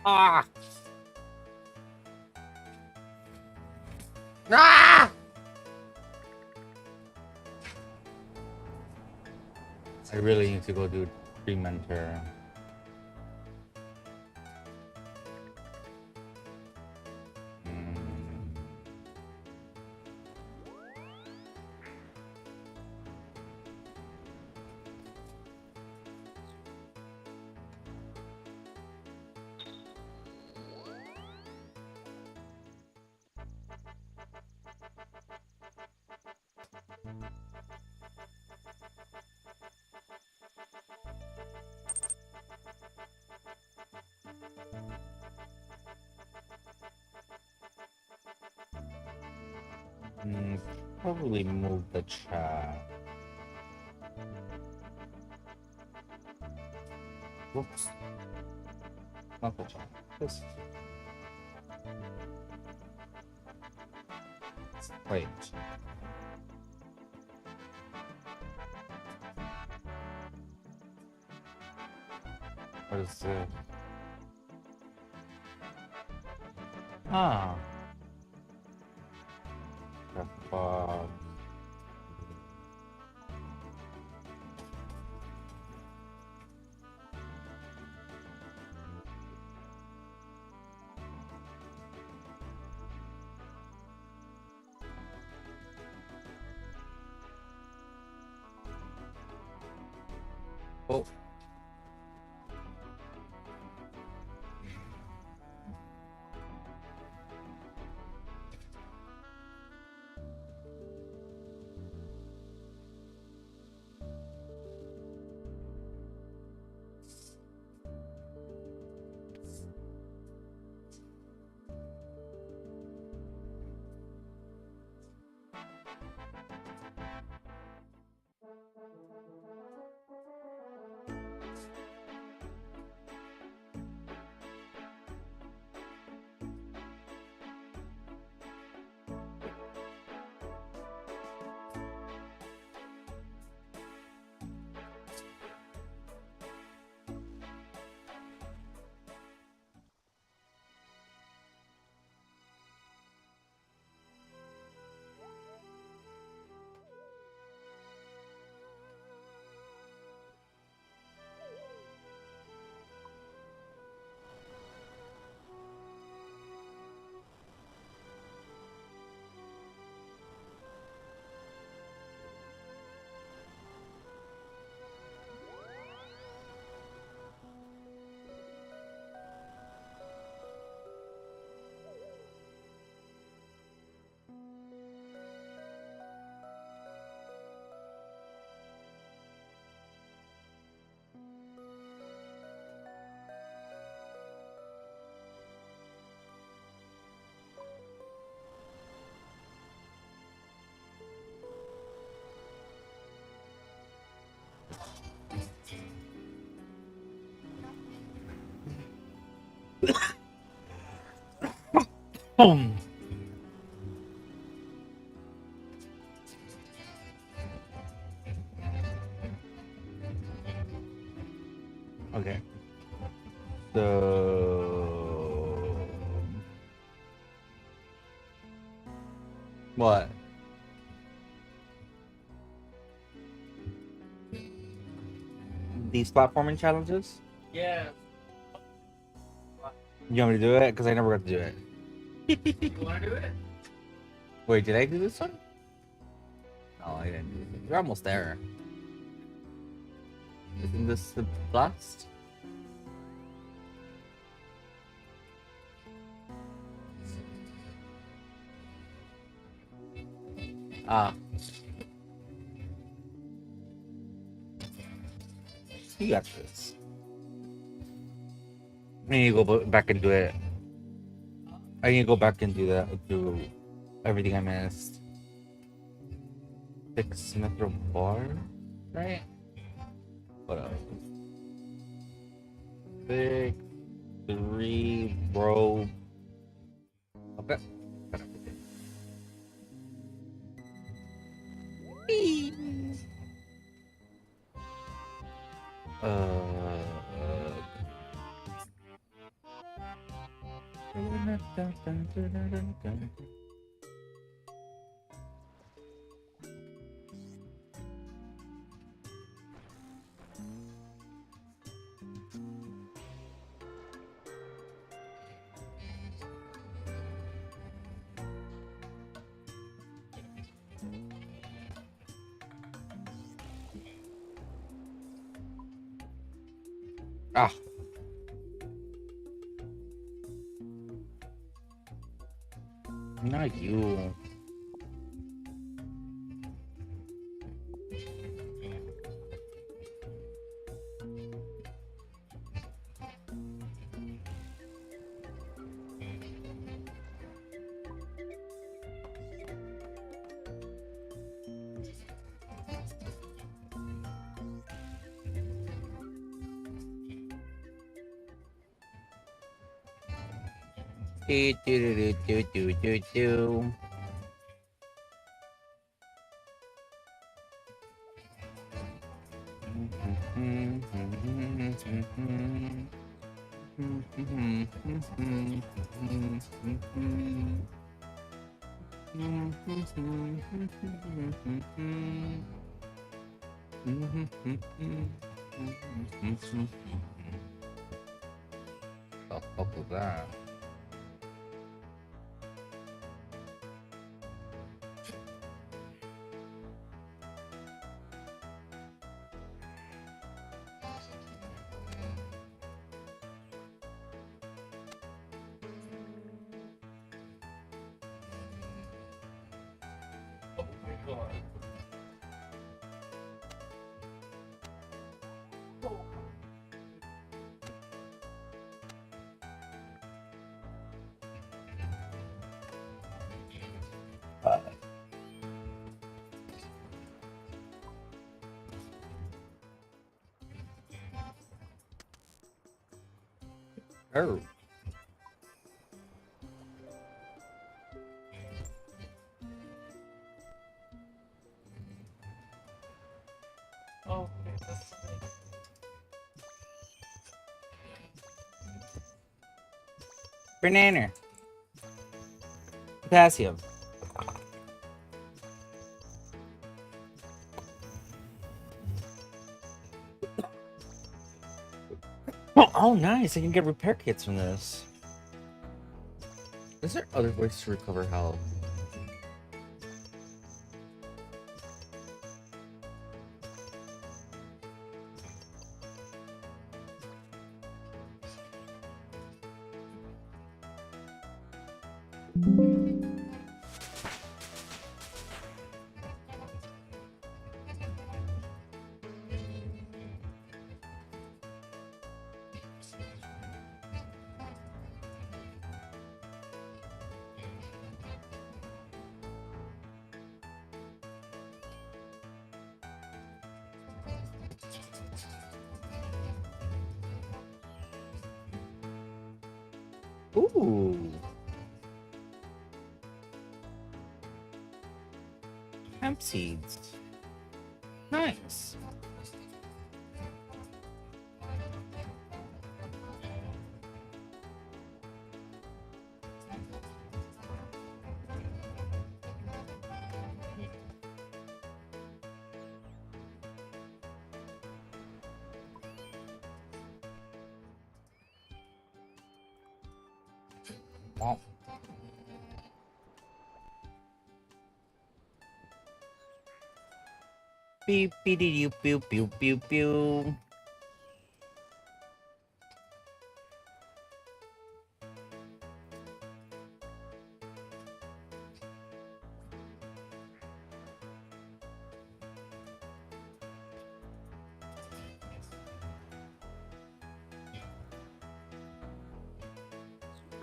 Ah! Ah! I really need to go do pre-mentor. Probably move the chat. Whoops. Not the chat. This. Wait. What is it? Ah. The fuck. Oh. Boom. Okay. So what? These platforming challenges? Yeah. You want me to do it? Because I never got to do it. You want to do it? Wait, did I do this one? No, I didn't do this. You're almost there. Isn't this the last? Ah. You got this. I need to go back and do it. I need to go back and do that. Do everything I missed. Fix Metro Bar? Right? What else? 6, 3, bro. Okay. Uh, Ah. Not you. Do, do, do, do, do, do, do. The fuck was that? Oh my god. Oh. Oh, okay, that's nice. Banana. Potassium. Oh, nice. I can get repair kits from this. Is there other ways to recover health? Ooh. Hemp seeds. Nice. Wow. Beep, beep, beep, beep, beep, beep, beep.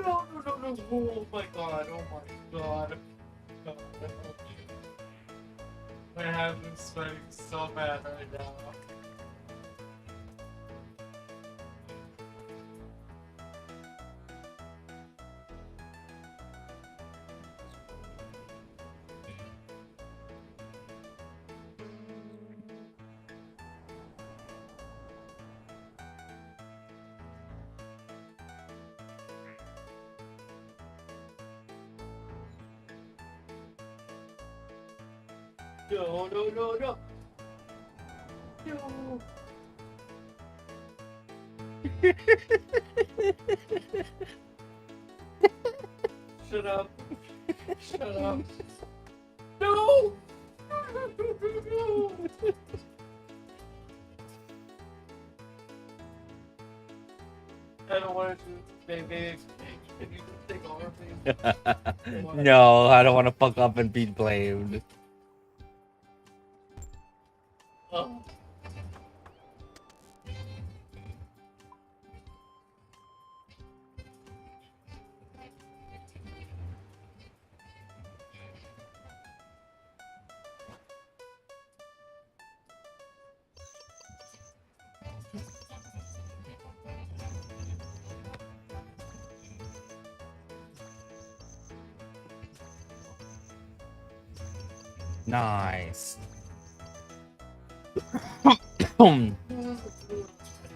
No, no, no, no. Oh my god, oh my god. God. My hands are sweating so bad right now. No, no, no, no. No. Shut up. Shut up. No! No! I don't want to do baby. Can you just take over, please? No, I don't want to fuck up and be blamed. Oh. Nice. Damn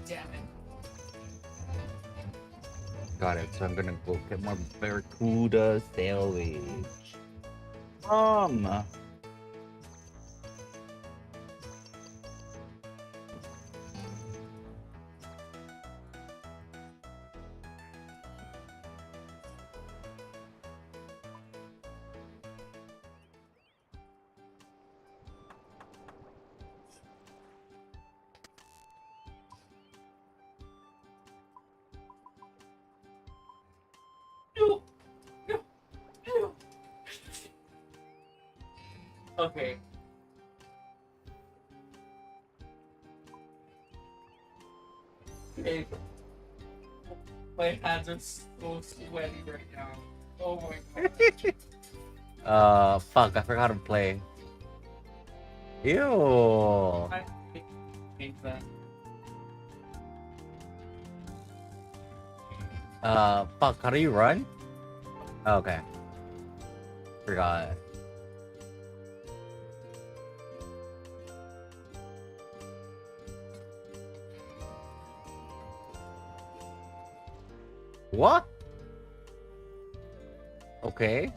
it. Got it. So I'm gonna go get more Barracuda salvage. Um. No. No. No. Okay. Okay. My hands are so sweaty right now. Oh my god. Fuck, I forgot to play. Ew. I hate that. Fuck, how do you run? Okay. Forgot. What? Okay.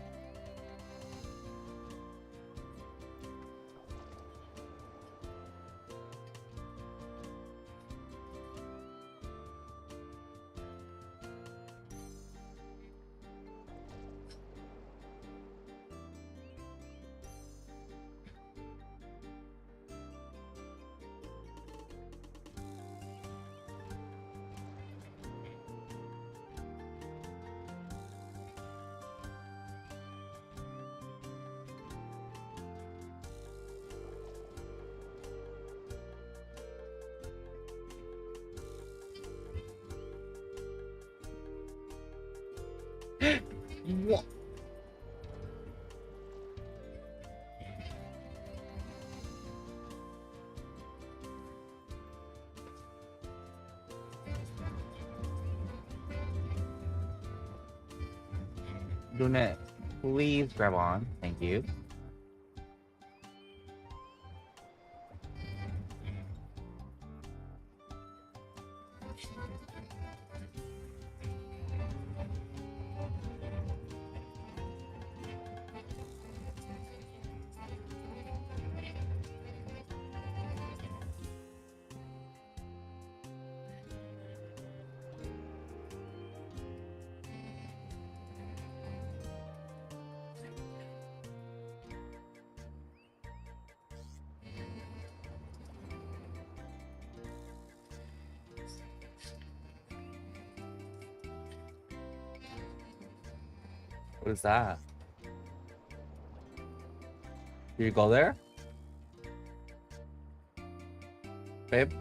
What? Lunette, please grab on. Thank you. What is that? Do you go there? Babe?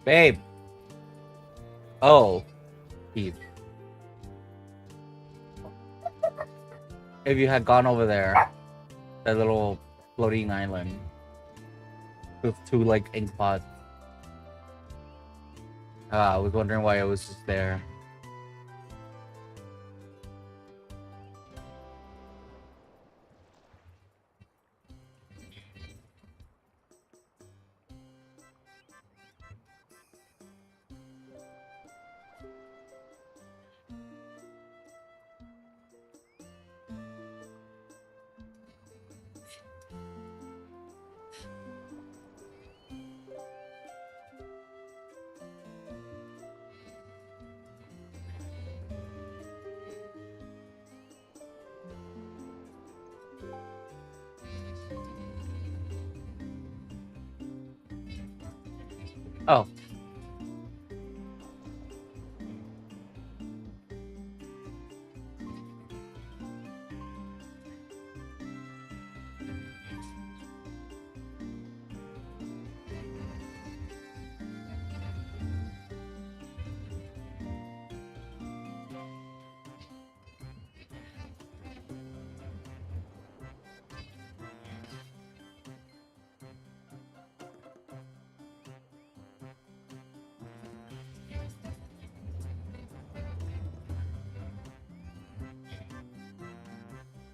Babe! Oh. Keith. If you had gone over there, that little floating island with two like ink pots. I was wondering why it was just there. Oh.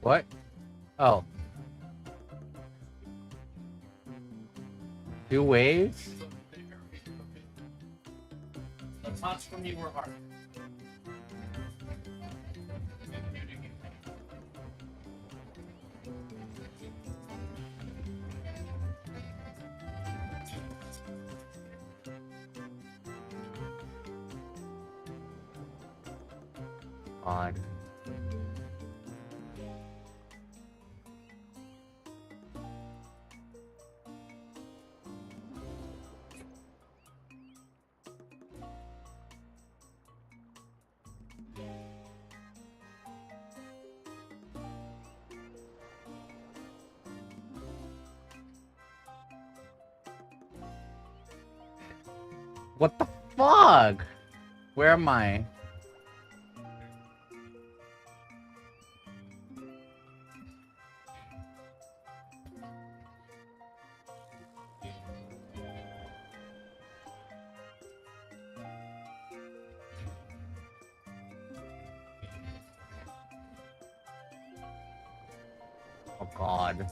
What? Oh. 2 waves? The taunts for me were hard. Odd. What the fuck? Where am I? Oh god.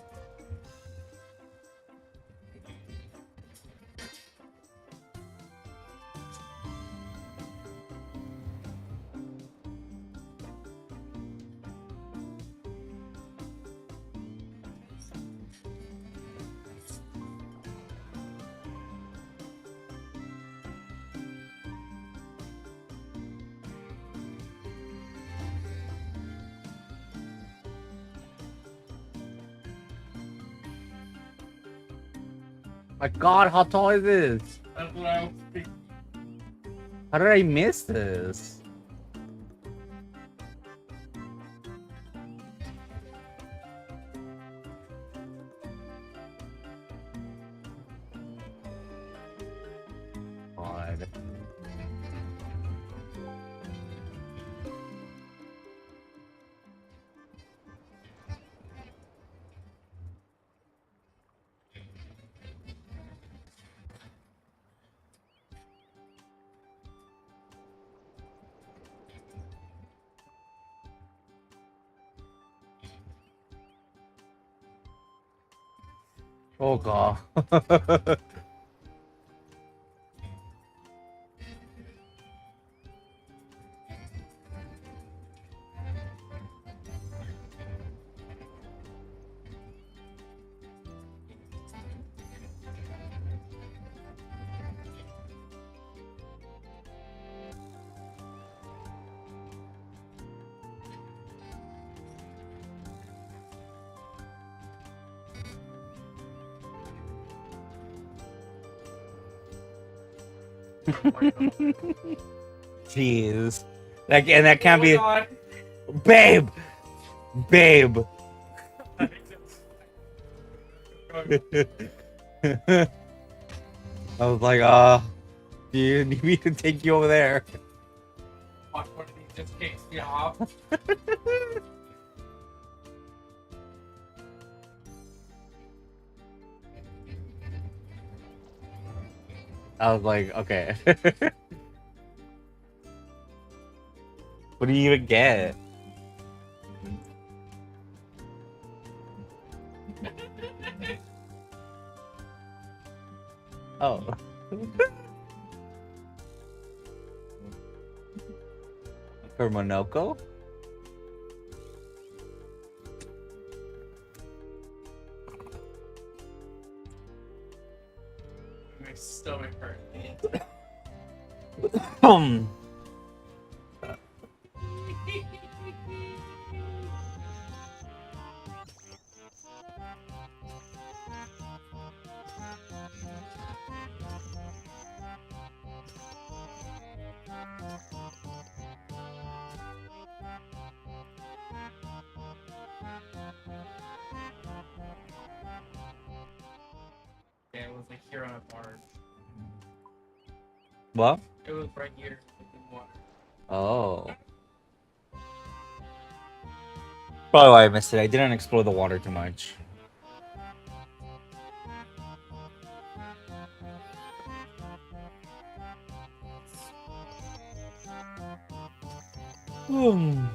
My god, how tall is this? That's what I was thinking. How did I miss this? God. Oh god. Jeez. Like, and that can't be. Oh Babe! Babe! my I was like, do you need me to take you over there? Watch one of these just kicks me off. I was like, okay. What do you even get? Oh. For Monoko? My stomach hurt. it was like here on a barge. What? It was right here in water. Oh. Probably why I missed it. I didn't explore the water too much. Hmm.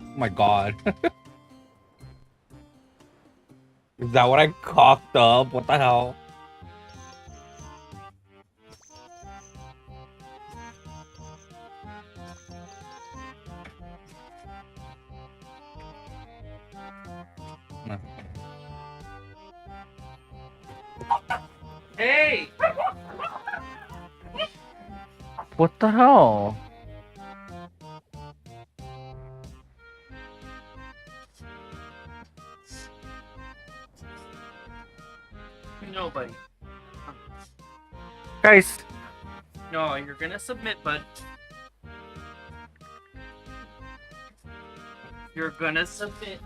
Oh my god. Is that what I cocked up? What the hell? Hey! What the hell? Nobody. Guys. No, you're gonna submit, bud. You're gonna submit.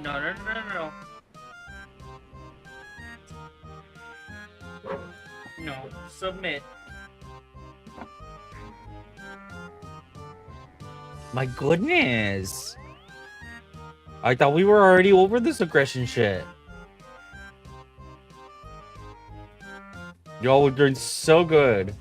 No. No, submit. My goodness. I thought we were already over this aggression shit. Y'all were doing so good.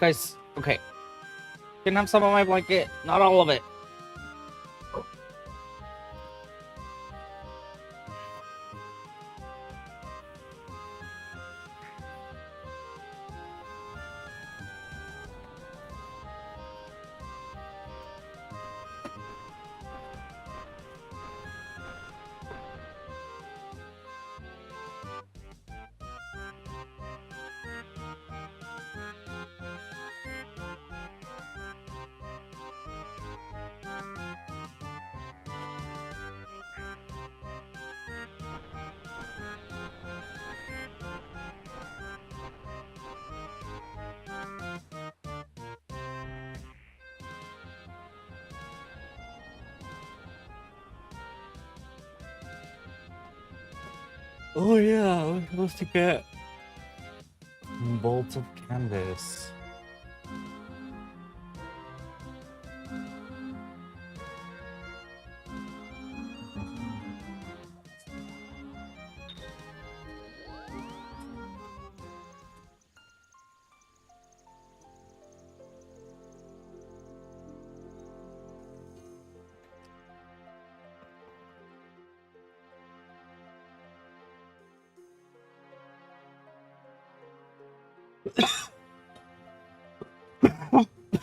Guys, okay. Can have some of my blanket, not all of it. Oh yeah, we're supposed to get bolts of canvas.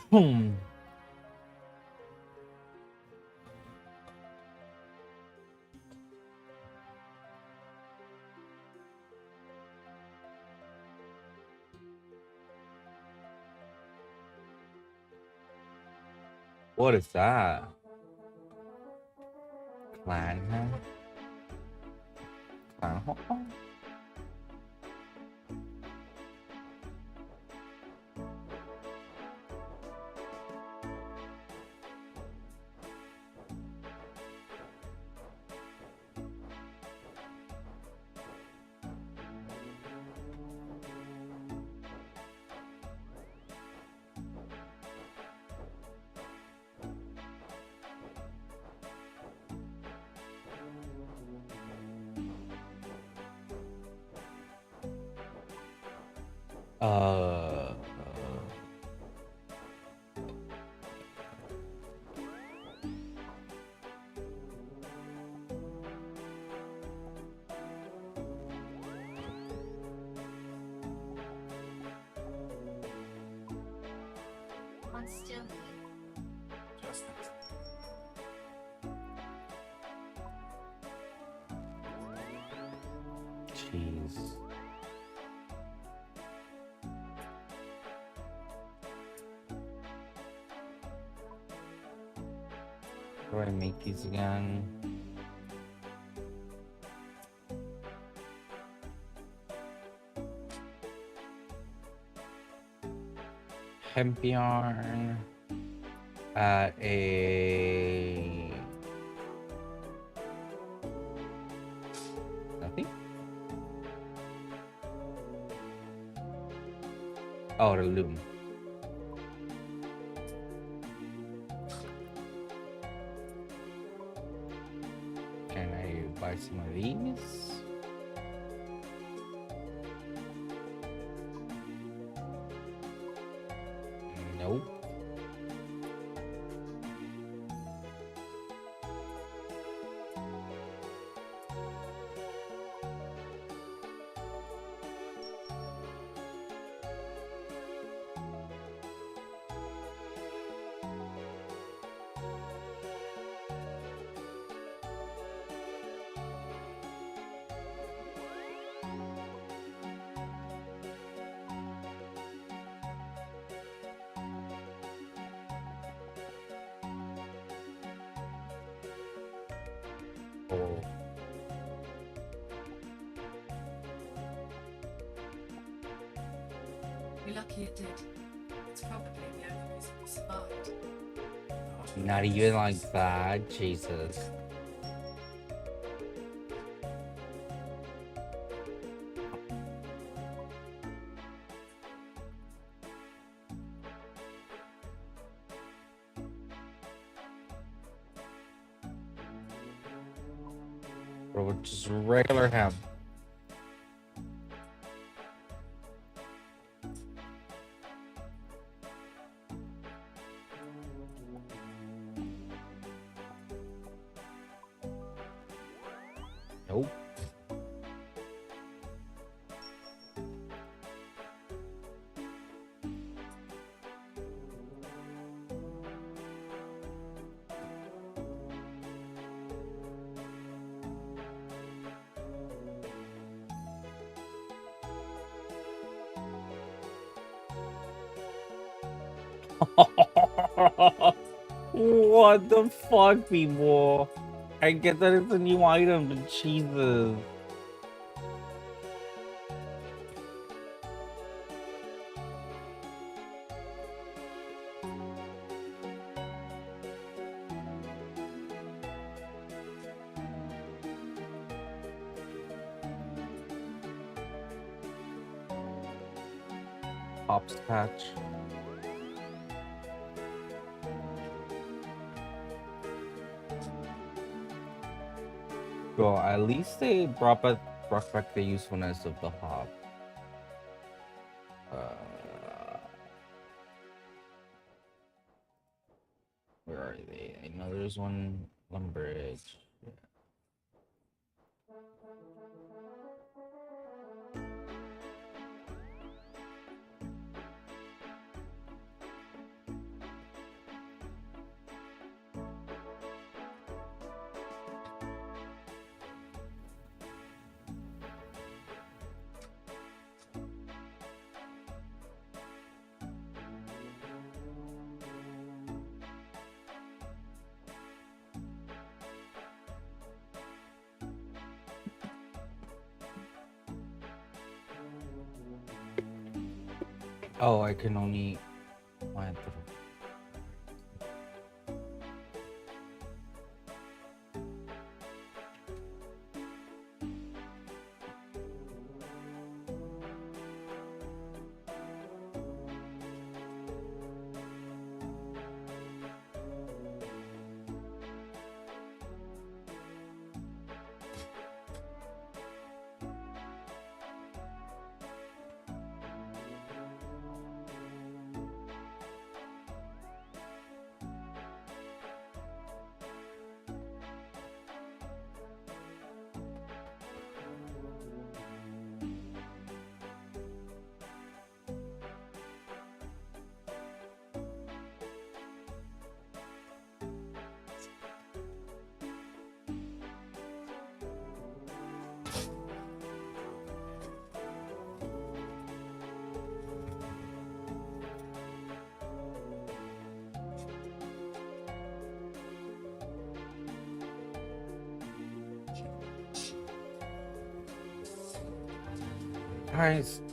Hmm. What is that? Clan Hall? Clan Hall? Uh, What's still Just jeez. How do I make these again? Hemp yarn at a nothing. Oh, the loom. Can I buy some of these? Nope. Oh. You're lucky it did. It's probably the only reason we survived. Not even like that, Jesus. Bro, just regular hemp. Nope. What the fuck, people? I get that it's a new item, but Jesus. Hopscotch. Well, at least they brought back the usefulness of the hop. Where are they? I know there's one bridge. Oh, I can only plant the Christ.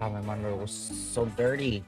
Oh, my monitor was so dirty.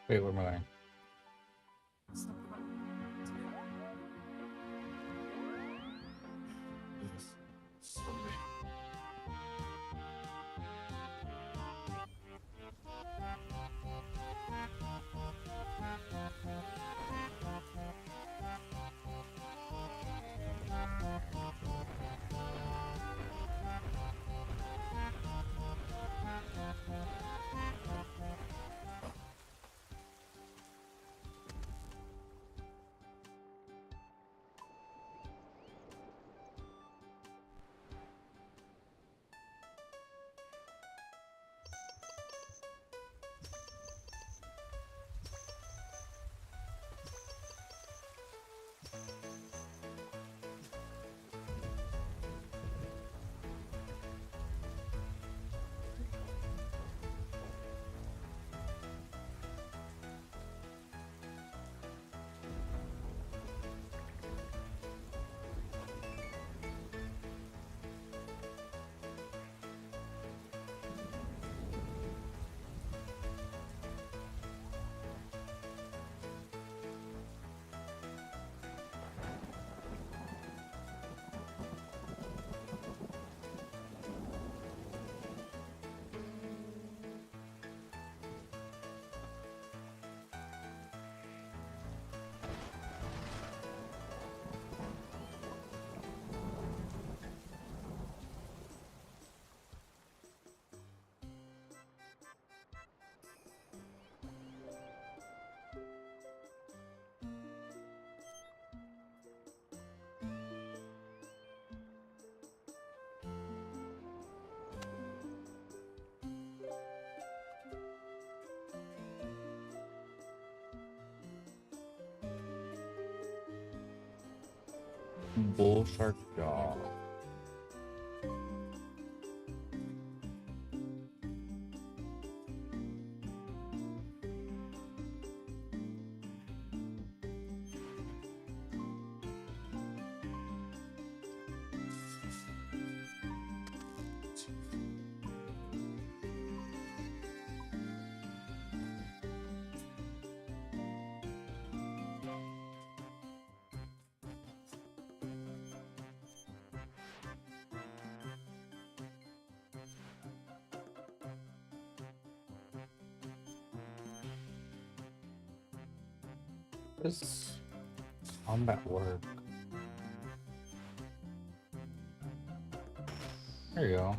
Wait, where am I going? It's not quite. Bull shark jaw. This combat work. There you go.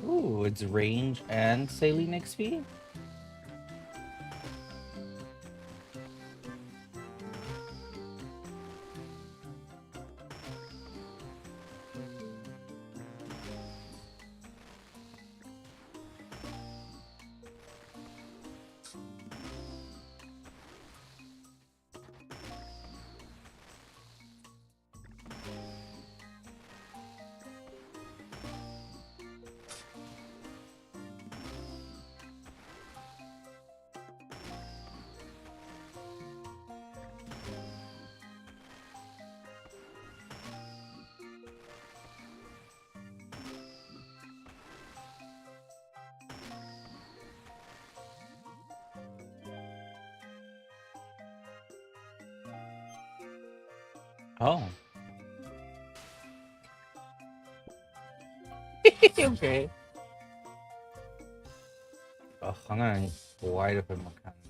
Ooh, it's range and saline XP? Oh. Okay. Ugh, I'm gonna need quite a bit more cannonball.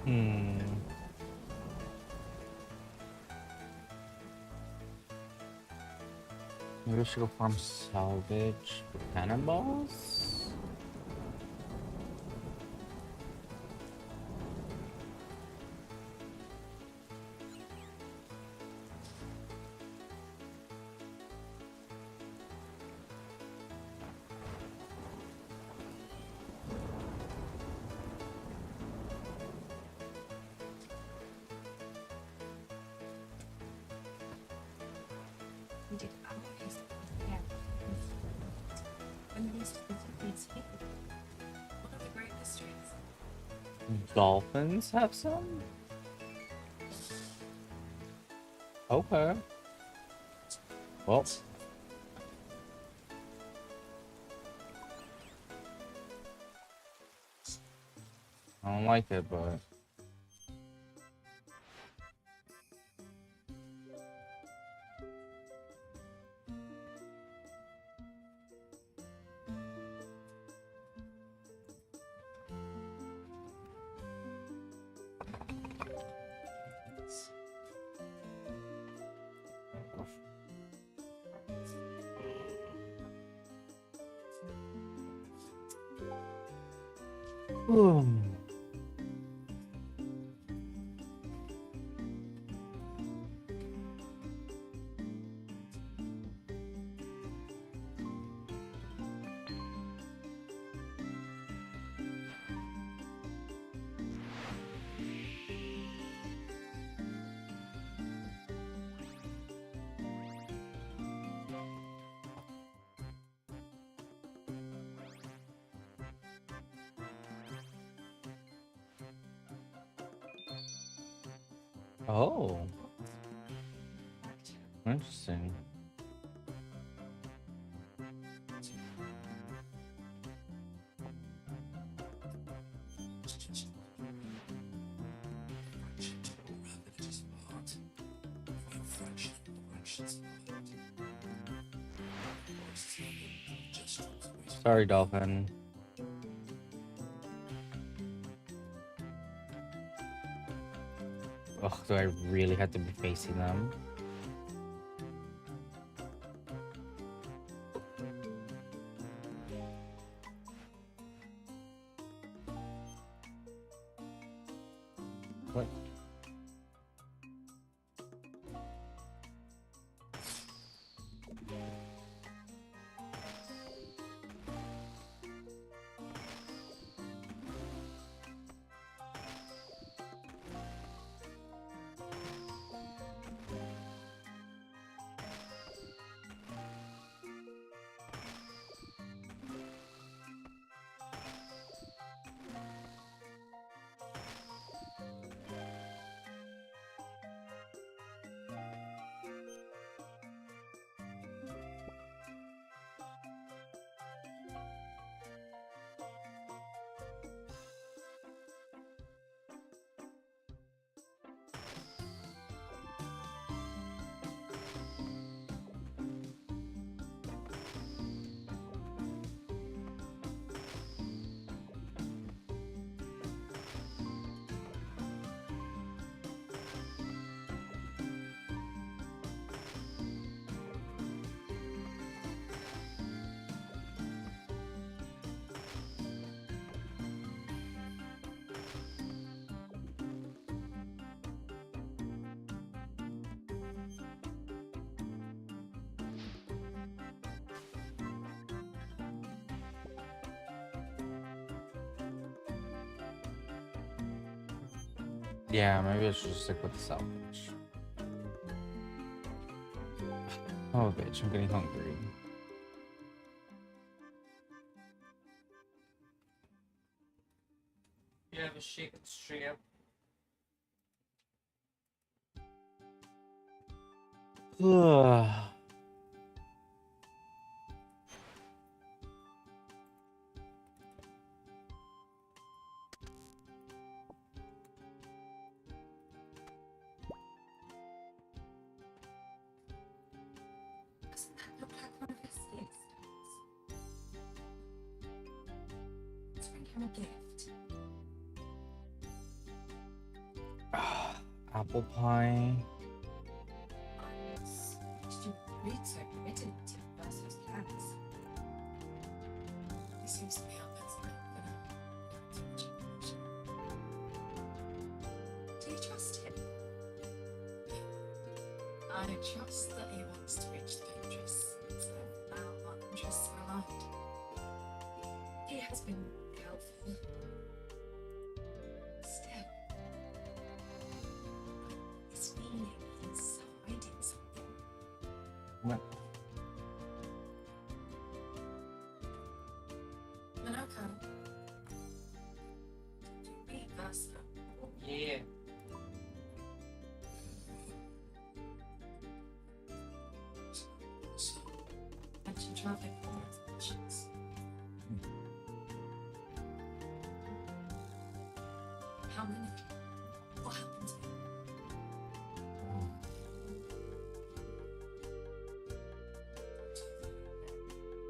Hmm. Maybe I should go farm salvage for cannonballs? We did always yeah. When these things hit, one of the great mysteries. Dolphins have some? Okay. Well. I don't like it, but... Oh, interesting. Sorry, Dolphin. Ugh, do I really have to be facing them? What? Yeah, maybe I should just stick with the salvage. Oh, bitch, I'm getting hungry. You have a shaken strip. Ugh. Doesn't that look like one of his sticks? Let's bring him a gift. apple pie. Did you read so committed to Versa's plans? He seems to be our best bet for now. Do you trust him? I trust that he wants to reach the interests of our interests are aligned. He has been helpful. Still, this feeling he's hiding something. What? Monoko, do you meet Versa? Yeah. Mention traffic missions. How many? What happened to him?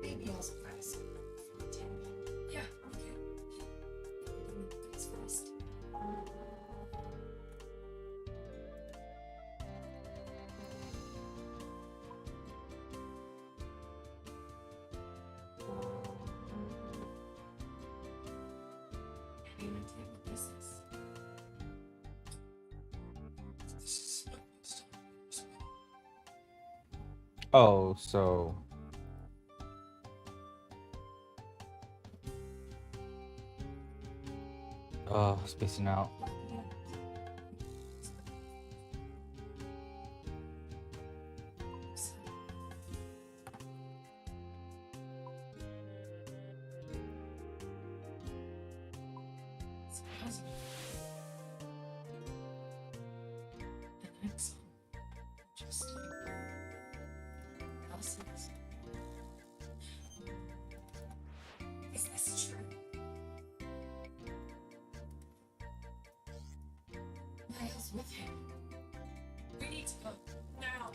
Maybe I'll surprise you. Yeah, okay. Things first. Have you been table business? This is Oh, so. Oh, spacing out. Is this true? Miles with him. We need to go now.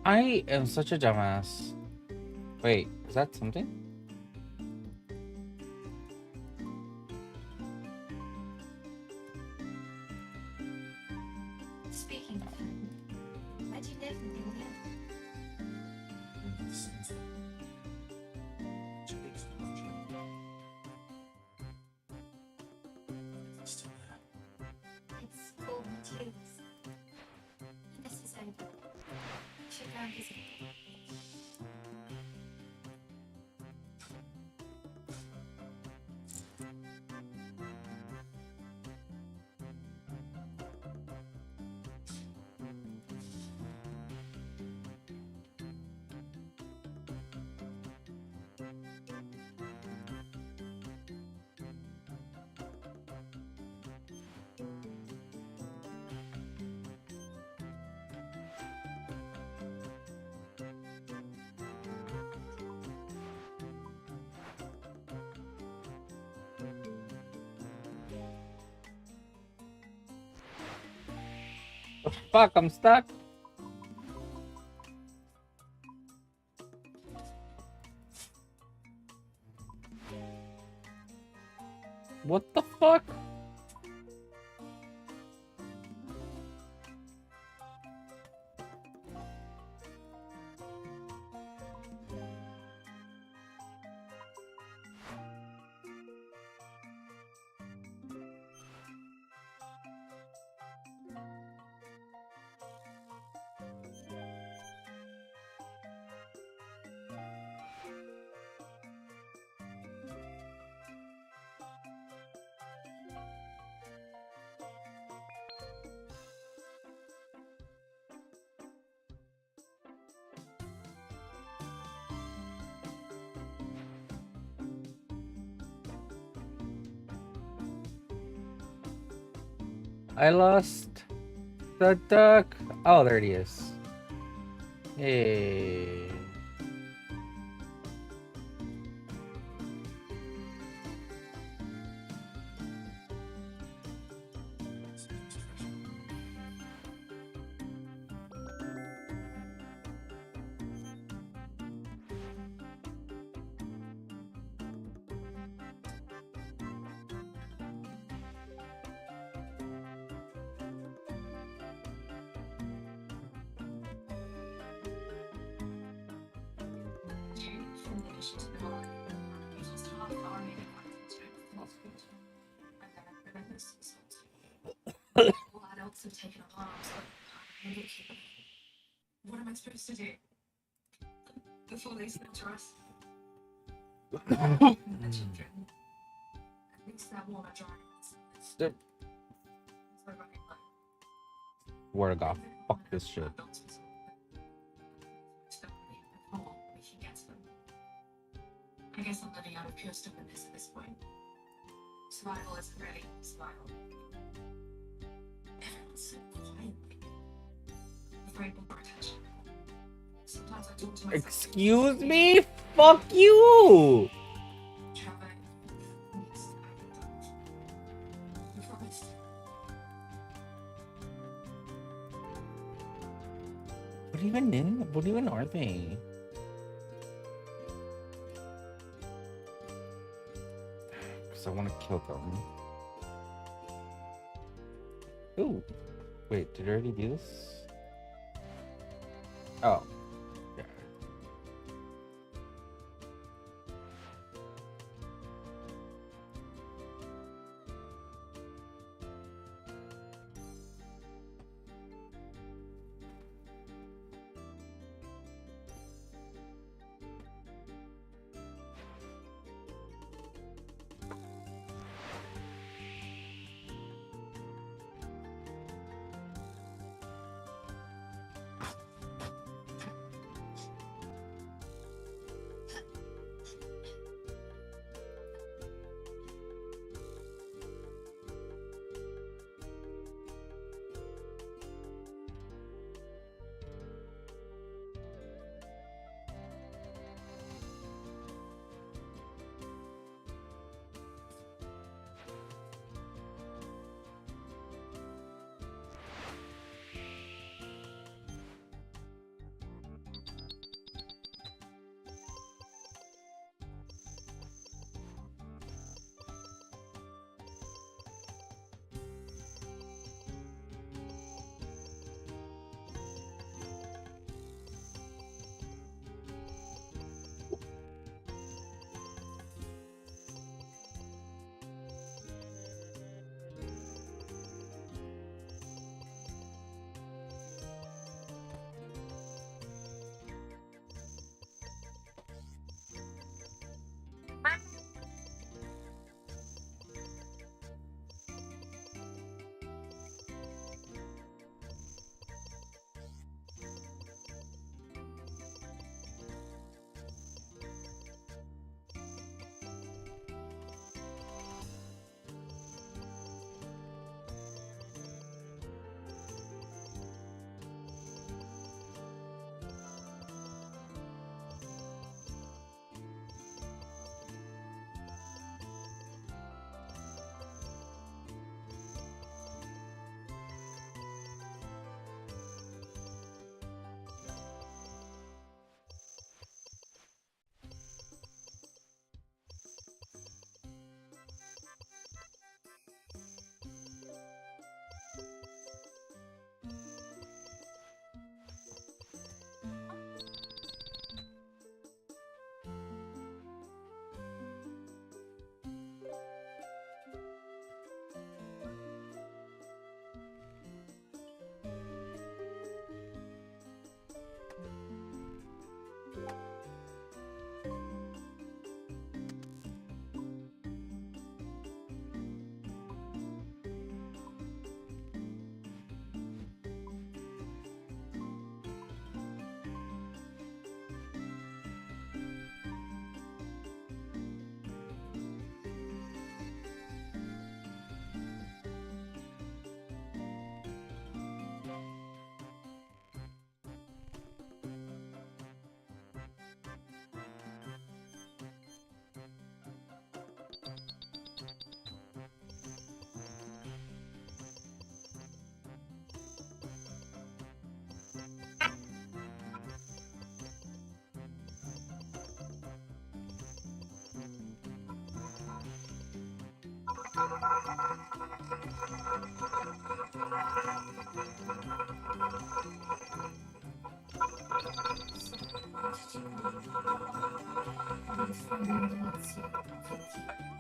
I am such a dumbass. Wait, is that something? Speaking of him, where do you live in England? It's called Tubes. This is over. Should go and visit. Fuck, I'm stuck. What the fuck? I lost the duck. Oh, there he is. Hey. From the mission to the line, you just half the army and philosophy. And then remembers themselves. All adults have taken up arms, but I'm looking. What am I supposed to do? Before they slaughter us? The children. At least that water dries. Yep. So running low. Word of God. Fuck this shit. I guess I'm living out of pure stubbornness at this point. Survival isn't really survival. Everyone's so quiet. Afraid we'll grow attention. Sometimes I talk to myself. Excuse me? Fuck you! Trevor, please, I promised. What even are they? Because I want to kill them. Ooh. Wait, did I already do this? Oh. Yeah.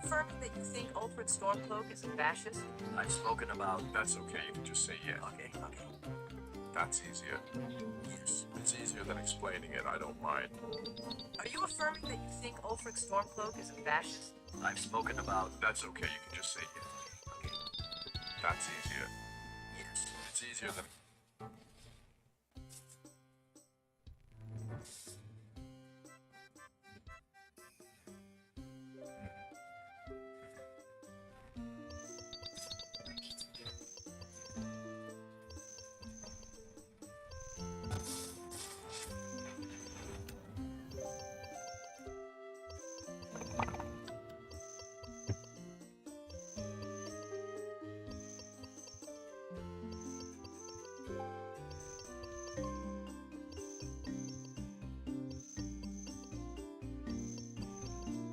Confirming that you think Ulfric Stormcloak is a fascist? I've spoken about. That's okay, you can just say yeah. Okay. That's easier. Yes. It's easier than explaining it, I don't mind. Are you affirming that you think Ulfric Stormcloak is a fascist? I've spoken about. That's okay, you can just say yeah. Okay. That's easier. Yes. It's easier than.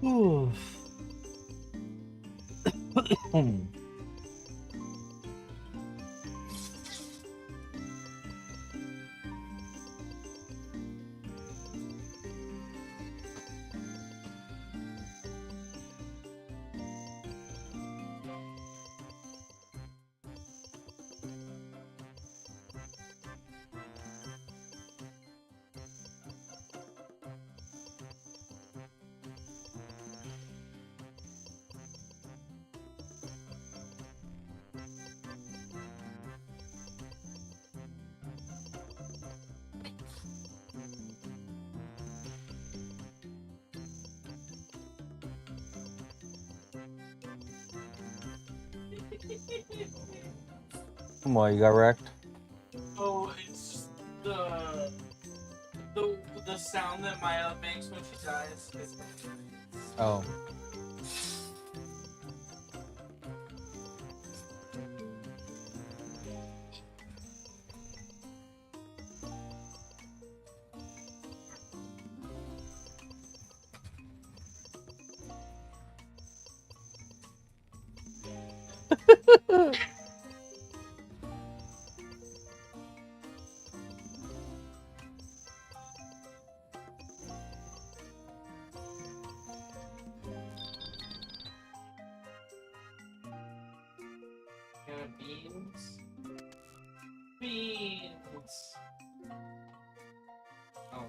Oof. Come on, you got wrecked. Oh, it's just the sound that Maya makes when she dies. Oh. Beans. Beans. Oh.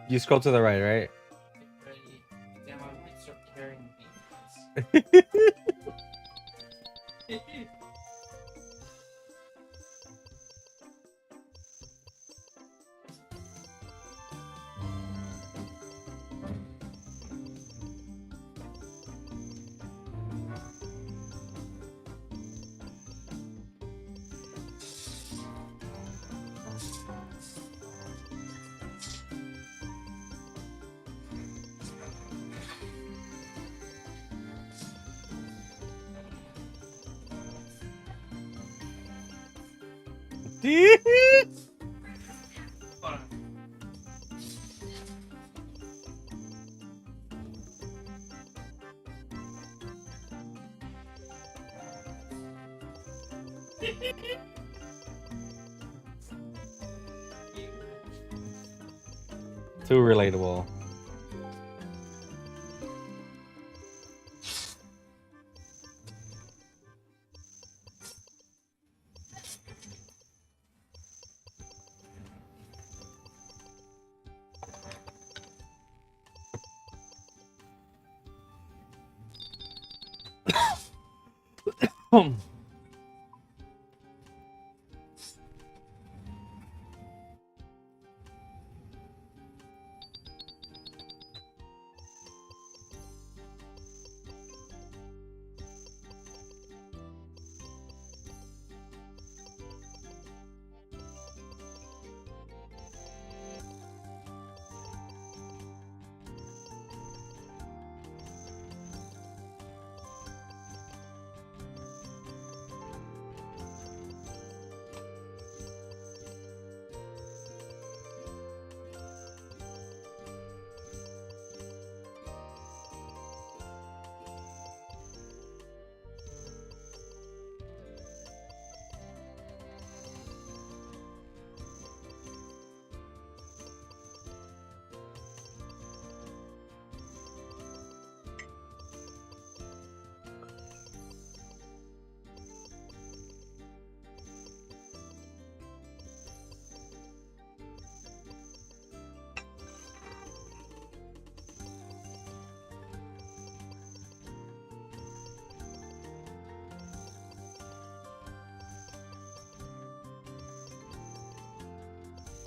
You scroll to the right, right? Ready. Damn, I'm gonna start carrying beans. Hold on. Too relatable.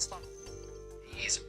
It's not easy.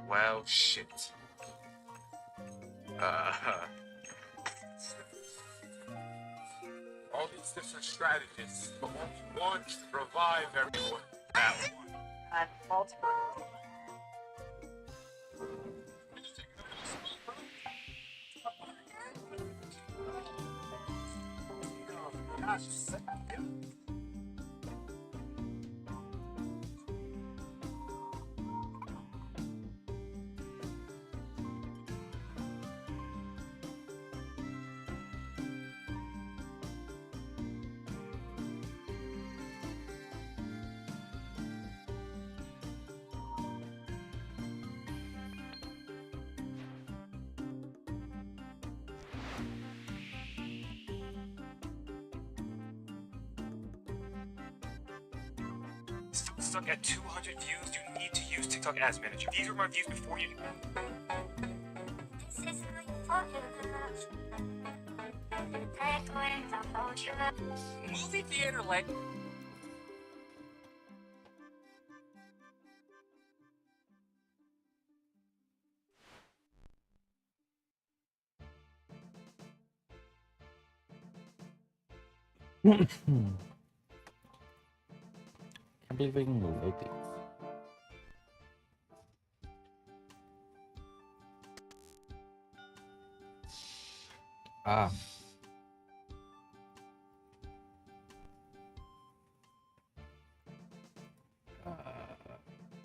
Well, shit. All these different strategies, but only one to revive everyone. That one. And multiple. stuck at 200 views, you need to use TikTok Ads Manager. These were my views before you. This is going for you. Movie theater like. Can't believe I can load these. Ah.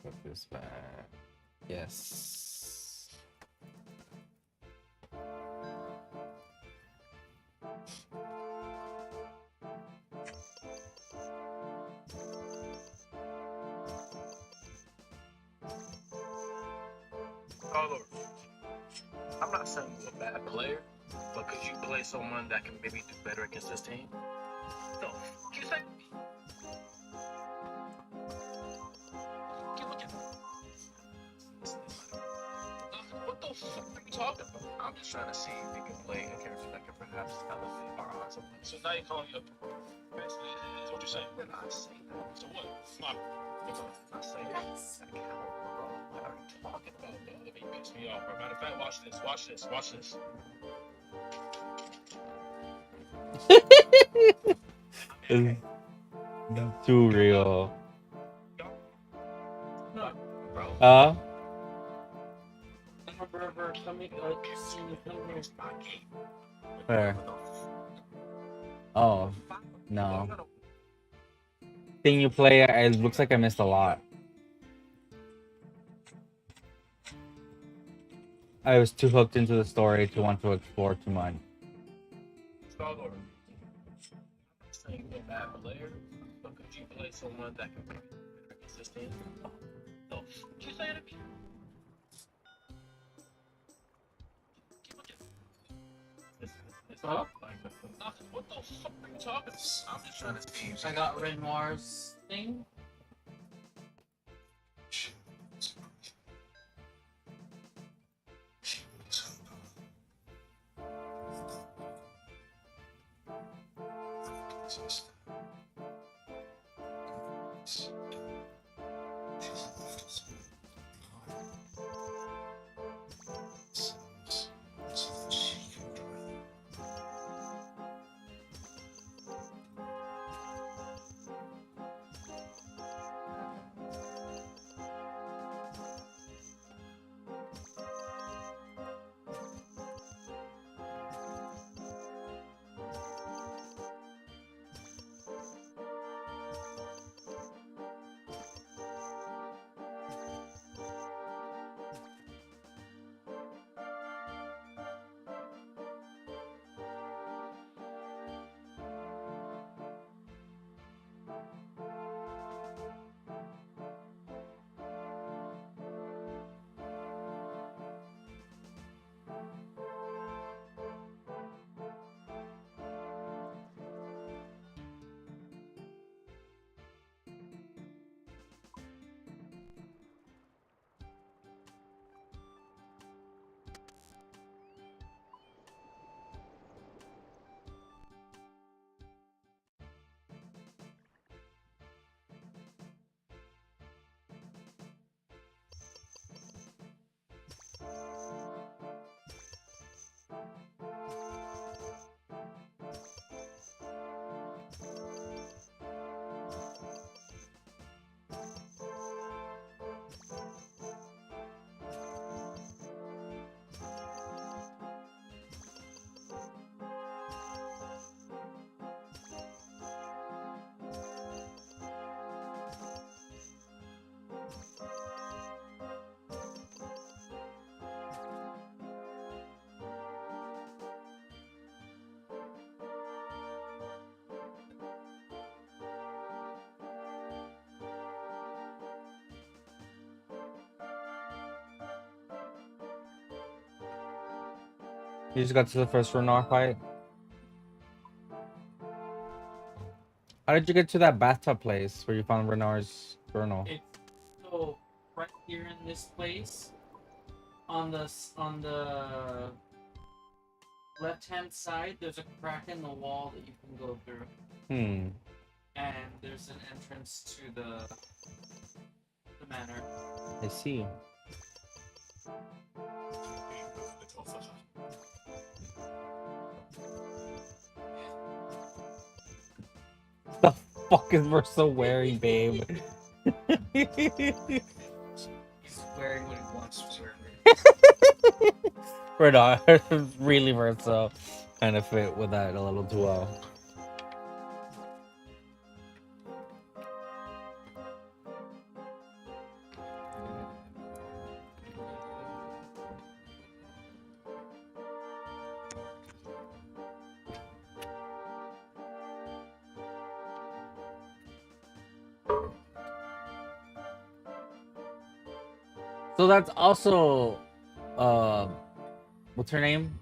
Put this back. Yes. Carlo, I'm not saying you're a bad player, but could you play someone that can maybe do better against this team? No, you say? What the fuck are you talking about? I'm just trying to see if you can play a character that can perhaps elevate our odds of winning. So now you're calling me up. Basically, is what you're saying. We're not saying that. So what? I'm not saying that. What are you talking about, man? Let me piss me off, bro. Matter of fact, watch this. Watch this. Watch this. It's too real. No, bro. Where? Oh, no. Thing you play, it looks like I missed a lot. I was too hooked into the story to want to explore too much. Star-Lord. I'm not saying you're a bad player, but could you play someone that can maybe do better against this team? No, could you say it again? Huh? What the fuck are you talking about? I'm just trying to see. I got Renoir's thing. You just got to the first Renoir fight? How did you get to that bathtub place where you found Renoir's Journal. It's so right here in this place, on the left-hand side, there's a crack in the wall that you can go through, Hmm. and there's an entrance to the manor. I see. The fuck is Versa wearing, babe? He's wearing what he wants to wear. We're not really Versa. Kind of fit with that a little too well. So that's also, what's her name?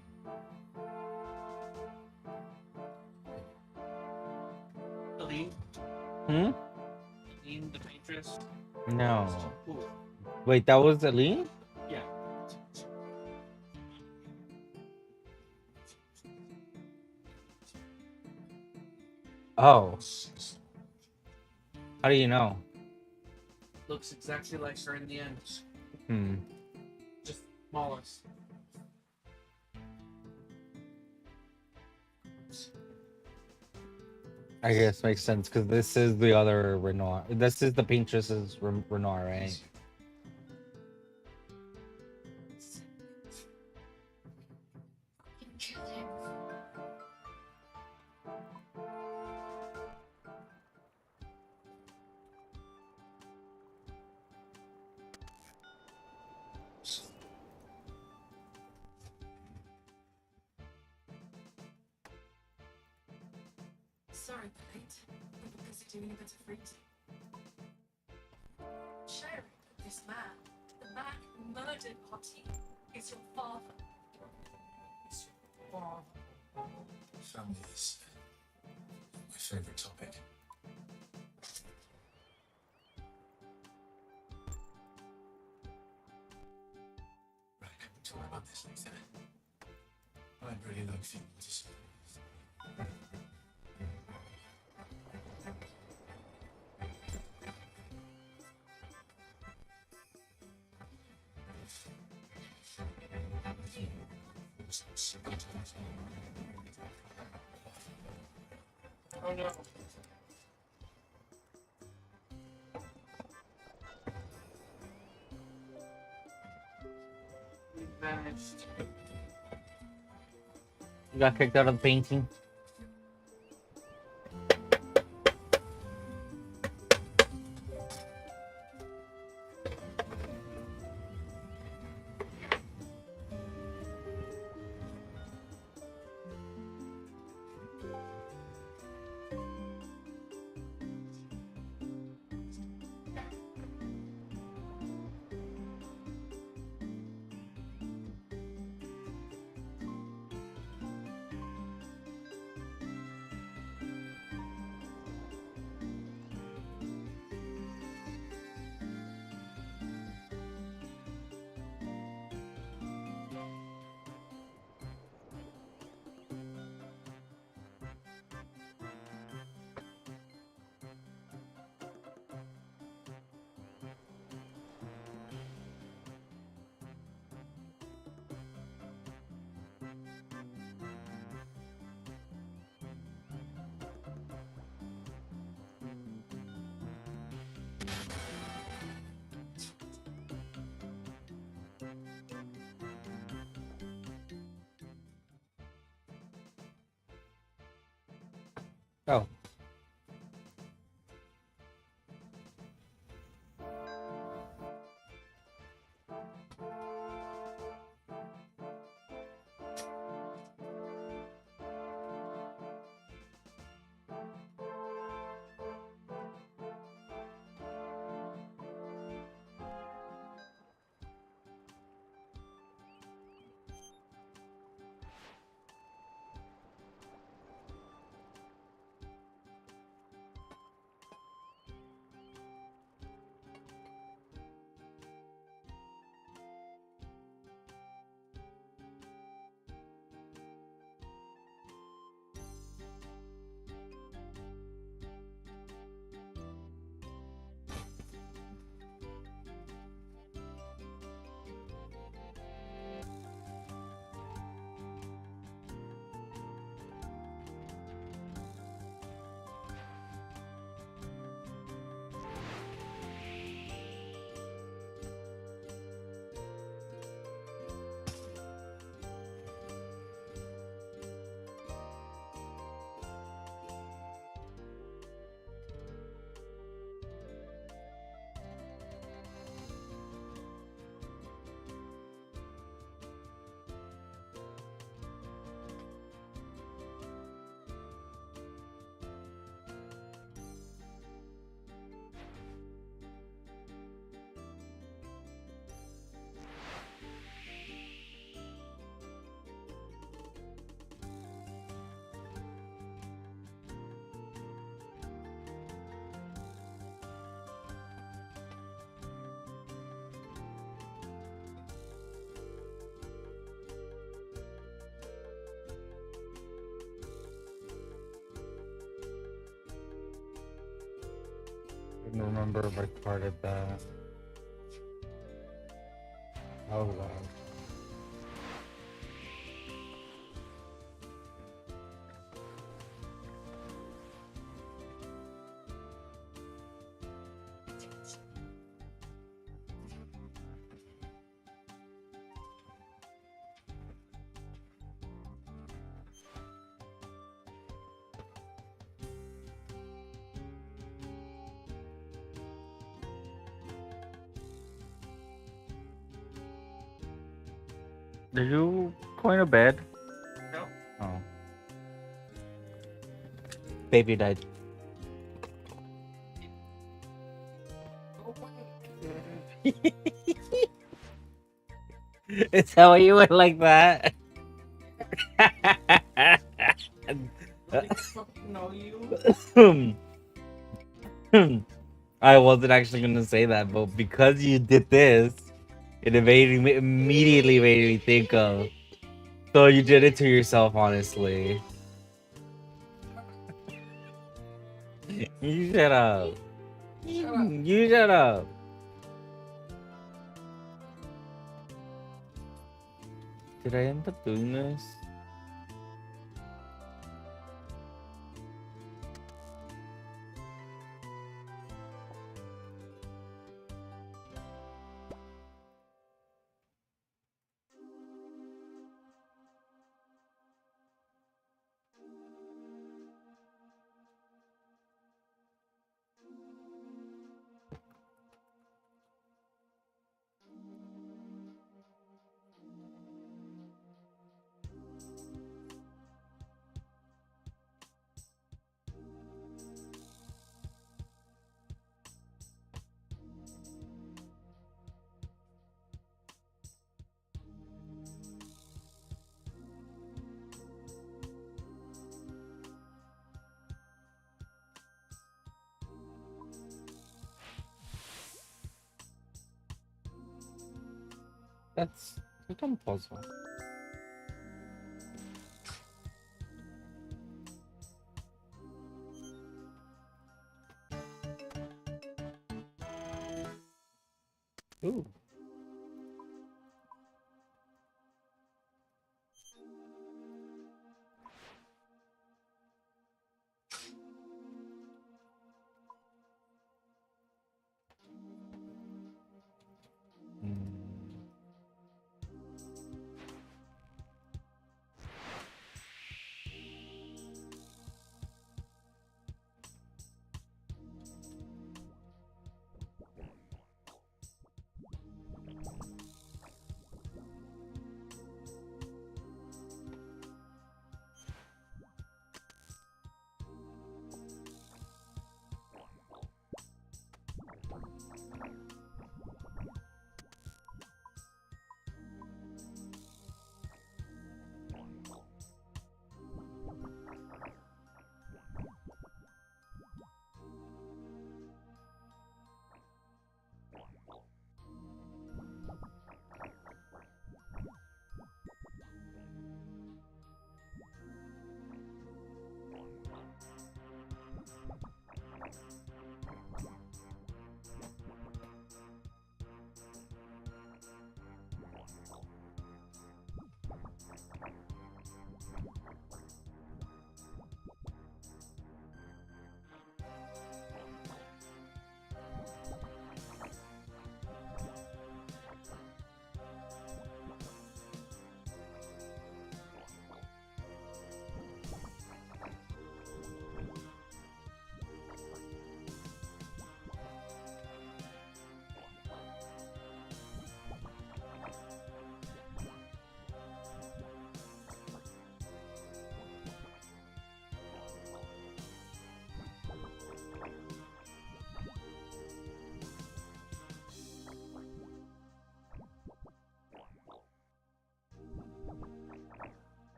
Aline, Hmm? Aline, the paintress. No. Ooh, Wait, that was Aline? yeah. Oh. How do you know? Looks exactly like her in the end. Hmm. Just smaller. I guess makes sense because this is the other Renoir. This is the paintress's Renoir, right? Fucking kill him. Sorry, mate. I'm busy doing a bit of reading. Sharing with this man, the man who murdered Hottie, is your father. Family is my favorite topic. Right, talk about this next time. I'd really like for you to see. Oh no. He vanished. You got kicked out of the painting. Oh. remember if I recorded that. Oh god. Did you going to bed? No. Oh. Baby died. Is that why you went like that? No, you. I wasn't actually gonna say that, but because you did this, it immediately made me think of. So you did it to yourself, honestly. You shut up. You shut up. Did I end up doing this? That's a dumb puzzle. Ooh. Hmm.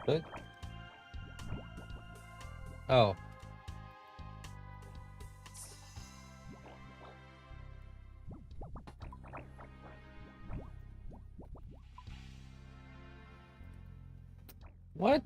Good. Oh. What?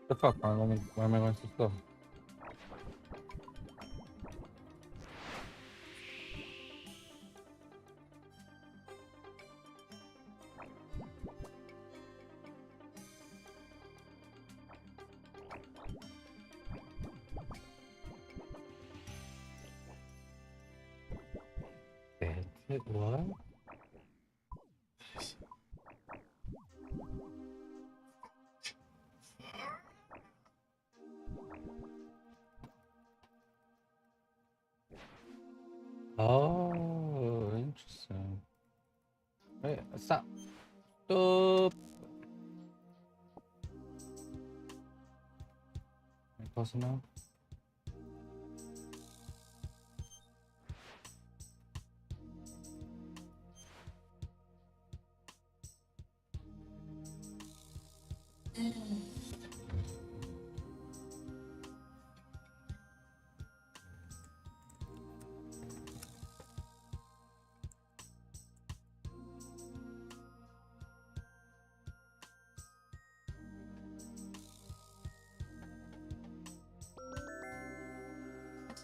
The fuck? Where am I going to go? What? Oh, interesting. Wait, stop. Stop. Close enough?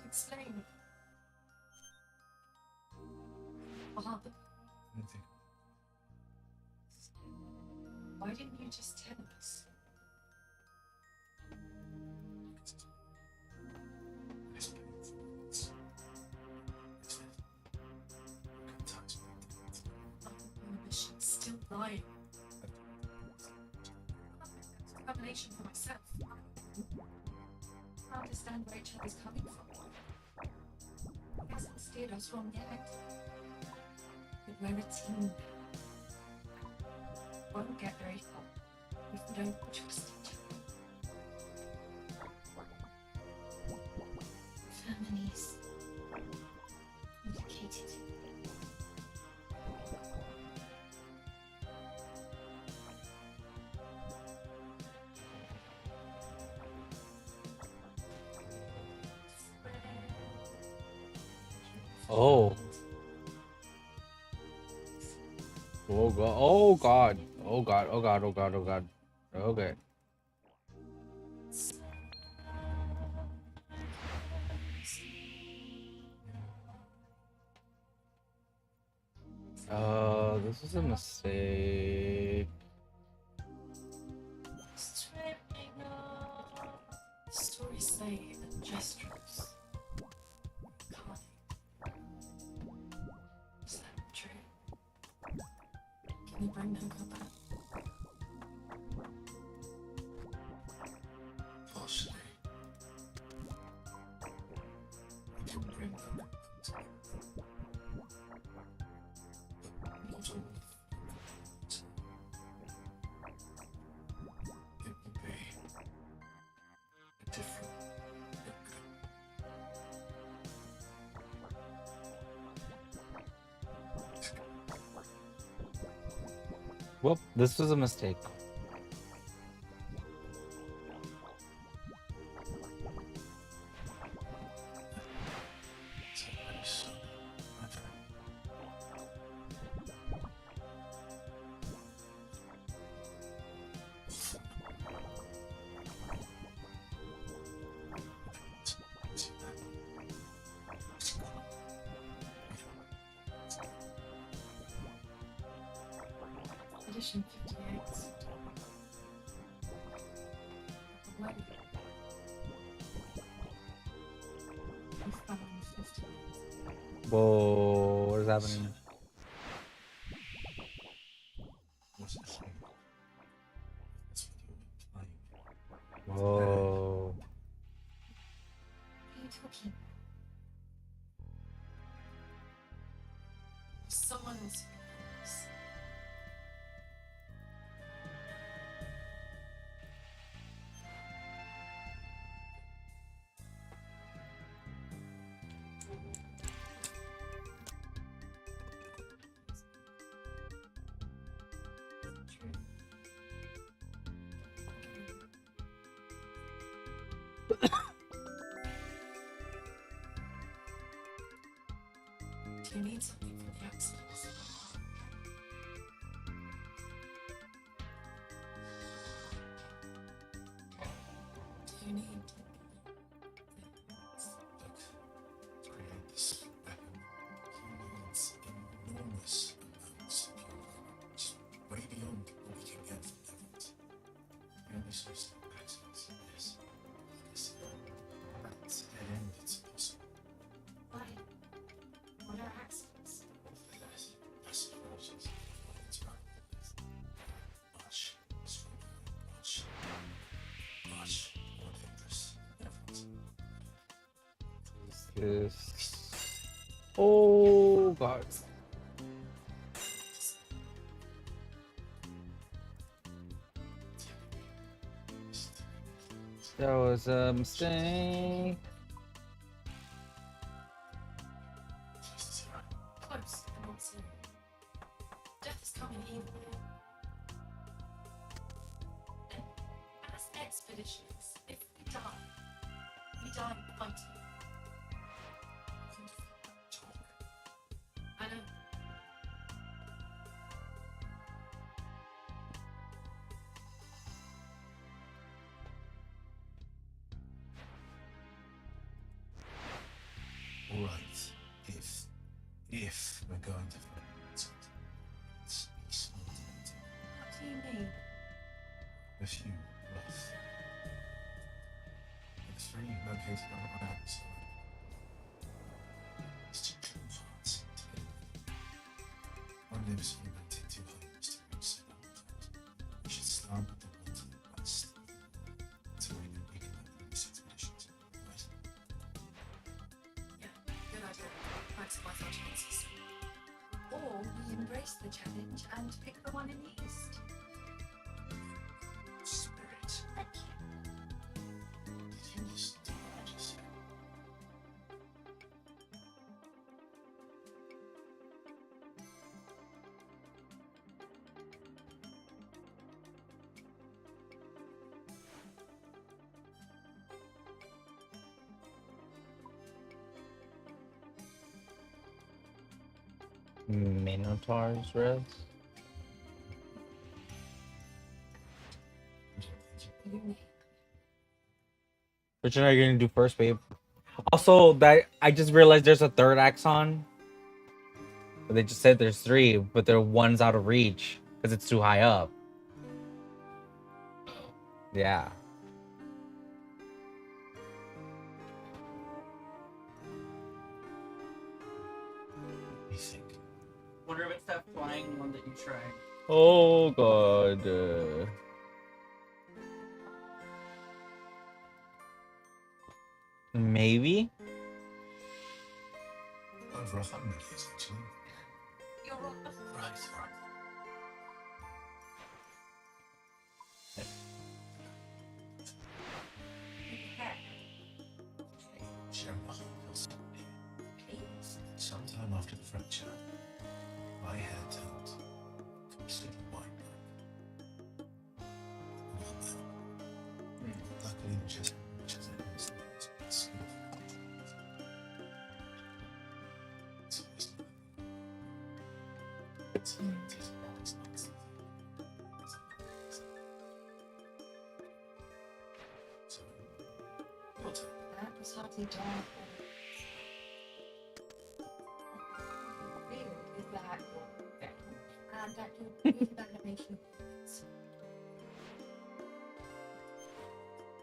Explain. What happened? Nothing. Why didn't you just tell us? She's still lying. Explanation for myself. I understand where each other's coming from. Hasn't steered us wrong yet. But we're a team. Won't get very far if we don't trust each other. Families. Complicated. Oh. Oh god. Oh god. Oh god. Oh god. Oh god. Oh god. Okay. This is a mistake. Stories say that gestures can't. Is that true? Can you bring them back? Partially. I can bring them. But not all. It will be a different look. Well, this was a mistake. So very soon, my friend. Edition 58. away. We found 50. Whoa, what is happening? What's it saying? That's what you're implying. Whoa. What are you talking about? Someone else who knows. True. Do you need something from the accidents? Do you need Look, to create this weapon, he needs enormous amounts of pure just way beyond what we can get from Emerald. The only source of access is this. At dead end, it's impossible. why? What are accidents? There's massive forces it's run with much stronger, much more dangerous than Emerald. This. Oh god. That was a mistake. Jesus, you're right. Close, but not soon. Death is coming either way. And as expeditions, if we die fighting. Talk. I know. All right, if we're going to find it, let's be smart about it. What do you mean? A few rough. The three located on my outside. It's two true hearts together. One lives for 92 homes to reach seven. We should start with the one to the west. So we can open this expedition to right? Yeah, good idea. Maximize our chances. Or we embrace the challenge and pick the one in the east. Spirit. Thank you. Did you listen to what I just said? Minotaur's rest. You name. Which one are you gonna do first, babe? Also, that I just realized there's a third axon. But they just said there's three, but they're one's out of reach because it's too high up. Yeah. You think? Wonder if it's that flying one that you tried. Oh god. Maybe. Over 100 years, actually. You're right. Right. Sharon, sometime after the fracture, my hair turned completely white. Luckily, just So, your turn. That was hardly dark. Weird is that you're very and that you're really bad at making words.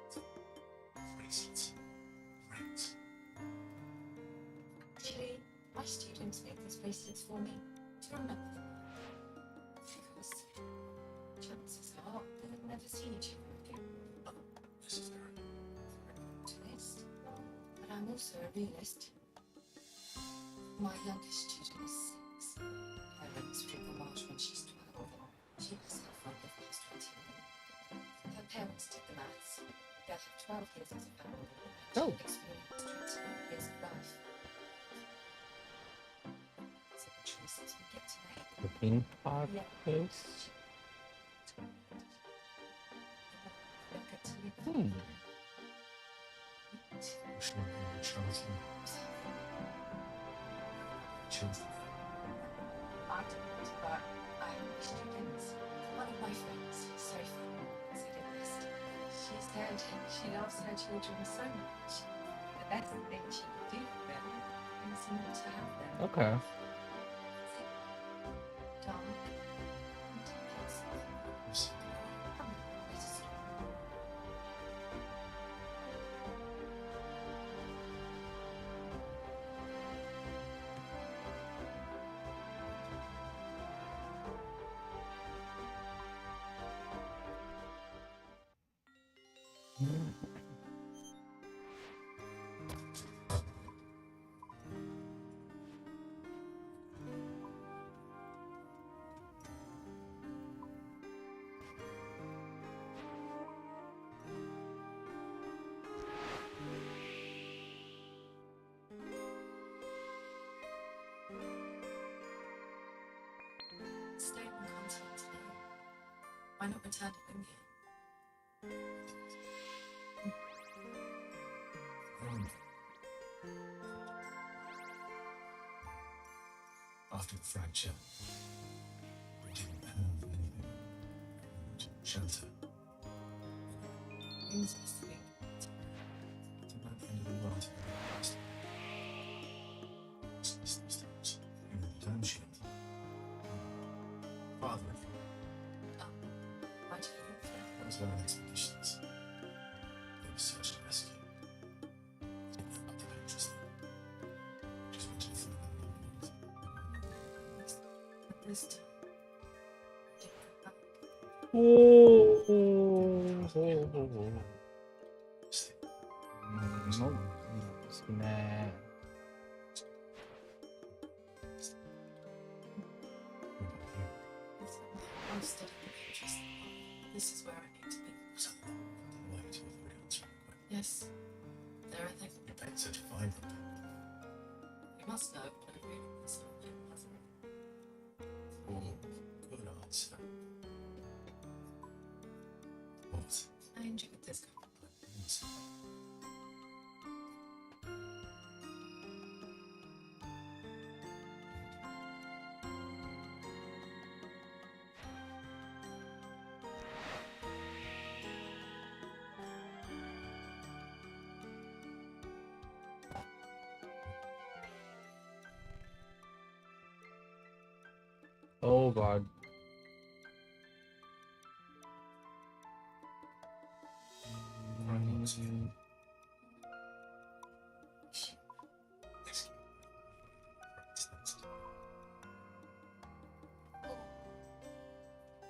So, bracelets. Rings. Actually, my students make these bracelets for me to remember them. Because chances are they'll never see each other again. This is very Optimist, but I'm also a realist. My youngest student is 6. Parents took the march when she's 12. She herself won't live past 21. Her parents did the maths. They'll have 12 years as a family. Oh. She'll experience 21 years of life. So the choices we get to make. The pink pot Yeah. face. They'll get to live. Hmm. emotional neutrality. Children. I don't, but I have my students. One of my friends, Sophie, said it best. She said she loves her children so much. The best thing she can do for them is not to have them. Okay. Dumb. And impulsive. Yes. Come on, let us stop. Stay on continent today. Why not return to India? After the fracture, we didn't have anything. Shelter. Things must be. It's about the end of the world. Don't shield. Father, Why do you look for that was one of the expeditions. It was search and rescue. Didn't have much interest in it. Just wanted to find out. But this time? You didn't go back. Man. Listen, I'm studying the interest. This is where I need to be. Yes, there are things You paid such a fine for it. you must know, but I really want something positive. Oh, good answer. What? I enjoyed this conversation. Oh god.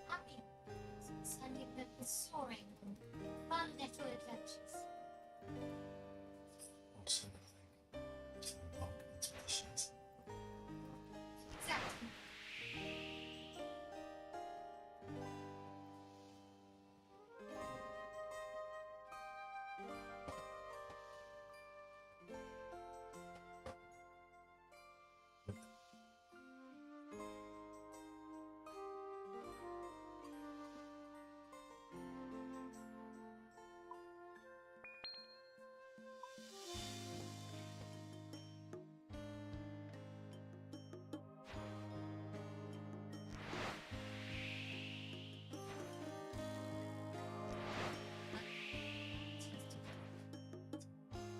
Happy, sending them soaring, fun little adventures. Also, to the Mark expeditions. Exactly.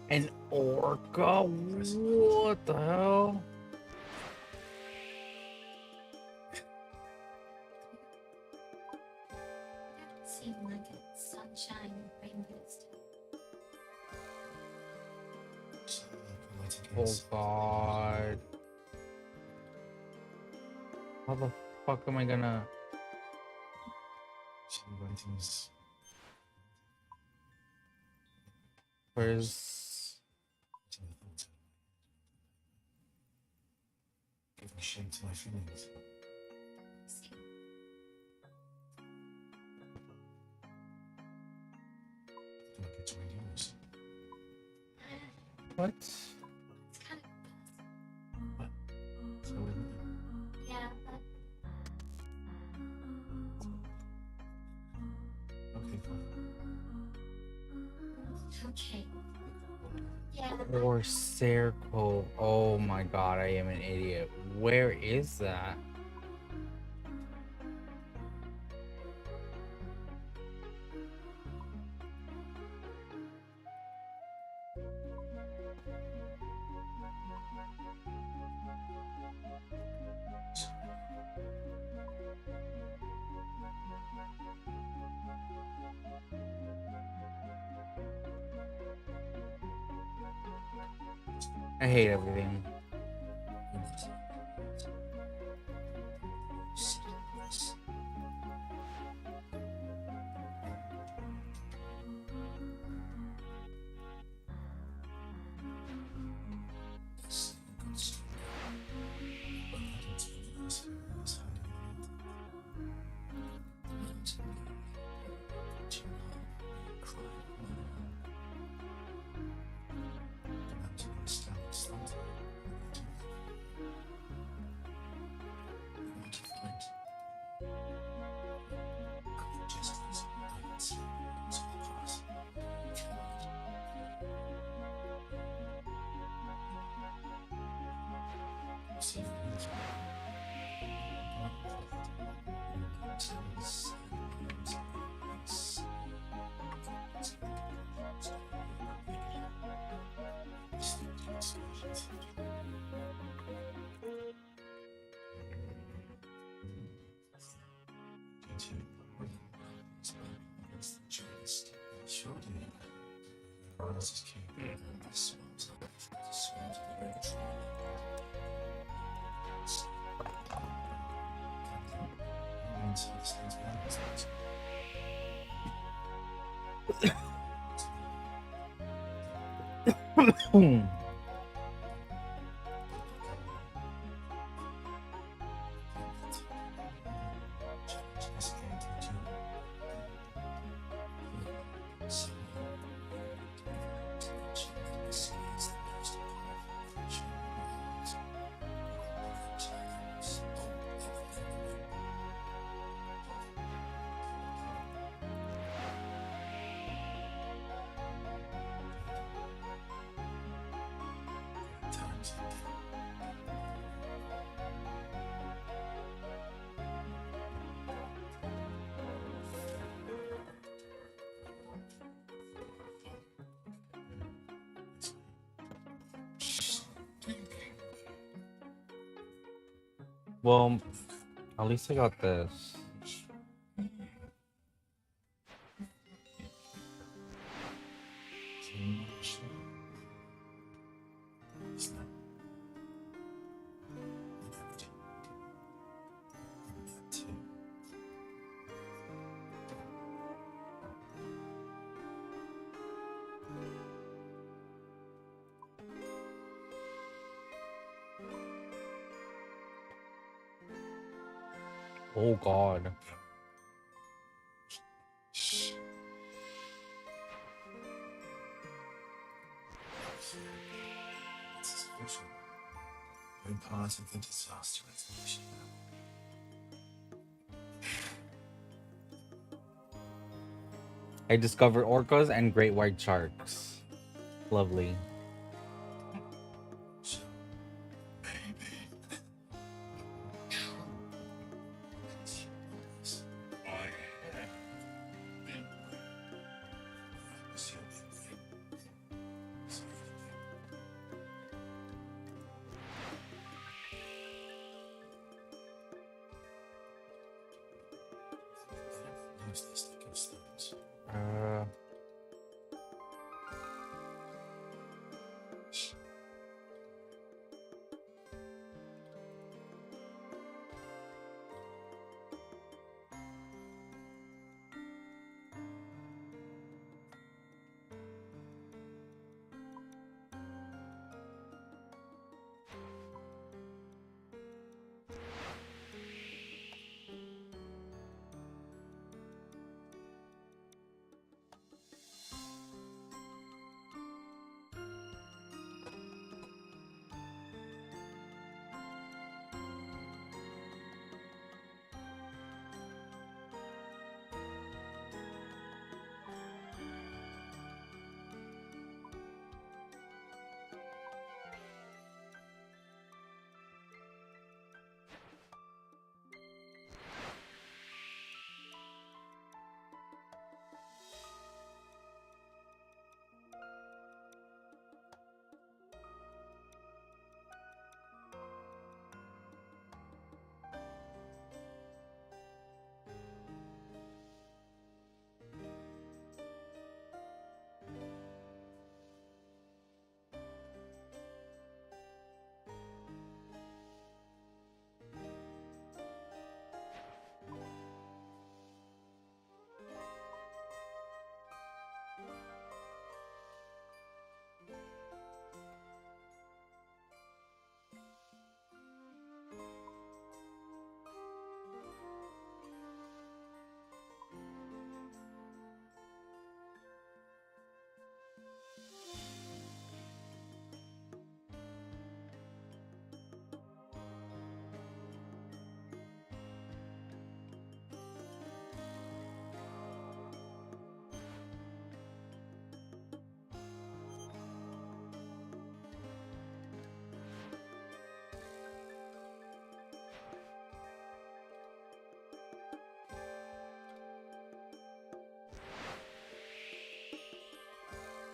An orca? What the hell? It doesn't seem like it's sunshine and rainbows today. Oh god. How the fuck am I gonna? Where's? Giving shape to my feelings. Do I get to read yours? What? It's kind of What? So what do you mean? yeah, but Okay, fine. okay. Yeah, Or circle. Oh my god, I am an idiot. Where is that? I hate everything. Sure did. Honest king. I swear to the very truth. Hmm. Well, at least I got this. Oh god. This is official. We're part of the disaster resolution. I discovered orcas and great white sharks. Lovely. So, baby. I have been was your big use this to give stones.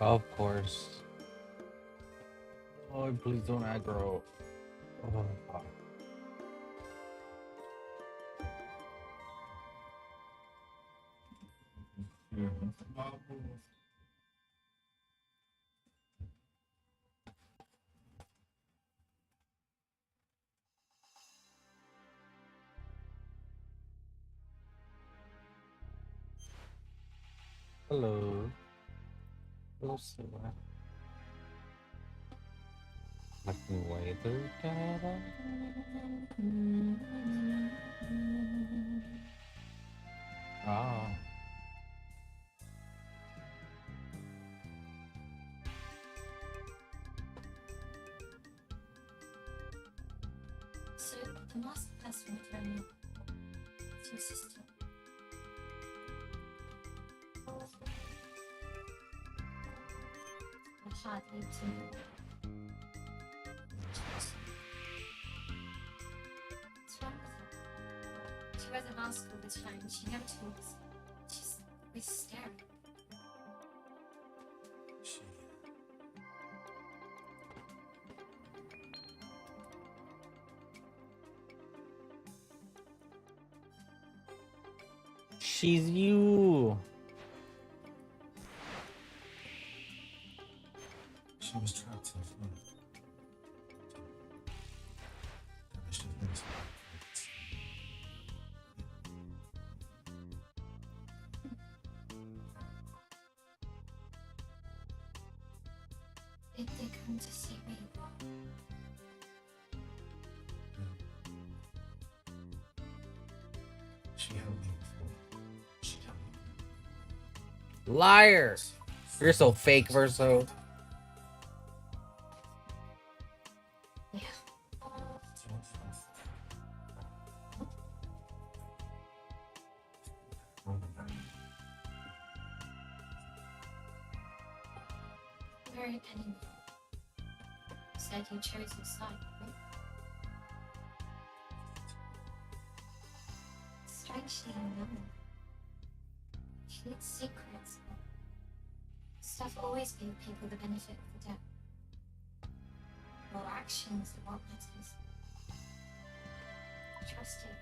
Of course. Oh, please don't aggro. Oh, God. Hello. Hello, Sarah. Fucking weather. Ah. So, the last person with Remy is your sister. I hardly do. What's wrong with her? She wears a mask all the time. She never talks. She's always staring. She, She's you. she was trapped in the flood. Damaged her face. Did they come to see me? She helped me before. She helped me. Liar. You're so fake, Verso. Yeah. Very penny. Said you chose your side, right? Strangely enough, she needs secrets. Stuff always gave people the benefit of the doubt. Your actions are what matters. Trust you.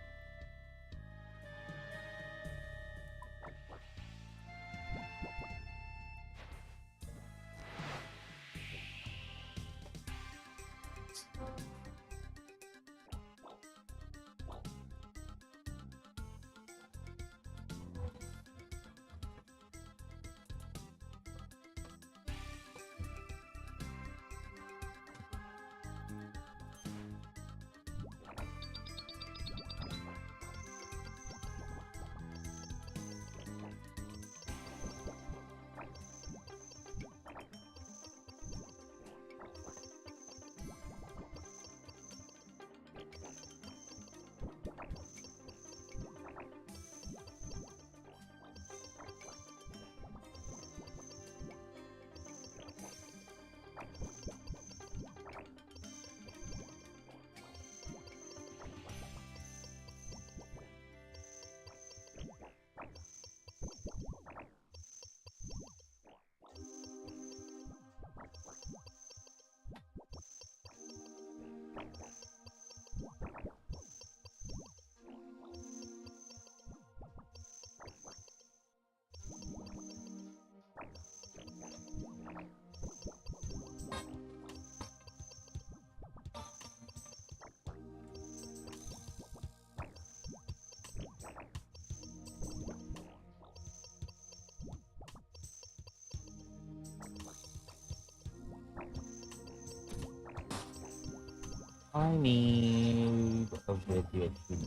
I need a video too.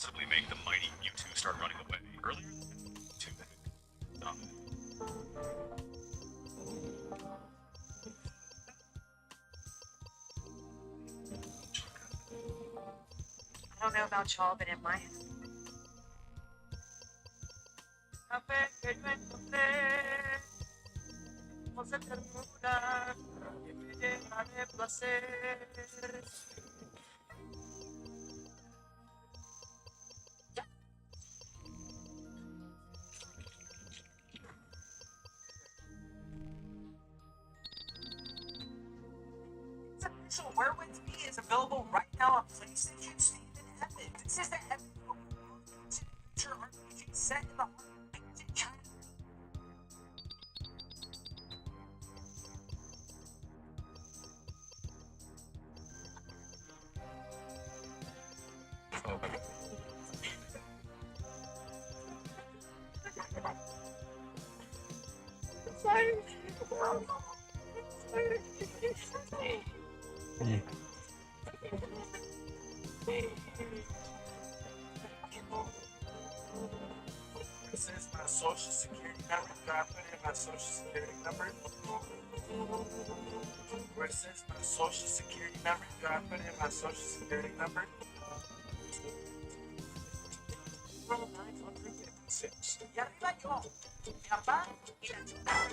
Possibly make the mighty Mewtwo start running away earlier. Too dumb. I don't know about y'all, but in my head. So Wherewin's Me is available right now on PlayStation, Steam, and Epic. This is the epic adventure RPG set in the heart of ancient China. This is my social security number. Do I put in my social security number? Where it says my social security number, do I put in my social security number? 956. Y arriba yo, mi papá y la chica.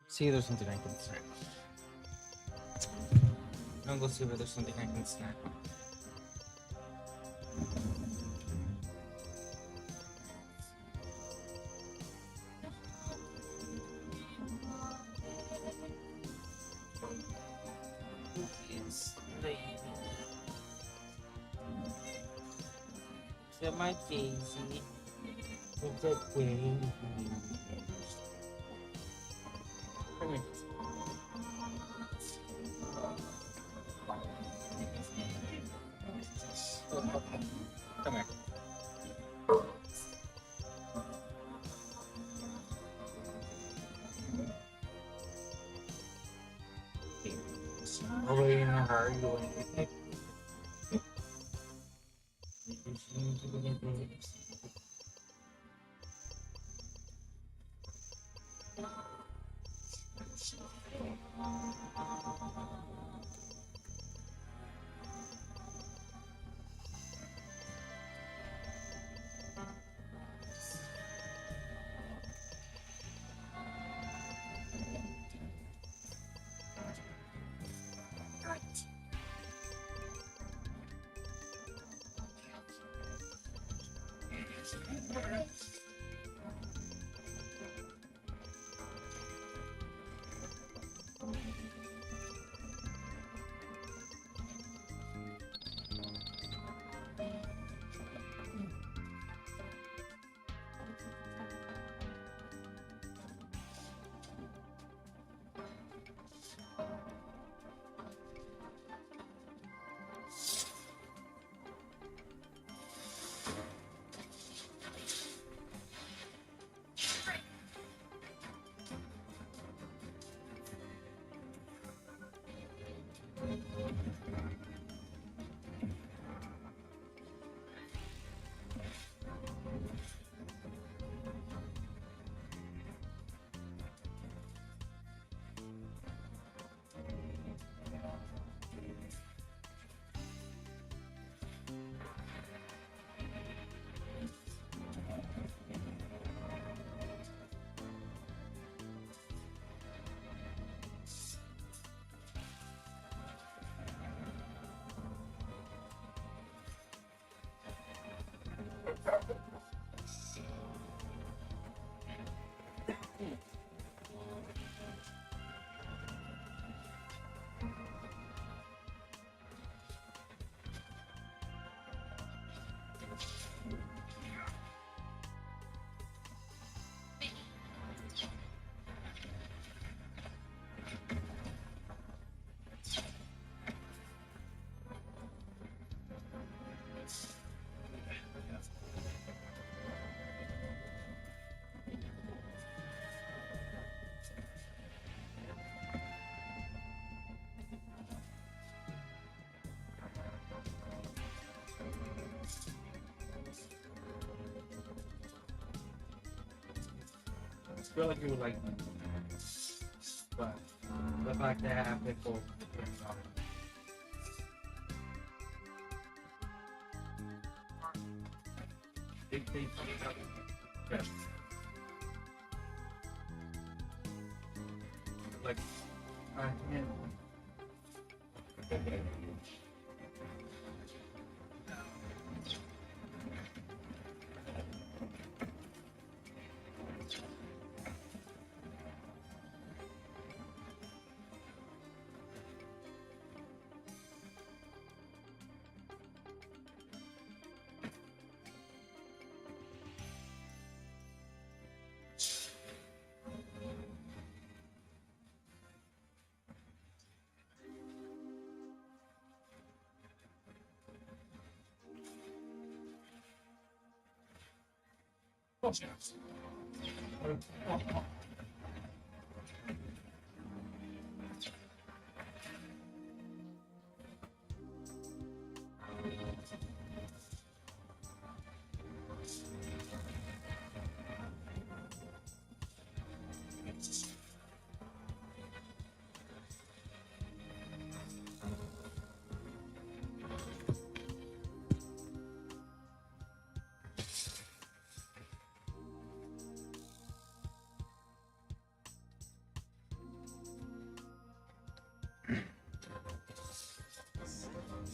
See, there's something I can snack. I'm gonna go see if there's something I can snack. To my Daisy. It's a Daisy. Come here. Come here. Nobody in a hurry or anything. I feel like you would like them. But the fact that I have pickle. They yes. Like I can't.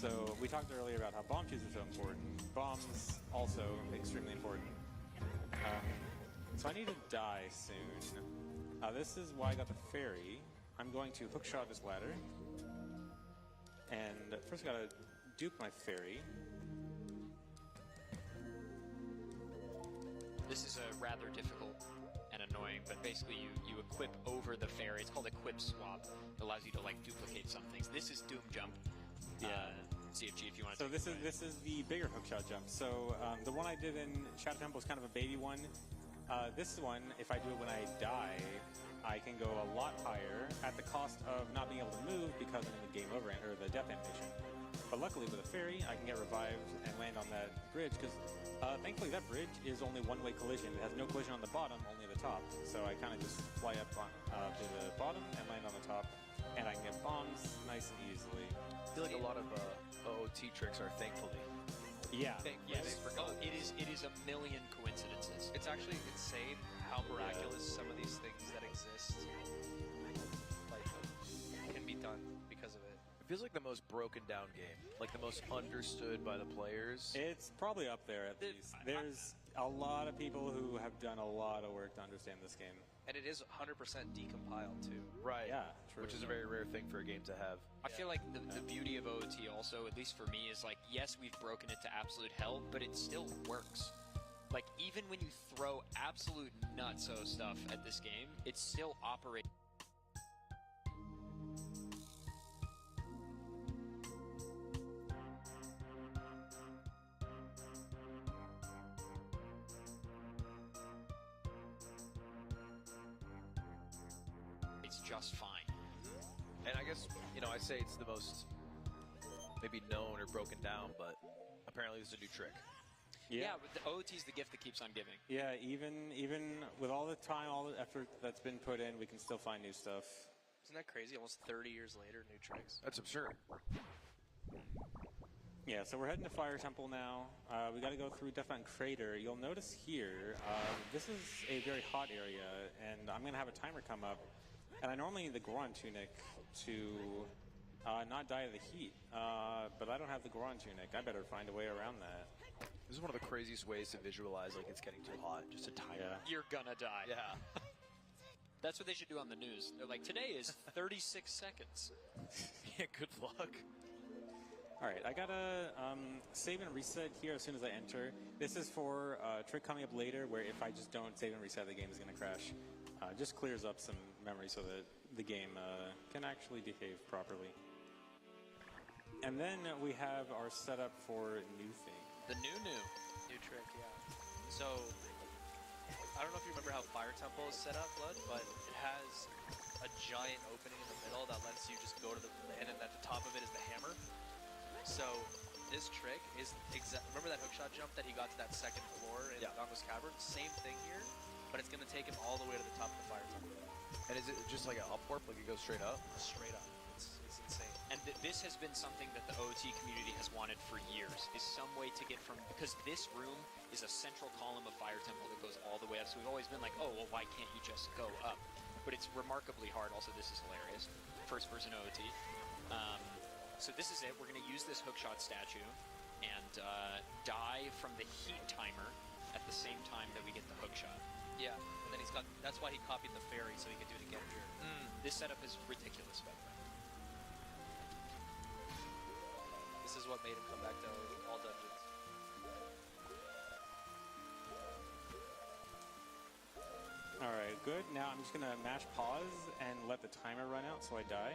So we talked earlier about how bomb fuse are so important. Bombs also extremely important. So I need to die soon. This is why I got the fairy. I'm going to hookshot this ladder. And first I gotta dupe my fairy. This is a rather difficult and annoying, but basically you equip over the fairy. It's called equip swap. It allows you to like duplicate some things. This is Doom Jump. Yeah. CFG if you want to. So this is the bigger hookshot jump. So the one I did in Shadow Temple was kind of a baby one. This one, if I do it when I die, I can go a lot higher at the cost of not being able to move because I'm in the game over or the death animation. But luckily with a fairy, I can get revived and land on that bridge because thankfully that bridge is only one-way collision. It has no collision on the bottom, only the top. So I kind of just fly up on, to the bottom and land on the top, and I can get bombs nice and easily. I feel like a lot of OOT tricks are thankfully. Yeah. Yes. It is a million coincidences. It's actually insane how miraculous some of these things that exist like can be done because of it. It feels like the most broken down game, like the most understood by the players. It's probably up there at least. There's a lot of people who have done a lot of work to understand this game. And it is 100% decompiled too. Right. Yeah, true. Which is a very rare thing for a game to have. I feel like the beauty of OOT also, at least for me, is like, yes, we've broken it to absolute hell, but it still works. Like, even when you throw absolute nutso stuff at this game, it still operates. Just fine. And I guess, you know, I say it's the most maybe known or broken down, but apparently there's a new trick. Yeah, but the OOT is the gift that keeps on giving. Yeah, even with all the time, all the effort that's been put in, we can still find new stuff. Isn't that crazy? Almost 30 years later, new tricks. That's absurd. Yeah, so we're heading to Fire Temple now. We got to go through Death Mountain Crater. You'll notice here, this is a very hot area, and I'm going to have a timer come up. And I normally need the Goron Tunic to not die of the heat, but I don't have the Goron Tunic. I better find a way around that. This is one of the craziest ways to visualize like it's getting too hot. Just a timer. You're gonna die. Yeah. That's what they should do on the news. They're like, today is 36 seconds. Yeah, good luck. All right, I gotta save and reset here as soon as I enter. This is for a trick coming up later where if I just don't save and reset, the game is gonna crash. Just clears up some memory so that the game can actually behave properly. And then we have our setup for new thing. The new trick, yeah. So, I don't know if you remember how Fire Temple is set up, Blood, but it has a giant opening in the middle that lets you just go to the, and then at the top of it is the hammer. So, this trick is remember that hookshot jump that he got to that second floor in Dongo's Cavern? Same thing here, but it's going to take him all the way to the top of the Fire Temple. And is it just like an up warp, like it goes straight up? Straight up. It's insane. And this has been something that the OOT community has wanted for years, is some way to get from, because this room is a central column of Fire Temple that goes all the way up, so we've always been like, oh, well, why can't you just go up? But it's remarkably hard. Also, this is hilarious. First-person OOT. So this is it. We're going to use this hookshot statue and die from the heat timer at the same time that we get the hookshot. Yeah, and then he's got, that's why he copied the fairy, so he can do it again here. This setup is ridiculous, by the way. This is what made him come back to all dungeons. Alright, good. Now I'm just gonna mash pause and let the timer run out so I die.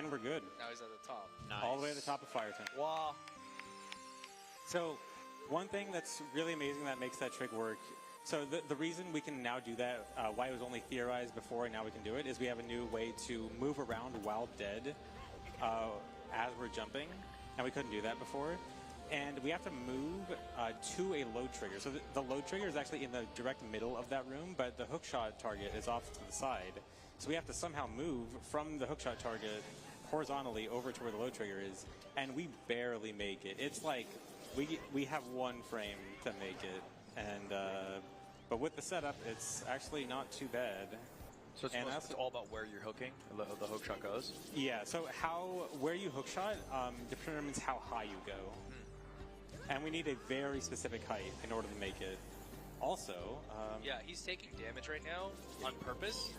And we're good. Now he's at the top. All the way at the top of Fire Temple. Wow. So, one thing that's really amazing that makes that trick work. So the reason we can now do that, why it was only theorized before and now we can do it, is we have a new way to move around while dead as we're jumping, and we couldn't do that before. And we have to move to a load trigger. So the load trigger is actually in the direct middle of that room, but the hookshot target is off to the side. So we have to somehow move from the hookshot target horizontally over to where the load trigger is, and we barely make it. It's like we have one frame to make it. And but with the setup, it's actually not too bad. So it's all about where you're hooking, the hook shot goes? Yeah, so where you hook shot determines how high you go. And we need a very specific height in order to make it. Also... yeah, he's taking damage right now on purpose.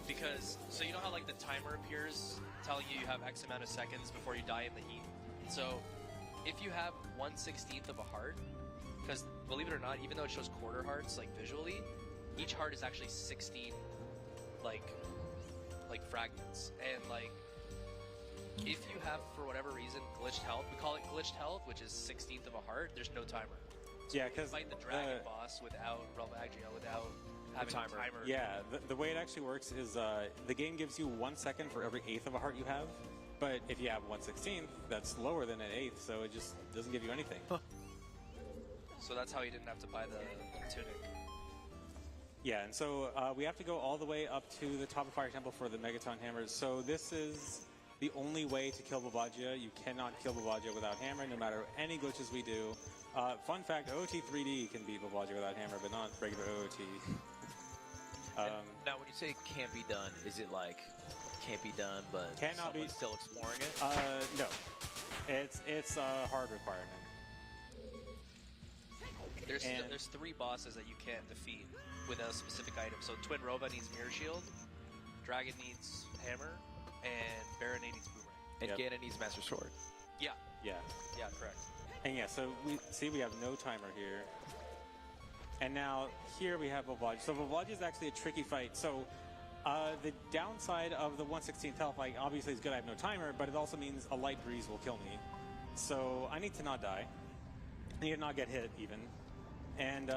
Because, so you know how like the timer appears telling you have X amount of seconds before you die in the heat? So if you have 1/16 of a heart, because believe it or not, even though it shows quarter hearts like visually, each heart is actually 16 like fragments. And like if you have for whatever reason glitched health, we call it glitched health, which is 1/16 of a heart, there's no timer. So yeah, because fight the dragon boss without Realm of Agria, without having a timer. Yeah, the way it actually works is the game gives you 1 second for every eighth of a heart you have, but if you have 1/16, that's lower than an eighth, so it just doesn't give you anything. So that's how he didn't have to buy the tunic. Yeah, and so we have to go all the way up to the top of Fire Temple for the Megaton Hammers. So this is the only way to kill Volvagia. You cannot kill Volvagia without Hammer, no matter any glitches we do. Fun fact, OOT 3D can beat Volvagia without Hammer, but not regular OOT. Now, when you say can't be done, is it like can't be done, but cannot someone's still exploring it? No. It's a hard requirement. There's 3 bosses that you can't defeat with a specific item. So Twin Rova needs Mirror Shield, Dragon needs Hammer, and Baronet needs Boomerang. And Ganon needs Master Sword. Yeah. Yeah. Yeah, correct. And yeah, so we have no timer here. And now here we have Volvagia. So Volvagia is actually a tricky fight. So the downside of the 1/16 health, like obviously is good, I have no timer, but it also means a light breeze will kill me. So I need to not die. I need to not get hit even. And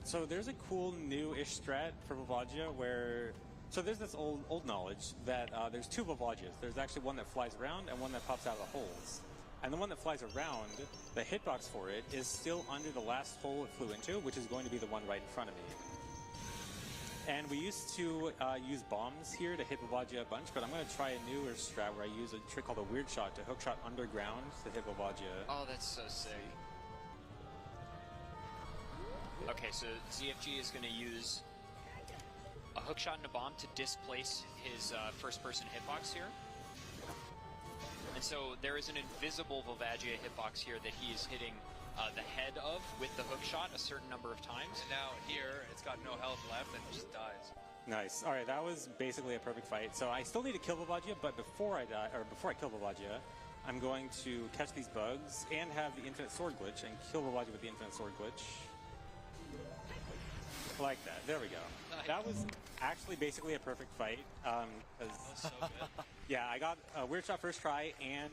so there's a cool new-ish strat for Volvagia where... So there's this old knowledge that there's 2 Volvagias. There's actually one that flies around and one that pops out of the holes. And the one that flies around, the hitbox for it is still under the last hole it flew into, which is going to be the one right in front of me. And we used to use bombs here to hit Volvagia a bunch, but I'm going to try a newer strat where I use a trick called a weird shot to hook shot underground to hit Volvagia. Oh, that's so sick. Okay, so ZFG is going to use a hookshot and a bomb to displace his first-person hitbox here. And so there is an invisible Volvagia hitbox here that he is hitting the head of with the hookshot a certain number of times. And now here, it's got no health left and it just dies. Nice. All right, that was basically a perfect fight. So I still need to kill Volvagia, but before I kill Volvagia, I'm going to catch these bugs and have the infinite sword glitch and kill Volvagia with the infinite sword glitch. Like that. There we go. Nice. That was actually basically a perfect fight. So good. Yeah, I got a weird shot first try, and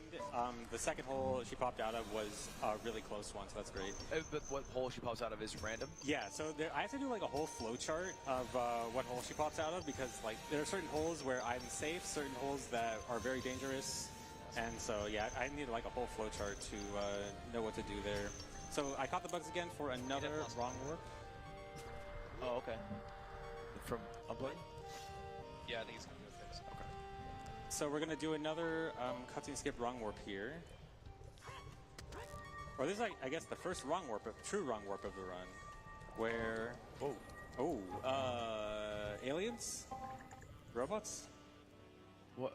the second hole she popped out of was a really close one, so that's great. But what hole she pops out of is random? Yeah, so I have to do like a whole flow chart of what hole she pops out of, because like there are certain holes where I'm safe, certain holes that are very dangerous, and so yeah, I need like a whole flow chart to know what to do there. So I caught the bugs again for another wrong warp. Oh, okay. From Unplugged? Yeah, I think it's going to go fixed. Okay. So we're going to do another cutscene skip wrong warp here. Or this is, like, I guess, the first true wrong warp of the run. Where... aliens? Robots? What?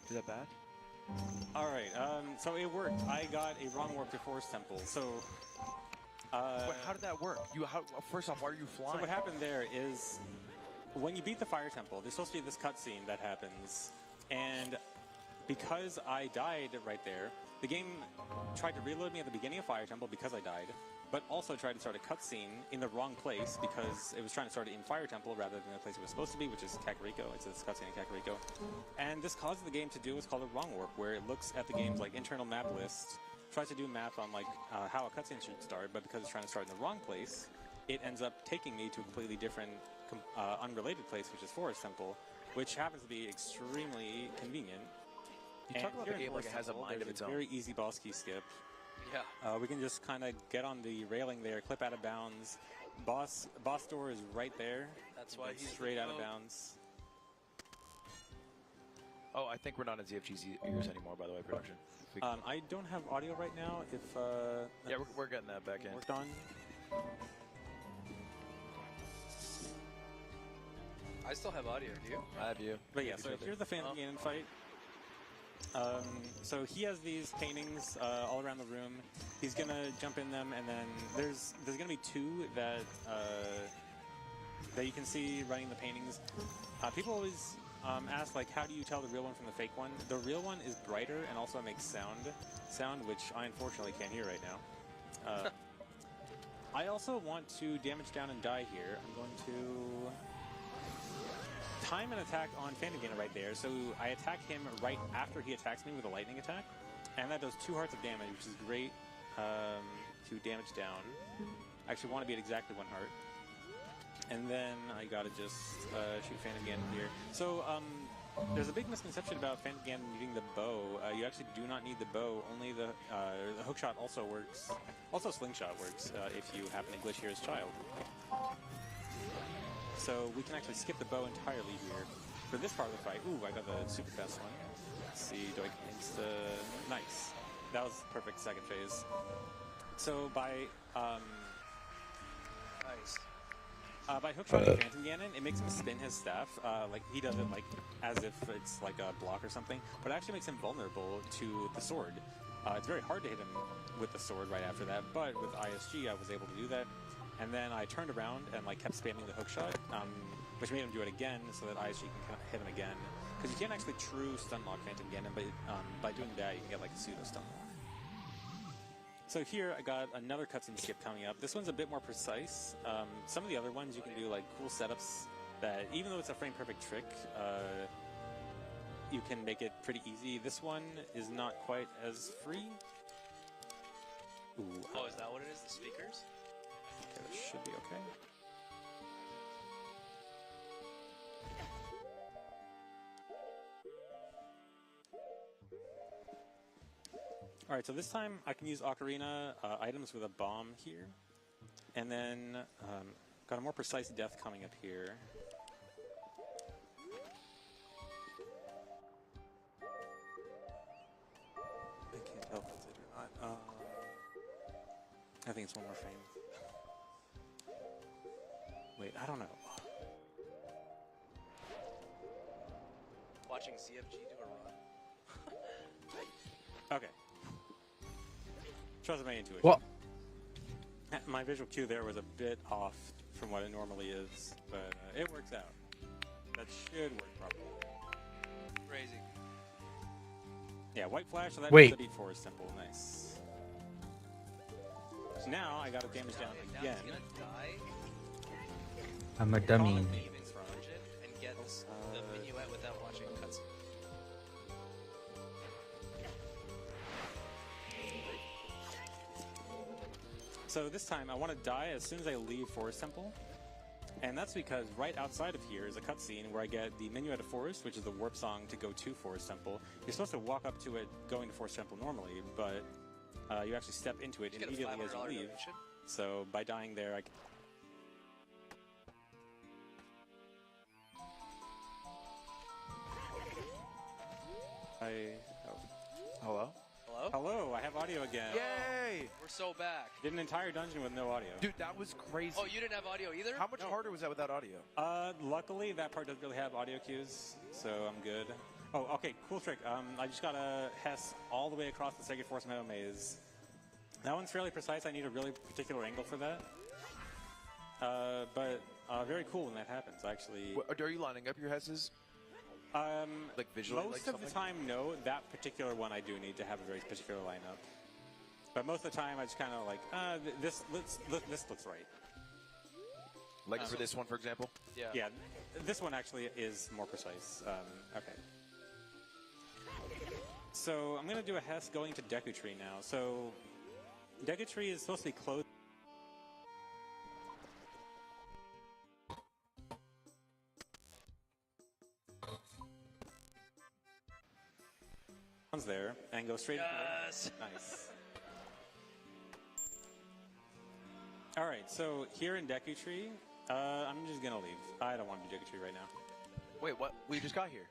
Is that bad? Alright, so it worked. I got a wrong warp to Forest Temple, so... Wait, how did that work? First off, why are you flying? So what happened there is, when you beat the Fire Temple, there's supposed to be this cutscene that happens, and because I died right there, the game tried to reload me at the beginning of Fire Temple because I died, but also tried to start a cutscene in the wrong place because it was trying to start it in Fire Temple rather than the place it was supposed to be, which is Kakariko. It's a cutscene in Kakariko. And this causes the game to do what's called a wrong warp, where it looks at the game's like internal map list, tries to do math on like how a cutscene should start, but because it's trying to start in the wrong place, it ends up taking me to a completely different, unrelated place, which is Forest Temple, which happens to be extremely convenient. You talk about here the in game like it Forest has a Temple, mind of there's its a own. very easy boss key skip. Yeah. We can just kind of get on the railing there, clip out of bounds. Boss door is right there. That's why he's straight the out of goat. bounds. Oh, I think we're not in ZFG's ears anymore, by the way, production. If we- I don't have audio right now. If yeah, we're getting that back in. worked on. I still have audio, do you? I have you. But yeah, so here's the Phantom Ganon fight. So he has these paintings all around the room. He's gonna jump in them, and then there's gonna be two that you can see running the paintings. People always ask like, how do you tell the real one from the fake one? The real one is brighter and also makes sound which I unfortunately can't hear right now. I also want to damage down and die here. I'm going to time an attack on Phantom Ganon right there, so I attack him right after he attacks me with a lightning attack, and that does 2 hearts of damage, which is great to damage down. I actually want to be at exactly 1 heart. And then I gotta just shoot Phantom Ganon here. So, there's a big misconception about Phantom Ganon needing the bow. You actually do not need the bow, only the hookshot also works. Also slingshot works if you happen to glitch here as child. So we can actually skip the bow entirely here. For this part of the fight, ooh, I got the super fast one. Let's see, do I nice. That was perfect second phase. So by Nice. By hookshotting Phantom Ganon, it makes him spin his staff. Like he does it like as if it's like a block or something, but it actually makes him vulnerable to the sword. It's very hard to hit him with the sword right after that, but with ISG I was able to do that. And then I turned around and like kept spamming the hookshot, which made him do it again, so that ISG can kind of hit him again. Because you can't actually true stun lock Phantom Ganon, but by doing that you can get like a pseudo stun lock. So here I got another cutscene skip coming up. This one's a bit more precise. Some of the other ones you can do like cool setups that, even though it's a frame perfect trick, you can make it pretty easy. This one is not quite as free. Ooh, Oh, is that what it is? The speakers? okay, that should be okay. Alright, so this time I can use Ocarina items with a bomb here. And then got a more precise death coming up here. I can't tell if it's it or not. I think it's one more frame. Wait, I don't know. Watching CFG do a run. Okay. Trust my intuition. What? My visual cue there was a bit off from what it normally is, but it works out. That should work properly. Crazy. Yeah, white flash, so that Wait. means I beat Forest Temple. Nice. So now I gotta damage down Now again. he's gonna die. I'm a dummy. Leave in dungeon and get the minuet without watching a cutscene. So this time I want to die as soon as I leave Forest Temple. And that's because right outside of here is a cutscene where I get the Minuet of Forest, which is the warp song to go to Forest Temple. You're supposed to walk up to it going to Forest Temple normally, but you actually step into it Just get a immediately as you $500 leave. donation. So by dying there, I can... Hello? Hello? Hello, I have audio again. Yay! We're so back. Did an entire dungeon with no audio. Dude, that was crazy. Oh, you didn't have audio either? How much harder was that without audio? Luckily that part doesn't really have audio cues, so I'm good. Oh, okay, cool trick. I just got a Hess all the way across the Sacred Forest Meadow Maze. That one's fairly precise. I need a really particular angle for that. But very cool when that happens, actually. Are you lining up your Hesses? Like visually? Most like of the time, no. That particular one I do need to have a very particular lineup. But most of the time, I just kind of like, this looks right. Like for this one, for example? Yeah. Yeah, this one actually is more precise. Okay. So I'm going to do a Hess going to Deku Tree now. So Deku Tree is supposed to be closed. There and go straight. Yes. Nice. All right, so here in Deku Tree, I'm just gonna leave. I don't want to do Deku Tree right now. Wait, what? We just got here.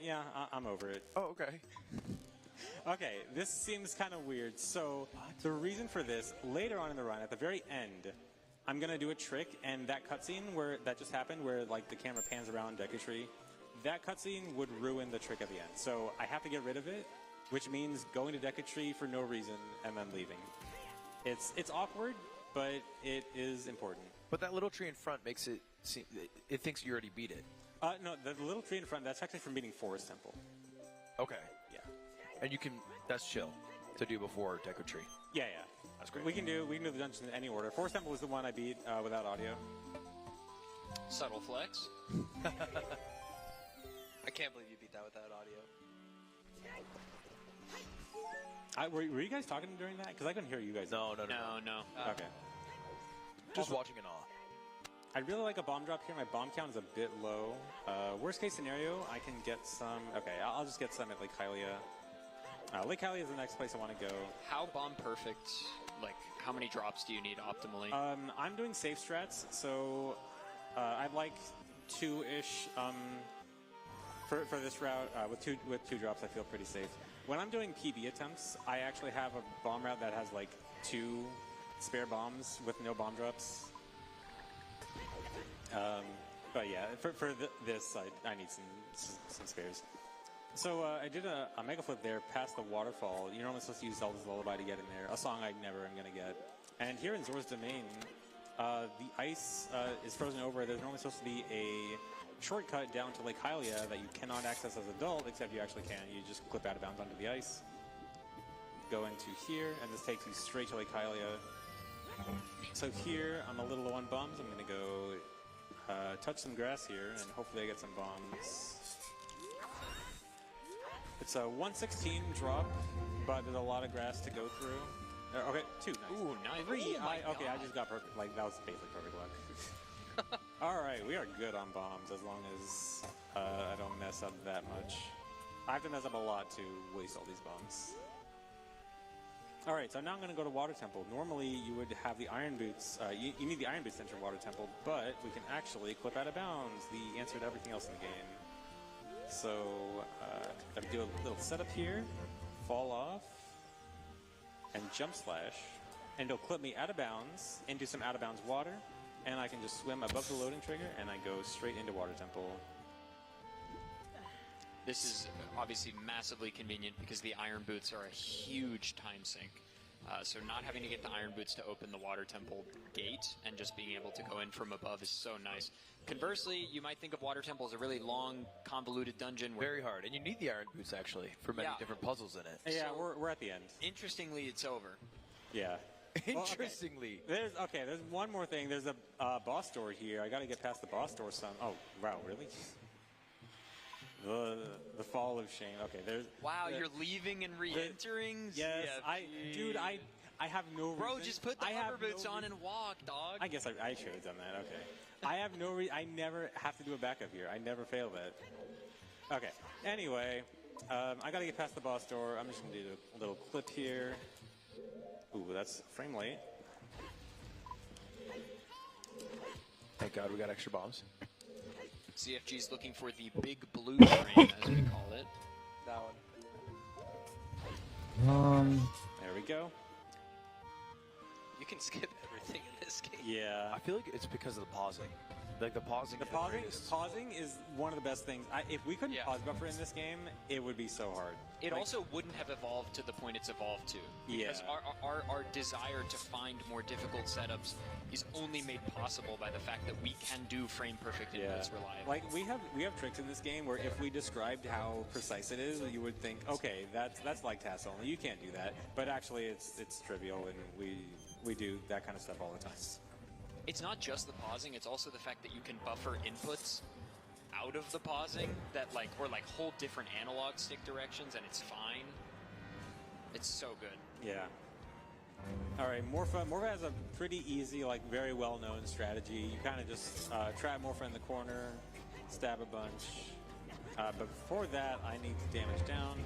Yeah, I'm over it. Oh, okay. Okay, this seems kind of weird. So the reason for this, later on in the run, at the very end, I'm gonna do a trick, and that cutscene that just happened, where like the camera pans around Deku Tree, that cutscene would ruin the trick at the end. So I have to get rid of it, which means going to Deku Tree for no reason and then leaving. It's awkward, but it is important. But that little tree in front makes it seem it thinks you already beat it. No, the little tree in front, that's actually from beating Forest Temple. Okay. Yeah. And you can that's chill to do before Deku Tree. Yeah. That's great. We can do the dungeon in any order. Forest Temple was the one I beat without audio. Subtle flex. I can't believe you beat that without audio. Were you guys talking during that? Because I couldn't hear you guys. No. Okay. Just watching in awe. I really like a bomb drop here. My bomb count is a bit low. Worst case scenario, I can get some. Okay, I'll just get some at Lake Hylia. Lake Hylia is the next place I want to go. How bomb perfect? Like, how many drops do you need optimally? I'm doing safe strats, so I'd like 2-ish. For this route, with two drops, I feel pretty safe. When I'm doing PB attempts, I actually have a bomb route that has like 2 spare bombs with no bomb drops. But yeah, for this, I need some spares. So I did a mega flip there past the waterfall. You're normally supposed to use Zelda's Lullaby to get in there, a song I never am going to get. And here in Zora's Domain, the ice is frozen over. There's normally supposed to be a shortcut down to Lake Hylia that you cannot access as an adult, except you actually can. You just clip out of bounds onto the ice, go into here, and this takes you straight to Lake Hylia. So here, I'm a little low on bombs. I'm going to go touch some grass here, and hopefully I get some bombs. It's a 116 drop, but there's a lot of grass to go through. Okay, 2. Nice. Ooh, nice. 3. Oh Okay, I just got perfect. Like, that was basically perfect luck. Alright, we are good on bombs as long as I don't mess up that much. I have to mess up a lot to waste all these bombs. Alright, so now I'm going to go to Water Temple. Normally, you would have the Iron Boots. You need the Iron Boots to enter Water Temple, but we can actually clip out of bounds, the answer to everything else in the game. So, I'm going to do a little setup here, fall off, and jump slash, and it'll clip me out of bounds into some out of bounds water, and I can just swim above the loading trigger, and I go straight into Water Temple. This is obviously massively convenient because the Iron Boots are a huge time sink. So not having to get the Iron Boots to open the Water Temple gate and just being able to go in from above is so nice. Conversely, you might think of Water Temple as a really long, convoluted dungeon. Very hard, and you need the Iron Boots actually for many different puzzles in it. Yeah, we're at the end. Interestingly, it's over. Yeah. Interestingly. Well, there's one more thing. There's a boss door here. I got to get past the boss door some. Oh, wow, really? The Fall of Shame. Okay, there's. Wow, you're leaving and re-entering? Yes, dude, I have no reason. Bro, just put the hover boots on and walk, dog. I guess I should have done that. Okay. I have no reason. I never have to do a backup here. I never fail that. Okay. Anyway, I got to get past the boss door. I'm just gonna do a little clip here. Ooh, that's frame late. Thank God we got extra bombs. CFG's looking for the big blue frame, as we call it. That one. There we go. You can skip everything in this game. Yeah. I feel like it's because of the pausing. Like the pausing. Pausing is one of the best things. If we couldn't pause buffer in this game, it would be so hard. It also wouldn't have evolved to the point it's evolved to. Because our desire to find more difficult setups is only made possible by the fact that we can do frame perfect inputs reliably. Like we have tricks in this game where if we described how precise it is, you would think, okay, that's like TAS only. You can't do that. But actually, it's trivial, and we do that kind of stuff all the time. It's not just the pausing; it's also the fact that you can buffer inputs out of the pausing or hold different analog stick directions, and it's fine. It's so good. Yeah. All right, Morpha has a pretty easy, like very well-known strategy. You kind of just trap Morpha in the corner, stab a bunch. But before that, I need to damage down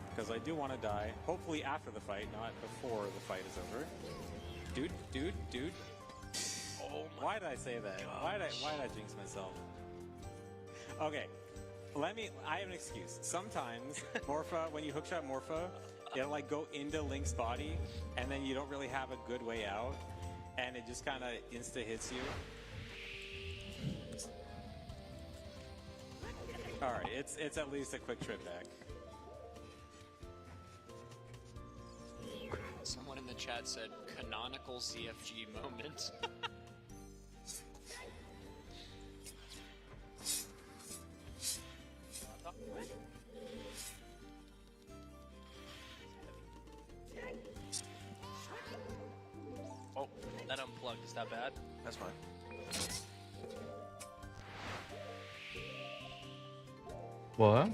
because I do want to die. Hopefully after the fight, not before the fight is over. Dude. Oh, why did I say that? Why did I jinx myself? Okay, I have an excuse. Sometimes Morpha, when you hookshot Morpha, it'll like go into Link's body, and then you don't really have a good way out, and it just kind of insta hits you. All right, it's at least a quick trip back. Someone in the chat said canonical CFG moment. Oh, that unplugged. Is that bad? That's fine. What?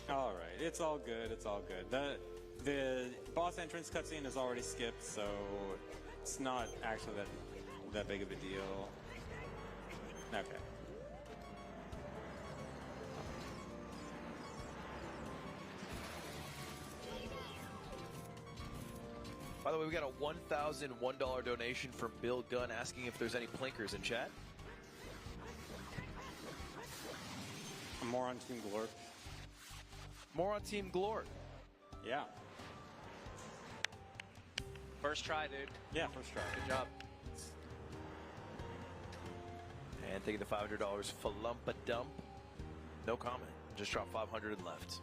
All right, it's all good. It's all good. The boss entrance cutscene is already skipped, so it's not actually that big of a deal. Okay. By the way, we got a $1,001 donation from Bill Gunn asking if there's any plinkers in chat. More on Team Glorp. More on Team Glorp. Yeah. First try, dude. Yeah, first try. Good job. And taking the $500 Falumpa Dump. No comment. Just dropped 500 and left.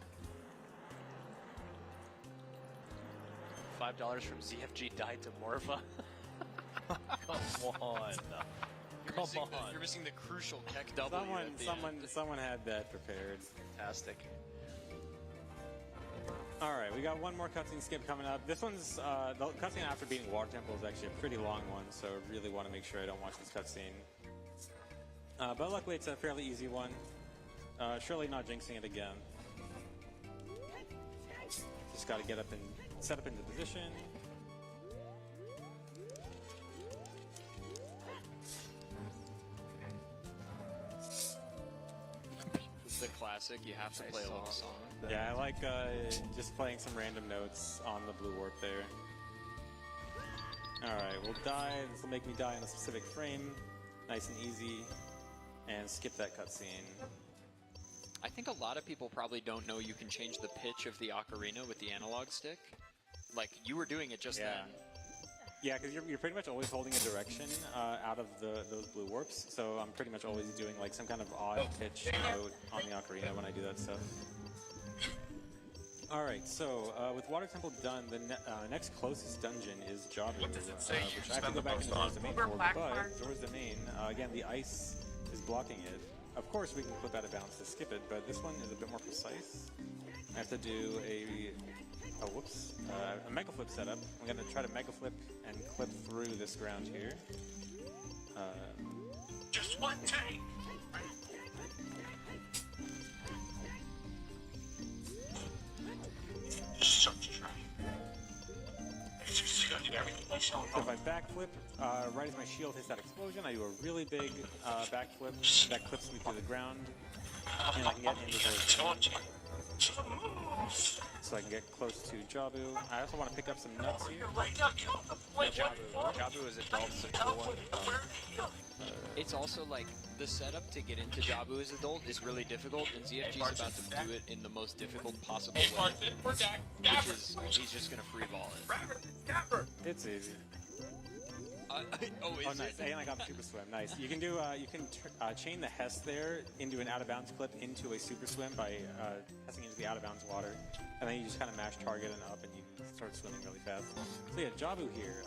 $5 from ZFG died to Morpha. Come on. You're missing the crucial Keck W. Someone had that prepared. Fantastic. All right, we got one more cutscene skip coming up. This one's the cutscene after beating Water Temple is actually a pretty long one, so I really want to make sure I don't watch this cutscene. But luckily, it's a fairly easy one. Surely not jinxing it again. Just got to get up and set up into position. It's the classic. You have to play a long song. Yeah, I like just playing some random notes on the blue warp there. Alright, we'll die. This will make me die in a specific frame. Nice and easy. And skip that cutscene. I think a lot of people probably don't know you can change the pitch of the ocarina with the analog stick. Like, you were doing it just then. Yeah, because you're pretty much always holding a direction out of those blue warps, so I'm pretty much always doing like some kind of odd pitch note on the ocarina when I do that stuff. Alright, so with Water Temple done, the next closest dungeon is Jabu, What does it say you which I have to spend go the back most to on? Doors Domain Uber for, Black but Mark. Doors Domain, again, the ice is blocking it. Of course, we can clip out of bounds to skip it, but this one is a bit more precise. I have to do a mega flip setup. I'm going to try to mega flip and clip through this ground here. Just one take. Such a try. It's just gonna do everything. So if I backflip, right as my shield hits that explosion, I do a really big backflip that clips me through the ground, and I can get into the so I can get close to Jabu. I also want to pick up some nuts here. Jabu is adult simple. It's also like the setup to get into Jabu as adult is really difficult, and ZFG's about to do it in the most difficult possible way, which is he's just gonna free ball it. It's easy. Oh, nice. And I got super swim. Nice. You can do chain the Hess there into an out of bounds clip into a super swim by hessing into the out of bounds water, and then you just kind of mash target and up, and you start swimming really fast. So yeah, Jabu here,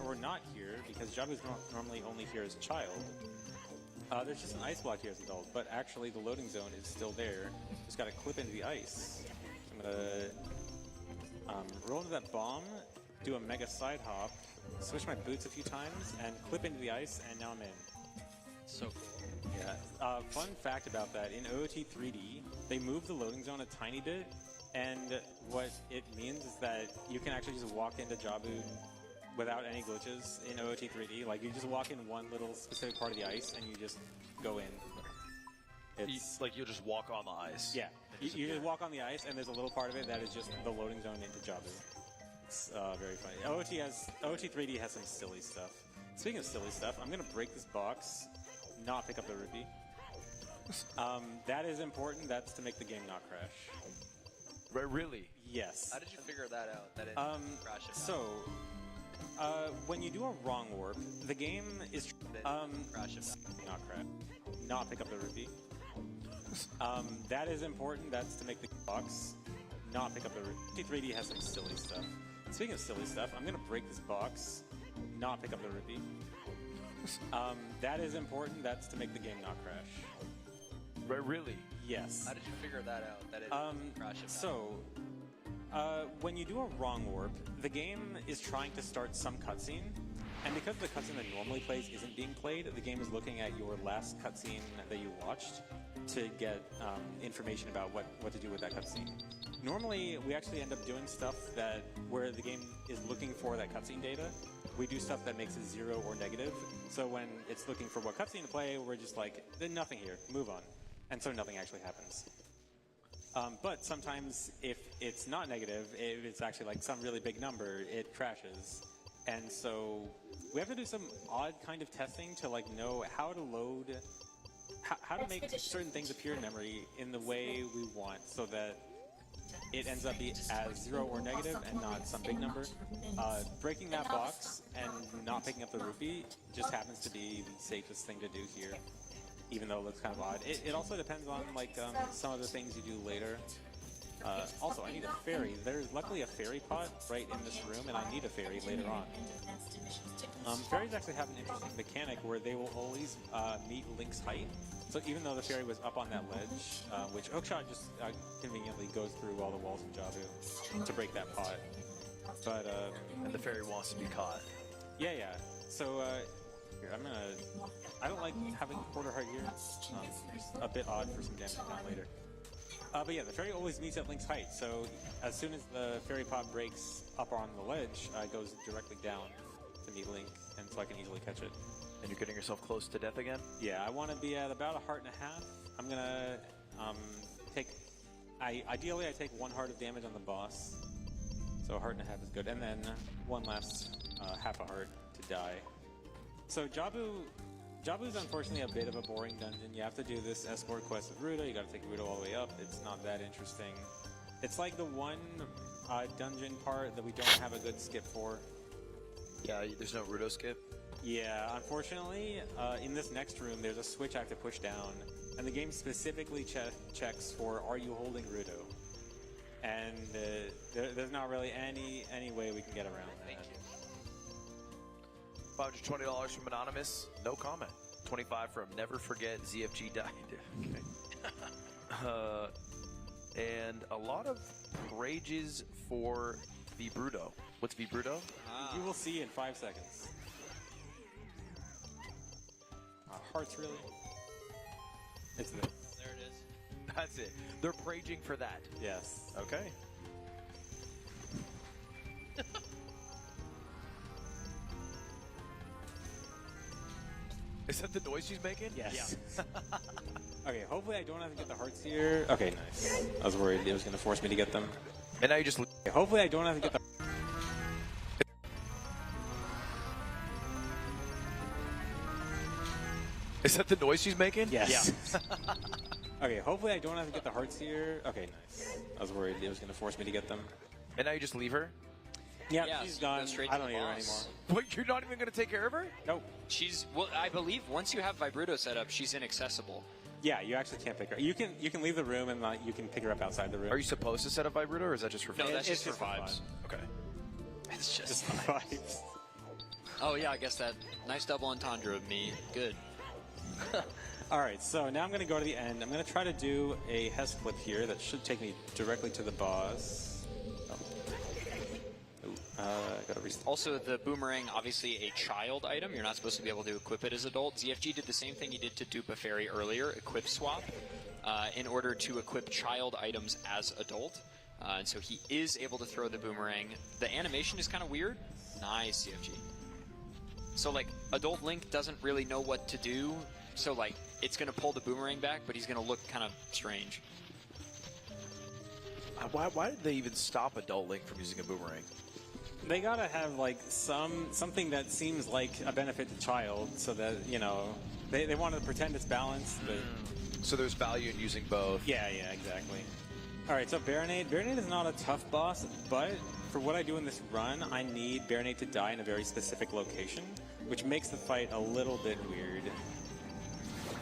or not here, because Jabu's normally only here as a child. There's just an ice block here as an adult, but actually the loading zone is still there. Just gotta clip into the ice. I'm gonna roll into that bomb, do a mega side hop, switch my boots a few times, and clip into the ice, and now I'm in. So cool. Yeah. Fun fact about that, in OOT 3D, they moved the loading zone a tiny bit, and what it means is that you can actually just walk into Jabu without any glitches in OOT 3D. Like, you just walk in one little specific part of the ice, and you just go in. It's like you'll just walk on the ice. Yeah, you just walk on the ice, and there's a little part of it that is just the loading zone into Jabu. It's very funny. OOT 3D has some silly stuff. Speaking of silly stuff, I'm gonna break this box, not pick up the rupee. That is important. That's to make the game not crash. Really? Yes. How did you figure that out? That it crash it? So, when you do a wrong warp, the game is crash it. Not crash. Not pick up the rupee. That is important. That's to make the box not pick up the rupee. 3D has some silly stuff. Speaking of silly stuff, I'm gonna break this box, not pick up the rupee. That is important. That's to make the game not crash. Really? Yes. How did you figure that out? That it crash it? So, when you do a wrong warp, the game is trying to start some cutscene, and because the cutscene that normally plays isn't being played, the game is looking at your last cutscene that you watched to get information about what to do with that cutscene. Normally, we actually end up doing stuff where the game is looking for that cutscene data. We do stuff that makes it 0 or negative. So when it's looking for what cutscene to play, we're just like, there's nothing here, move on. And so nothing actually happens. But sometimes if it's not negative, if it's actually like some really big number, it crashes. And so we have to do some odd kind of testing to like know how to load, how to make certain things appear in memory in the way we want so that it ends up being as 0 or negative and not some big number. Breaking that box and not picking up the rupee just happens to be the safest thing to do here, even though it looks kind of odd. It also depends on like some of the things you do later. Also, I need a fairy. There's luckily a fairy pot right in this room, and I need a fairy later on. Fairies actually have an interesting mechanic where they will always meet Link's height. So even though the fairy was up on that ledge, which Hookshot just conveniently goes through all the walls in Jabu to break that pot. But and the fairy wants to be caught. Yeah. So here, I don't like having quarter heart here. It's a bit odd for some damage down later. But yeah, the fairy always meets at Link's height. So as soon as the fairy pot breaks up on the ledge, it goes directly down to meet Link, and so I can easily catch it. And you're getting yourself close to death again? Yeah, I want to be at about 1.5 hearts. I'm gonna take. Ideally, I take 1 heart of damage on the boss, so 1.5 hearts is good, and then one last half a heart to die. So Jabu's unfortunately a bit of a boring dungeon. You have to do this escort quest with Ruto. You got to take Ruto all the way up. It's not that interesting. It's like the one dungeon part that we don't have a good skip for. Yeah, there's no Ruto skip. Yeah, unfortunately, in this next room, there's a switch I have to push down, and the game specifically checks for, are you holding Ruto? And there's not really any way we can get around that. Thank you. $520 from Anonymous, no comment. 25 from Never Forget ZFG died. Okay. And a lot of rages for Vibruto. What's Vibruto? You will see in 5 seconds. Hearts, really? It's this. There it is. That's it. They're raging for that. Yes. Okay. Is that the noise she's making? Yes. Yeah. Okay, hopefully I don't have to get the hearts here. Okay, nice. I was worried it was going to force me to get them. And now you just... Okay, hopefully I don't have to get the... Is that the noise she's making? Yes. Yeah. Okay, hopefully I don't have to get the hearts here. Okay, nice. I was worried it was going to force me to get them. And now you just leave her? Yeah, she's gone. I don't need her anymore. What, you're not even going to take care of her? Nope. Well, I believe once you have Vibruto set up, she's inaccessible. Yeah, you actually can't pick her. You can leave the room and you can pick her up outside the room. Are you supposed to set up Vibruto, or is that just for fun? No, that's just for vibes. Okay. It's just the vibes. Oh yeah, I guess that nice double entendre of me. Good. All right, so now I'm going to go to the end. I'm going to try to do a Hess flip here that should take me directly to the boss. I gotta restart. Also, the boomerang, obviously a child item. You're not supposed to be able to equip it as adult. ZFG did the same thing he did to dupe a fairy earlier, equip swap, in order to equip child items as adult. And so he is able to throw the boomerang. The animation is kind of weird. Nice, ZFG. So, like, adult Link doesn't really know what to do. So, like, it's going to pull the boomerang back, but he's going to look kind of strange. Why did they even stop Adult Link from using a boomerang? They gotta have like something that seems like a benefit to child, so that they want to pretend it's balanced. But so there's value in using both. Yeah, exactly. All right, so Baronade. Baronade is not a tough boss, but for what I do in this run, I need Baronade to die in a very specific location, which makes the fight a little bit weird.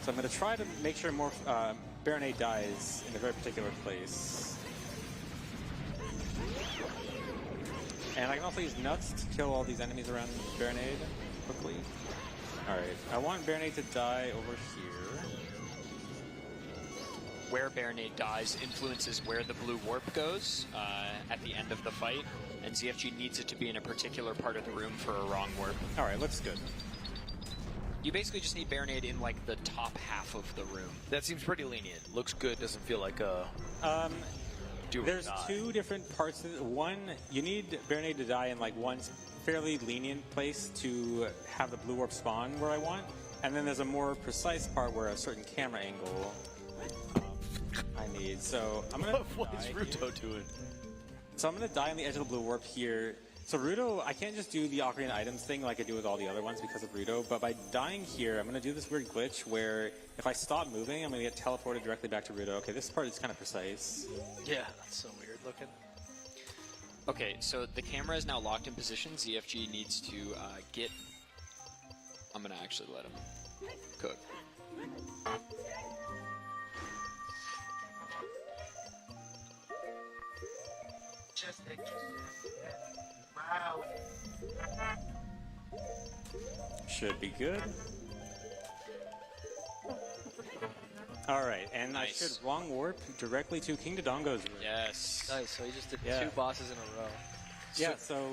So I'm gonna try to make sure more Baronade dies in a very particular place. And I can also use Nuts to kill all these enemies around Baronade quickly. Alright, I want Baronade to die over here. Where Baronade dies influences where the blue warp goes at the end of the fight, and ZFG needs it to be in a particular part of the room for a wrong warp. Alright, looks good. You basically just need Baronade in like the top half of the room. That seems pretty lenient. Looks good, doesn't feel like a... There's two different parts. One, you need Baronade to die in like one fairly lenient place to have the blue warp spawn where I want, and then there's a more precise part where a certain camera angle I need. So I'm gonna. What is Ruto doing? So I'm gonna die on the edge of the blue warp here. So Ruto, I can't just do the Ocarina Items thing like I do with all the other ones because of Ruto, but by dying here, I'm going to do this weird glitch where if I stop moving, I'm going to get teleported directly back to Ruto. Okay, this part is kind of precise. Yeah, that's so weird looking. Okay, so the camera is now locked in position. ZFG needs to get... I'm going to actually let him cook. Just wow. Should be good. Alright, and Nice. I should wrong warp directly to King Dodongo's room. Yes. Nice, so he just did Yeah. 2 bosses in a row. Yeah, so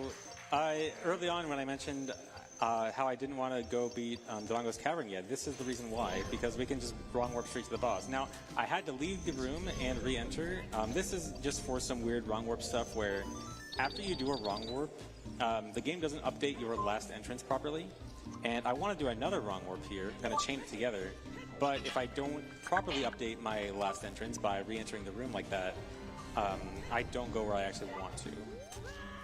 early on when I mentioned how I didn't want to go beat Dodongo's Cavern yet, this is the reason why, because we can just wrong warp straight to the boss. Now, I had to leave the room and re-enter. This is just for some weird wrong warp stuff where after you do a wrong warp, the game doesn't update your last entrance properly, and I want to do another wrong warp here, I'm going to chain it together, but if I don't properly update my last entrance by re-entering the room like that, I don't go where I actually want to.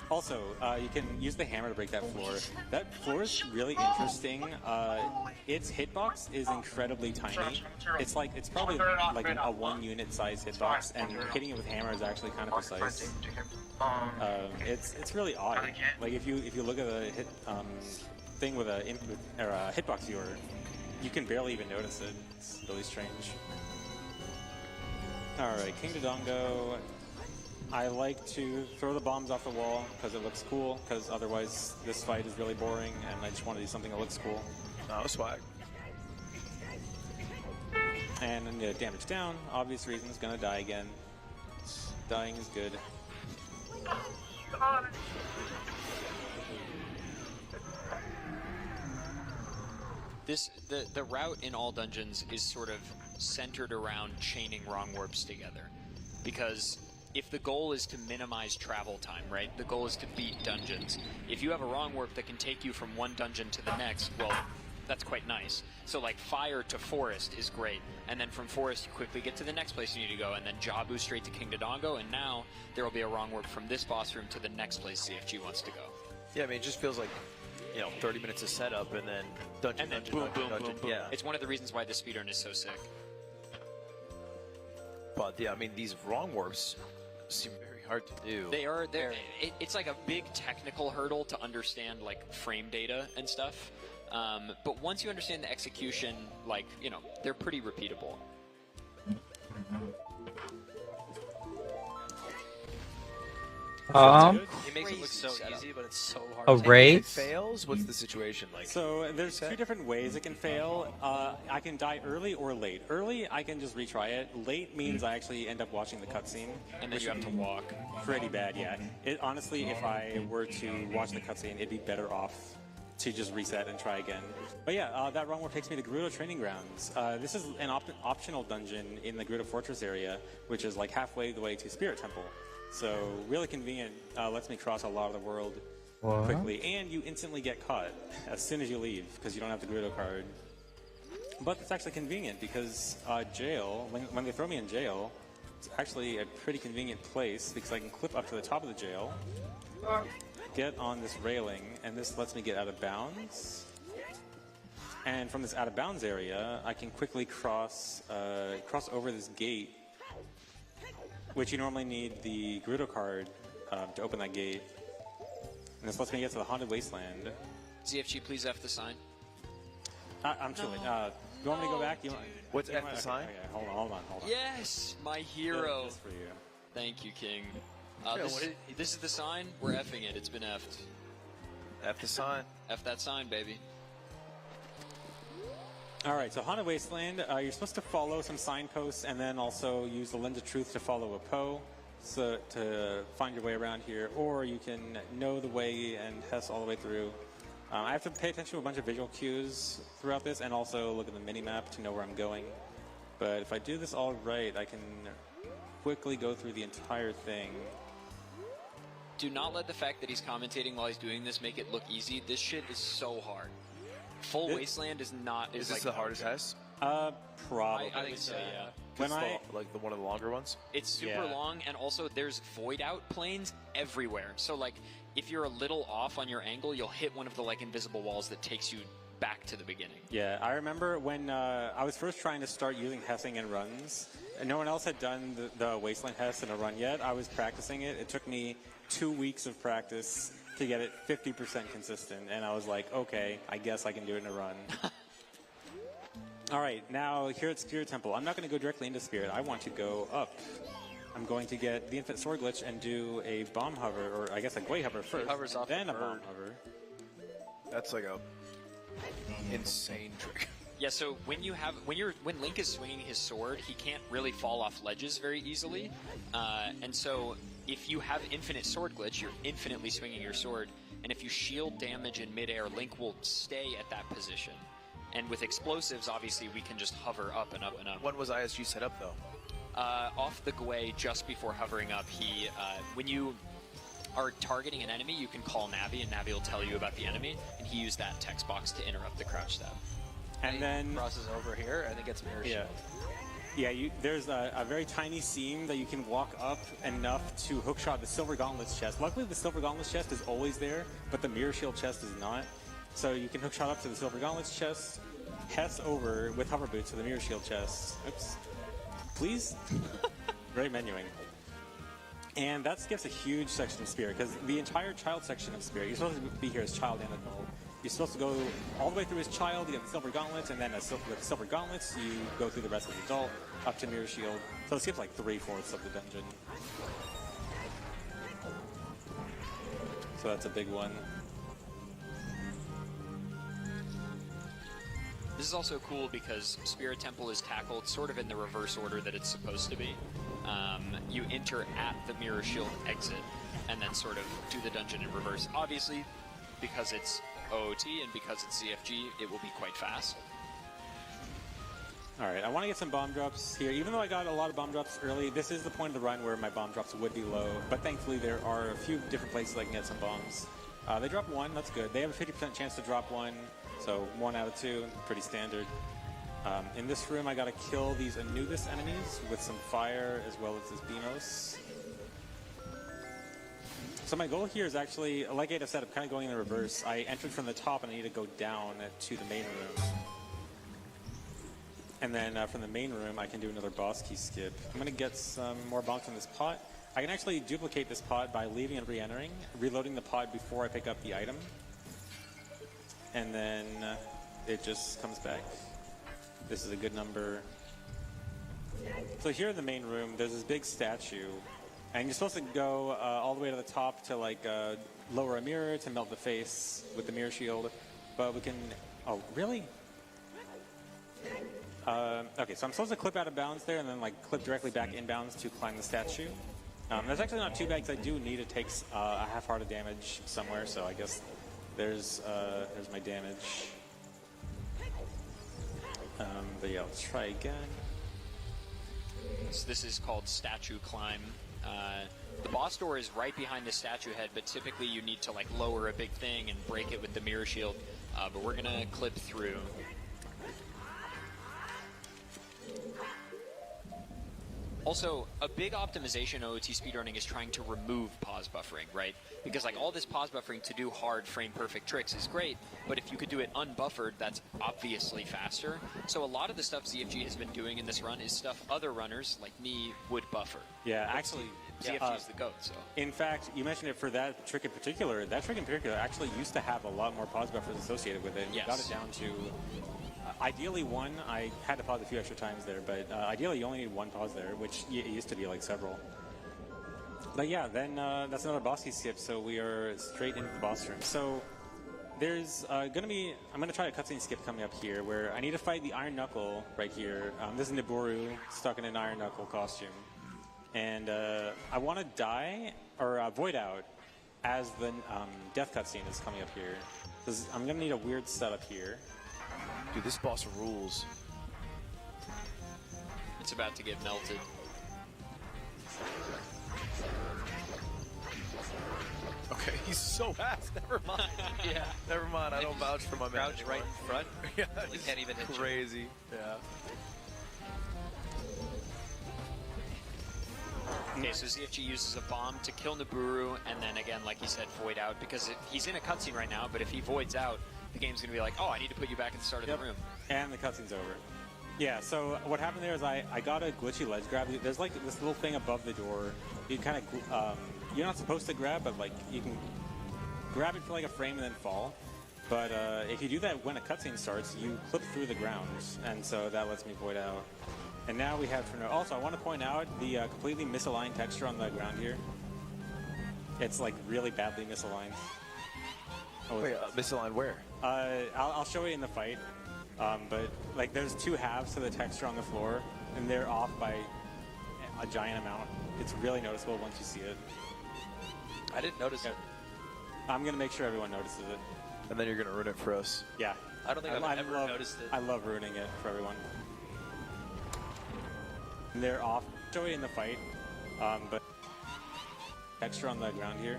Also, you can use the hammer to break that floor. That floor is really interesting. Its hitbox is incredibly tiny. It's probably like a 1 unit size hitbox, and hitting it with hammer is actually kind of precise. It's really odd. Like if you look at the hit thing with a hitbox viewer, you can barely even notice it. It's really strange. All right, King Dodongo. I like to throw the bombs off the wall because it looks cool, because otherwise this fight is really boring and I just want to do something that looks cool. Oh, swag. And then damage down, obvious reasons, gonna die again. Dying is good. The route in all dungeons is sort of centered around chaining wrong warps together, because if the goal is to minimize travel time, right? The goal is to beat dungeons. If you have a wrong warp that can take you from one dungeon to the next, well, that's quite nice. So like Fire to Forest is great, and then from Forest you quickly get to the next place you need to go, and then Jabu straight to King Dodongo, and now there will be a wrong warp from this boss room to the next place CFG wants to go. Yeah, I mean, it just feels like, 30 minutes of setup and then dungeon, Boom. Yeah. It's one of the reasons why the speedrun is so sick. But yeah, I mean, these wrong warps seem very hard to do. They are. It's like a big technical hurdle to understand, like frame data and stuff. But once you understand the execution, they're pretty repeatable. He makes it look so easy, but it's so hard. A to race? If it fails, what's the situation like? So there's two different ways it can fail. I can die early or late. Early, I can just retry it. Late means I actually end up watching the cutscene. And then you have to walk. Pretty bad, yeah. It honestly, if I were to watch the cutscene, it'd be better off to just reset and try again. But yeah, that run where takes me to Gerudo Training Grounds. This is an optional dungeon in the Gerudo Fortress area, which is like halfway the way to Spirit Temple. So really convenient, lets me cross a lot of the world quickly, and you instantly get caught as soon as you leave because you don't have the Gerudo card. But it's actually convenient because jail, when they throw me in jail, it's actually a pretty convenient place because I can clip up to the top of the jail, get on this railing, and this lets me get out of bounds. And from this out of bounds area, I can quickly cross over this gate, which you normally need the Gerudo card to open that gate. And this lets me get to the Haunted Wasteland. ZFG, please F the sign. I'm too late. You want me to go back? What's F the sign? Okay, hold on. Yes, my hero. Just for you. Thank you, King. This is the sign. We're effing it. It's been effed. F the sign. F that sign, baby. Alright, so Haunted Wasteland, you're supposed to follow some signposts and then also use the Lens of Truth to follow a Poe to find your way around here, or you can know the way and Hess all the way through. I have to pay attention to a bunch of visual cues throughout this and also look at the mini-map to know where I'm going. But if I do this all right, I can quickly go through the entire thing. Do not let the fact that he's commentating while he's doing this make it look easy. This shit is so hard. Full Wasteland is not. Is like this the hardest Hess? Probably. I think so, yeah. When like one of the longer ones? It's super long, and also there's void out planes everywhere. So like, if you're a little off on your angle, you'll hit one of the like invisible walls that takes you back to the beginning. Yeah, I remember when I was first trying to start using Hessing in runs, and no one else had done the Wasteland Hess in a run yet. I was practicing it. It took me 2 weeks of practice to get it 50% consistent, and I was like, okay, I guess I can do it in a run. All right, now here at Spirit Temple, I'm not going to go directly into Spirit. I want to go up. I'm going to get the Infinite Sword Glitch and do a bomb hover, or I guess a Gwei hover first, hovers off then the a bomb hover. That's like a insane trick. Yeah, so when Link is swinging his sword, he can't really fall off ledges very easily, and so if you have Infinite Sword Glitch, you're infinitely swinging your sword, and if you shield damage in midair, Link will stay at that position. And with explosives, obviously, we can just hover up and up and up. When was ISG set up, though? Off the Gwei, just before hovering up, when you are targeting an enemy, you can call Navi, and Navi will tell you about the enemy, and he used that text box to interrupt the crouch stab. And then crosses over here, and it gets mirror shield. Yeah, there's a very tiny seam that you can walk up enough to hookshot the Silver Gauntlets chest. Luckily, the Silver Gauntlets chest is always there, but the Mirror Shield chest is not. So you can hookshot up to the Silver Gauntlets chest, Hess over with hover boots to the Mirror Shield chest. Oops. Please? Great menuing. And that skips a huge section of Spirit, because the entire child section of Spirit, you're supposed to be here as child and adult. You're supposed to go all the way through as child, you get the Silver Gauntlets, and then with Silver Gauntlets, you go through the rest as adult, up to Mirror Shield. So it skips like 3/4 of the dungeon. So that's a big one. This is also cool because Spirit Temple is tackled sort of in the reverse order that it's supposed to be. You enter at the Mirror Shield exit, and then sort of do the dungeon in reverse. Obviously, because it's OOT and because it's ZFG, it will be quite fast. Alright, I want to get some bomb drops here. Even though I got a lot of bomb drops early, this is the point of the run where my bomb drops would be low. But thankfully, there are a few different places I can get some bombs. They drop one, that's good. They have a 50% chance to drop one, so 1 out of 2, pretty standard. In this room, I gotta kill these Anubis enemies with some fire as well as this Beamos. So my goal here is actually, like Ada said, I'm kind of going in the reverse. I entered from the top and I need to go down to the main room. And then from the main room, I can do another boss key skip. I'm gonna get some more bombs from this pot. I can actually duplicate this pod by leaving and re-entering, reloading the pod before I pick up the item. And then it just comes back. This is a good number. So here in the main room, there's this big statue, And you're supposed to go all the way to the top to like lower a mirror to melt the face with the mirror shield. But we can... Oh, really? Okay, so I'm supposed to clip out of bounds there and then like clip directly back inbounds to climb the statue. That's actually not too bad because I do need to take a half-heart of damage somewhere, so I guess there's my damage. But yeah, let's try again. So this is called Statue Climb. The boss door is right behind the statue head, but typically you need to like lower a big thing and break it with the mirror shield. But we're gonna clip through. Also, a big optimization OOT speedrunning is trying to remove pause buffering, right? Because like all this pause buffering to do hard frame perfect tricks is great, but if you could do it unbuffered, that's obviously faster. So a lot of the stuff ZFG has been doing in this run is stuff other runners like me would buffer. Yeah, actually, ZFG is the GOAT, so. In fact, you mentioned it for that trick in particular. That trick in particular actually used to have a lot more pause buffers associated with it. And Yes. you got it down to ideally one. I had to pause a few extra times there, but ideally you only need one pause there, which it used to be like several. But yeah, then that's another boss key skip, so we are straight into the boss room. So there's I'm gonna try a cutscene skip coming up here where I need to fight the Iron Knuckle right here. This is Nibiru stuck in an Iron Knuckle costume. And I want to die, or void out, as the death cutscene is coming up here. I'm going to need a weird setup here. Dude, this boss rules. It's about to get melted. Okay, he's so fast. Never mind. Yeah. Never mind. I don't vouch for my man. Crouch right in front. Yeah, He can't even hit you. crazy. Yeah. Okay, so ZFG uses a bomb to kill Nibiru, and then again, like he said, void out, because he's in a cutscene right now, but if he voids out, the game's going to be like, oh, I need to put you back at the start of the room. And the cutscene's over. Yeah, so what happened there is I got a glitchy ledge grab. There's like this little thing above the door. You kind of, you're not supposed to grab, but like you can grab it for like a frame and then fall. But if you do that when a cutscene starts, you clip through the ground, and so that lets me void out. And now we have also, I want to point out the completely misaligned texture on the ground here. It's like really badly misaligned. Oh, Wait, misaligned where? I'll show you in the fight. But like there's two halves to the texture on the floor, and they're off by a giant amount. It's really noticeable once you see it. I didn't notice it. I'm gonna make sure everyone notices it. And then you're gonna ruin it for us. Yeah. I don't think I've ever noticed it. I love ruining it for everyone. And they're off. Show you in the fight, but texture on the ground here.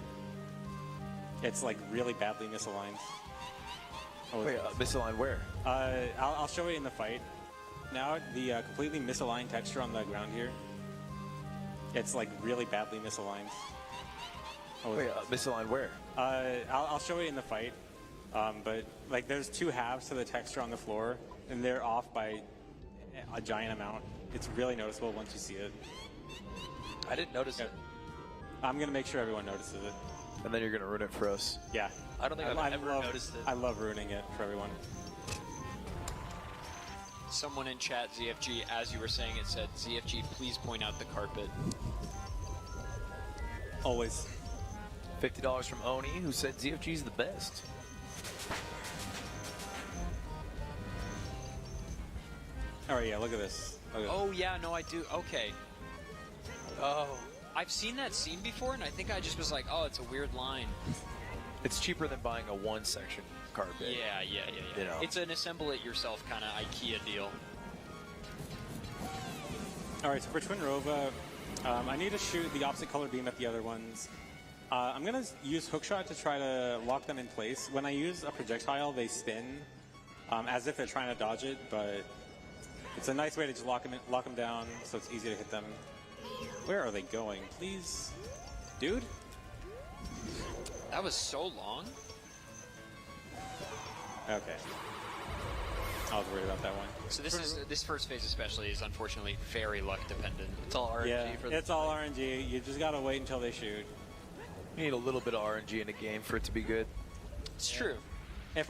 It's like really badly misaligned. Oh, wait, misaligned where? I'll show you in the fight. Now the completely misaligned texture on the ground here. It's like really badly misaligned. Oh, wait, misaligned where? I'll show you in the fight. But like there's two halves to the texture on the floor, and they're off by a giant amount. It's really noticeable once you see it. I didn't notice it. I'm gonna make sure everyone notices it. And then you're gonna ruin it for us. Yeah. I don't think I've ever noticed it. I love ruining it for everyone. Someone in chat, ZFG, as you were saying it, said, ZFG, please point out the carpet. Always. $50 from Oni, who said ZFG's the best. Alright, yeah, look at this. Oh, yeah, no, I do. Okay. Oh. I've seen that scene before, and I think I just was like, oh, it's a weird line. It's cheaper than buying a one-section carpet. Yeah. You know. It's an assemble-it-yourself kind of IKEA deal. Alright, so for Twin Rova, I need to shoot the opposite color beam at the other ones. I'm going to use hookshot to try to lock them in place. When I use a projectile, they spin as if they're trying to dodge it, but it's a nice way to just lock them down so it's easy to hit them. Where are they going? Please? Dude? That was so long. Okay. I was worried about that one. So this first phase especially is unfortunately very luck dependent. It's all RNG Yeah, for the it's all RNG. You just gotta wait until they shoot. You need a little bit of RNG in a game for it to be good. It's true. If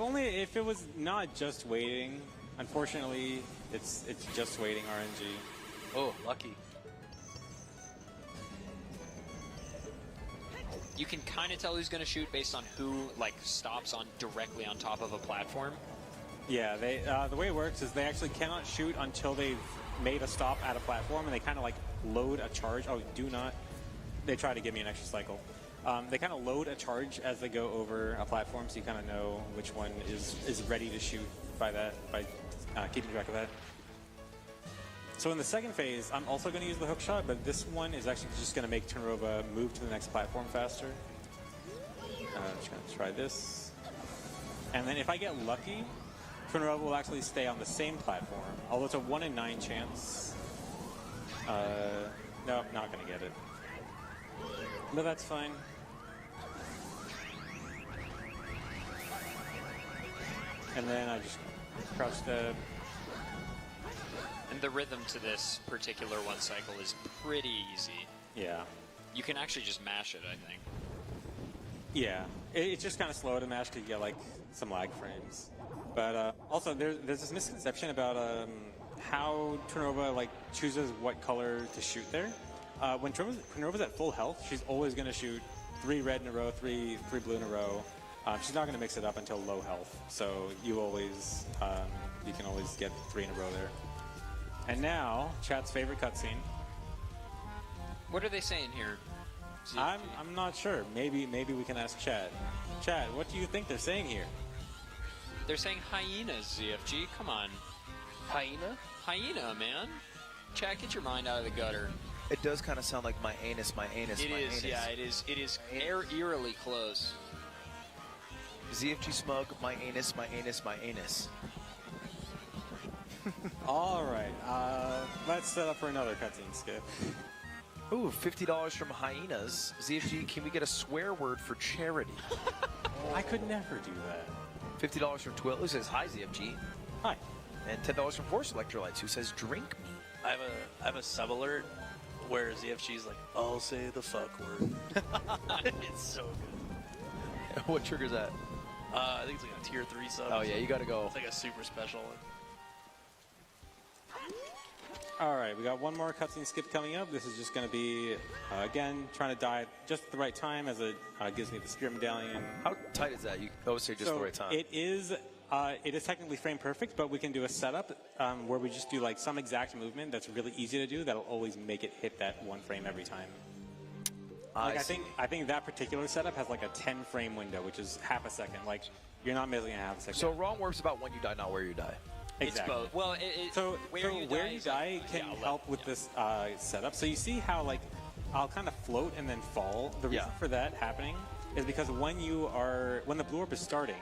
it was not just waiting. Unfortunately, it's just waiting RNG. Oh, lucky. You can kind of tell who's going to shoot based on who like stops on directly on top of a platform. Yeah, they the way it works is they actually cannot shoot until they've made a stop at a platform, and they kind of like load a charge. Oh, do not. They try to give me an extra cycle. They kind of load a charge as they go over a platform, so you kind of know which one is ready to shoot by keeping track of that. So in the second phase, I'm also going to use the hook shot, but this one is actually just going to make Tunarova move to the next platform faster. I'm just going to try this. And then if I get lucky, Tunarova will actually stay on the same platform, although it's a 1 in 9 chance. No, not going to get it. But that's fine. And then I just crouch stab. And the rhythm to this particular one cycle is pretty easy. Yeah. You can actually just mash it, I think. Yeah. It's just kind of slow to mash because you get like some lag frames. But also there's this misconception about how Tunarova like chooses what color to shoot there. When Tunarova at full health, she's always going to shoot 3 red in a row, 3 blue in a row. She's not going to mix it up until low health. So you can always get 3 in a row there. And now, chat's favorite cutscene. What are they saying here? I'm not sure. Maybe we can ask Chat. Chat, what do you think they're saying here? They're saying hyenas, ZFG. Come on. Hyena? Hyena, man. Chat, get your mind out of the gutter. It does kind of sound like my anus, my anus, It my is, anus. yeah, it is. It is eerily close. ZFG Smug, my anus, my anus, my anus. All right, let's set up for another cutscene skip. Ooh, $50 from Hyenas. ZFG, can we get a swear word for charity? I could never do that. $50 from Twill, who says, hi, ZFG. Hi. And $10 from Force Electrolytes, who says, drink me. I have a sub alert where ZFG's like, I'll say the fuck word. It's so good. What triggers that? I think it's like a tier 3 sub. Oh, yeah, you gotta go. It's like a super special one. All right, we got one more cutscene skip coming up. This is just going to be, again, trying to die just at the right time as it gives me the Spirit Medallion. How tight is that? You always say just the right time. It is technically frame perfect, but we can do a setup where we just do like some exact movement that's really easy to do that'll always make it hit that 1 frame every time. Like, I think that particular setup has like a 10 frame window, which is half a second. Like, you're not missing a half a second. So wrong warp's about when you die, not where you die. Exactly. It's both. Well, where you die can help with this setup. So you see how like I'll kind of float and then fall. The reason for that happening is because when the blue orb is starting,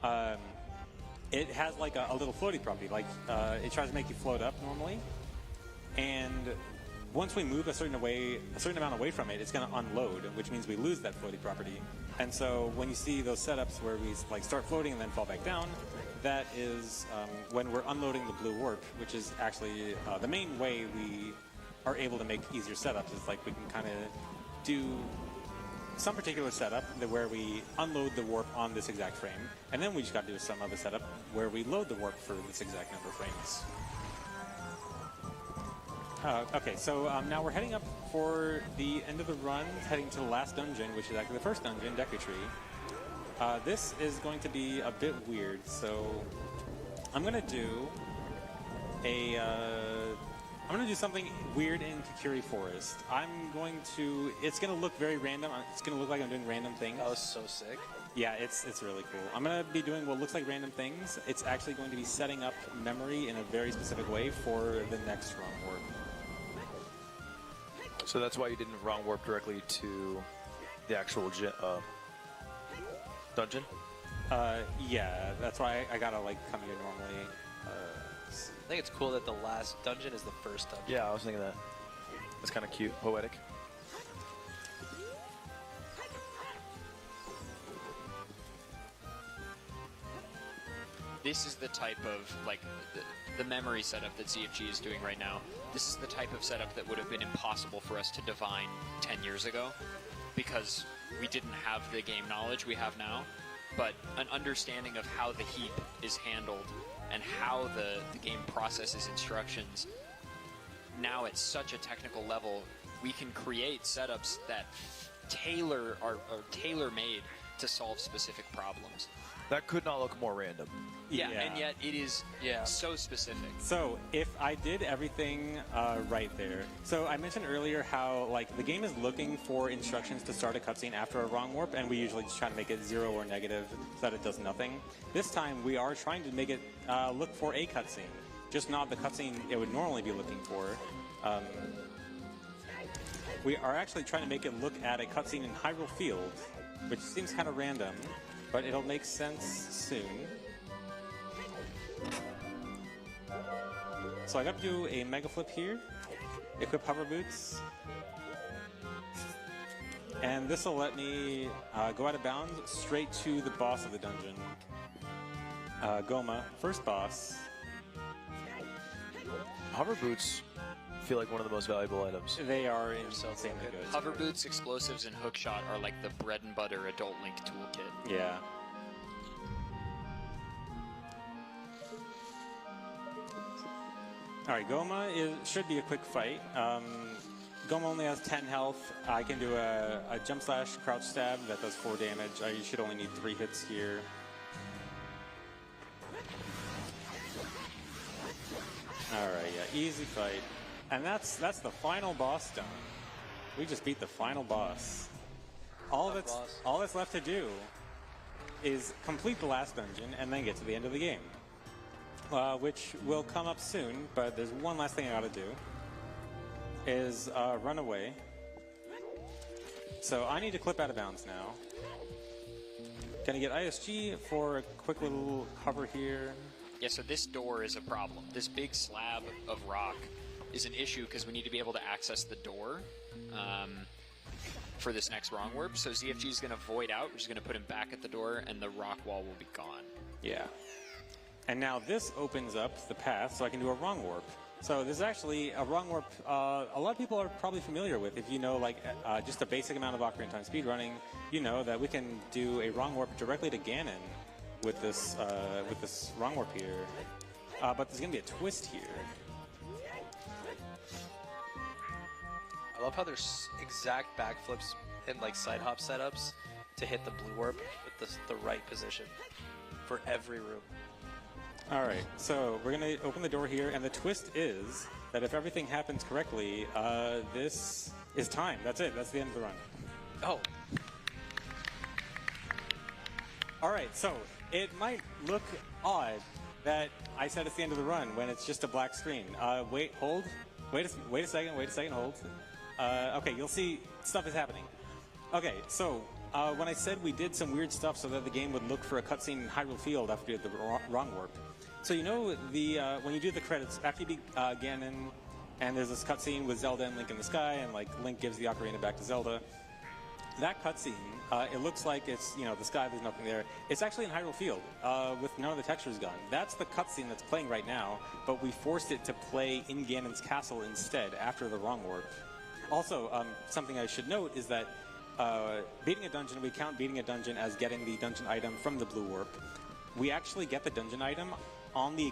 it has like a little floaty property. Like it tries to make you float up normally, and once we move a certain amount away from it, it's going to unload, which means we lose that floaty property. And so when you see those setups where we like start floating and then fall back down, that is when we're unloading the blue warp, which is actually the main way we are able to make easier setups. Is like we can kind of do some particular setup where we unload the warp on this exact frame, and then we just got to do some other setup where we load the warp for this exact number of frames. Okay, so now we're heading up for the end of the run, heading to the last dungeon, which is actually the first dungeon, Deku Tree. This is going to be a bit weird, so I'm gonna do something weird in Kakiri Forest. It's gonna look very random. It's gonna look like I'm doing random things. That was so sick. Yeah, it's really cool. I'm gonna be doing what looks like random things. It's actually going to be setting up memory in a very specific way for the next wrong warp. So that's why you didn't wrong warp directly to the actual dungeon? Yeah, that's why I gotta like come here normally. I think it's cool that the last dungeon is the first dungeon. Yeah, I was thinking that. It's kind of cute, poetic. This is the type of, like, the memory setup that ZFG is doing right now. This is the type of setup that would have been impossible for us to divine 10 years ago because we didn't have the game knowledge we have now, but an understanding of how the heap is handled and how the game processes instructions. Now at such a technical level, we can create setups that tailor-made to solve specific problems. That could not look more random. Yeah, and yet it is so specific. So if I did everything right there, so I mentioned earlier how like the game is looking for instructions to start a cutscene after a wrong warp, and we usually just try to make it 0 or negative so that it does nothing. This time we are trying to make it look for a cutscene, just not the cutscene it would normally be looking for. We are actually trying to make it look at a cutscene in Hyrule Field, which seems kind of random, but it'll make sense soon. So I got to do a mega flip here, equip hover boots, and this will let me go out of bounds straight to the boss of the dungeon. Goma, first boss. Hover boots feel like one of the most valuable items. They are insanely good. Hover boots, explosives, and hookshot are like the bread and butter adult Link toolkit. Yeah. Alright, Goma should be a quick fight. Goma only has 10 health. I can do a jump slash crouch stab that does 4 damage. I should only need 3 hits here. Alright, yeah, easy fight. And that's the final boss done. We just beat the final boss. All that's left to do is complete the last dungeon and then get to the end of the game. Which will come up soon, but there's one last thing I gotta do. Is run away. So I need to clip out of bounds now. Gonna get ISG for a quick little hover here. Yeah, so this door is a problem. This big slab of rock is an issue because we need to be able to access the door for this next wrong warp. So ZFG is going to void out, which is going to put him back at the door, and the rock wall will be gone. Yeah. And now this opens up the path so I can do a wrong warp. So this is actually a wrong warp a lot of people are probably familiar with. If you know like just a basic amount of Ocarina of Time speedrunning, you know that we can do a wrong warp directly to Ganon with this wrong warp here. But there's going to be a twist here. I love how there's exact backflips and like side hop setups to hit the blue warp with the right position for every room. Alright, so we're going to open the door here, and the twist is that if everything happens correctly, this is time. That's it. That's the end of the run. Oh. Alright, so it might look odd that I said it's the end of the run when it's just a black screen. Wait, hold. Wait a second, hold. Okay, you'll see stuff is happening. Okay, so when I said we did some weird stuff so that the game would look for a cutscene in Hyrule Field after you did the wrong warp. So you know when you do the credits, after you beat Ganon, and there's this cutscene with Zelda and Link in the sky, and like Link gives the ocarina back to Zelda. That cutscene, it looks like it's the sky. There's nothing there. It's actually in Hyrule Field with none of the textures gone. That's the cutscene that's playing right now, but we forced it to play in Ganon's castle instead after the wrong warp. Also, something I should note is that beating a dungeon, we count beating a dungeon as getting the dungeon item from the blue warp. We actually get the dungeon item at the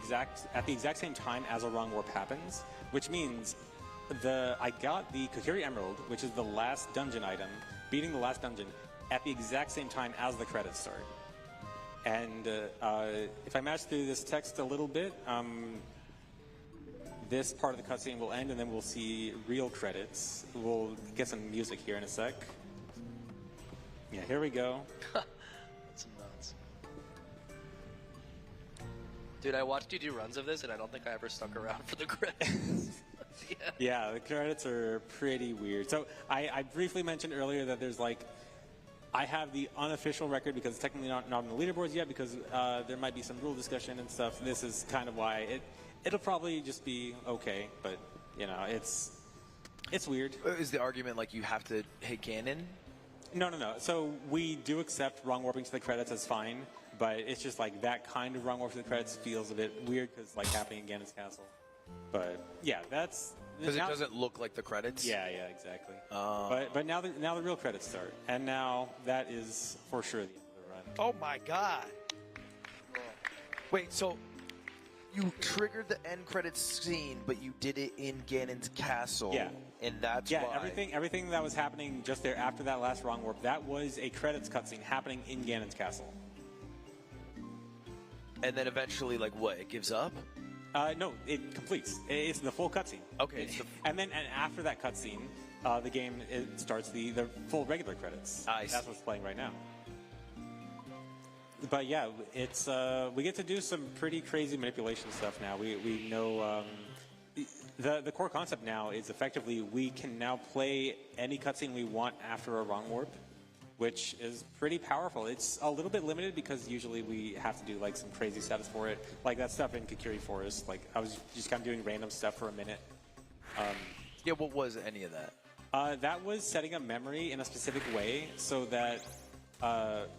exact same time as a wrong warp happens, which means I got the Kokiri Emerald, which is the last dungeon item, beating the last dungeon at the exact same time as the credits start. And if I match through this text a little bit, this part of the cutscene will end, and then we'll see real credits. We'll get some music here in a sec. Yeah, here we go. That's nuts. Dude, I watched you do runs of this, and I don't think I ever stuck around for the credits. Yeah, the credits are pretty weird. So I briefly mentioned earlier that there's I have the unofficial record because it's technically not on the leaderboards yet because there might be some rule discussion and stuff. This is kind of why it'll probably just be okay, but it's weird. Is the argument like you have to hit Ganon? No. So we do accept wrong warping to the credits as fine, but it's just like that kind of wrong warp to the credits feels a bit weird because like happening in Ganon's castle. But yeah, that's because it doesn't look like the credits. Yeah, exactly. But now the real credits start, and now that is for sure the end of the run. Oh my god! Wait, so you triggered the end credits scene, but you did it in Ganon's castle. Yeah. And that's Yeah, why. everything that was happening just there after that last wrong warp, that was a credits cutscene happening in Ganon's castle. And then eventually, like, what? It gives up? No, it completes. It's the full cutscene. Okay. And after that cutscene, the game starts the full regular credits. That's what's playing right now. But yeah, it's we get to do some pretty crazy manipulation stuff now. We know the core concept now is effectively we can now play any cutscene we want after a wrong warp, which is pretty powerful. It's a little bit limited because usually we have to do like some crazy setups for it, like that stuff in Kakiri Forest. Like I was just kind of doing random stuff for a minute. Yeah, what was any of that? That was setting up memory in a specific way so that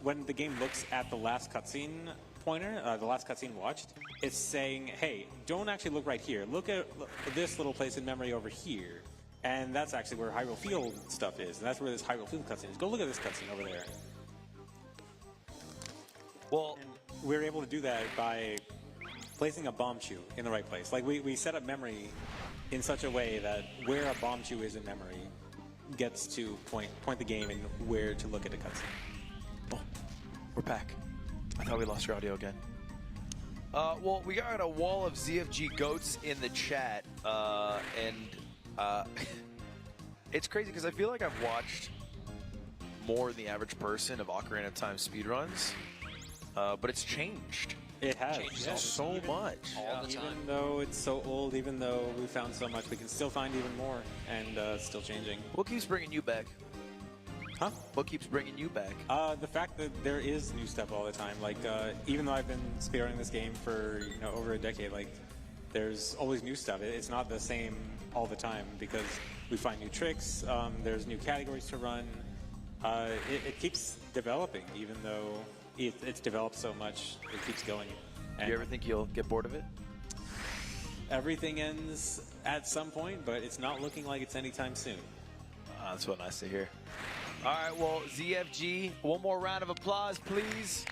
when the game looks at the last cutscene pointer, the last cutscene watched, it's saying, hey, don't actually look right here. Look at this little place in memory over here. And that's actually where Hyrule Field stuff is. And that's where this Hyrule Field cutscene is. Go look at this cutscene over there. Well, and we're able to do that by placing a bomb chew in the right place. Like we set up memory in such a way that where a bomb chew is in memory gets to point the game and where to look at a cutscene. Oh, we're back. I thought we lost your audio again. Well, we got a wall of ZFG goats in the chat, and it's crazy because I feel like I've watched more than the average person of Ocarina of Time speedruns, but it's changed. It has. Changed so much. All the time. Even though it's so old, even though we found so much, we can still find even more, and it's still changing. What keeps bringing you back? Huh? What keeps bringing you back? The fact that there is new stuff all the time. Like, even though I've been speedrunning this game for over a decade, like, there's always new stuff. It's not the same all the time because we find new tricks. There's new categories to run. It keeps developing, even though it's developed so much. It keeps going. Do you ever think you'll get bored of it? Everything ends at some point, but it's not looking like it's anytime soon. That's what nice to hear. All right, well, ZFG, one more round of applause, please.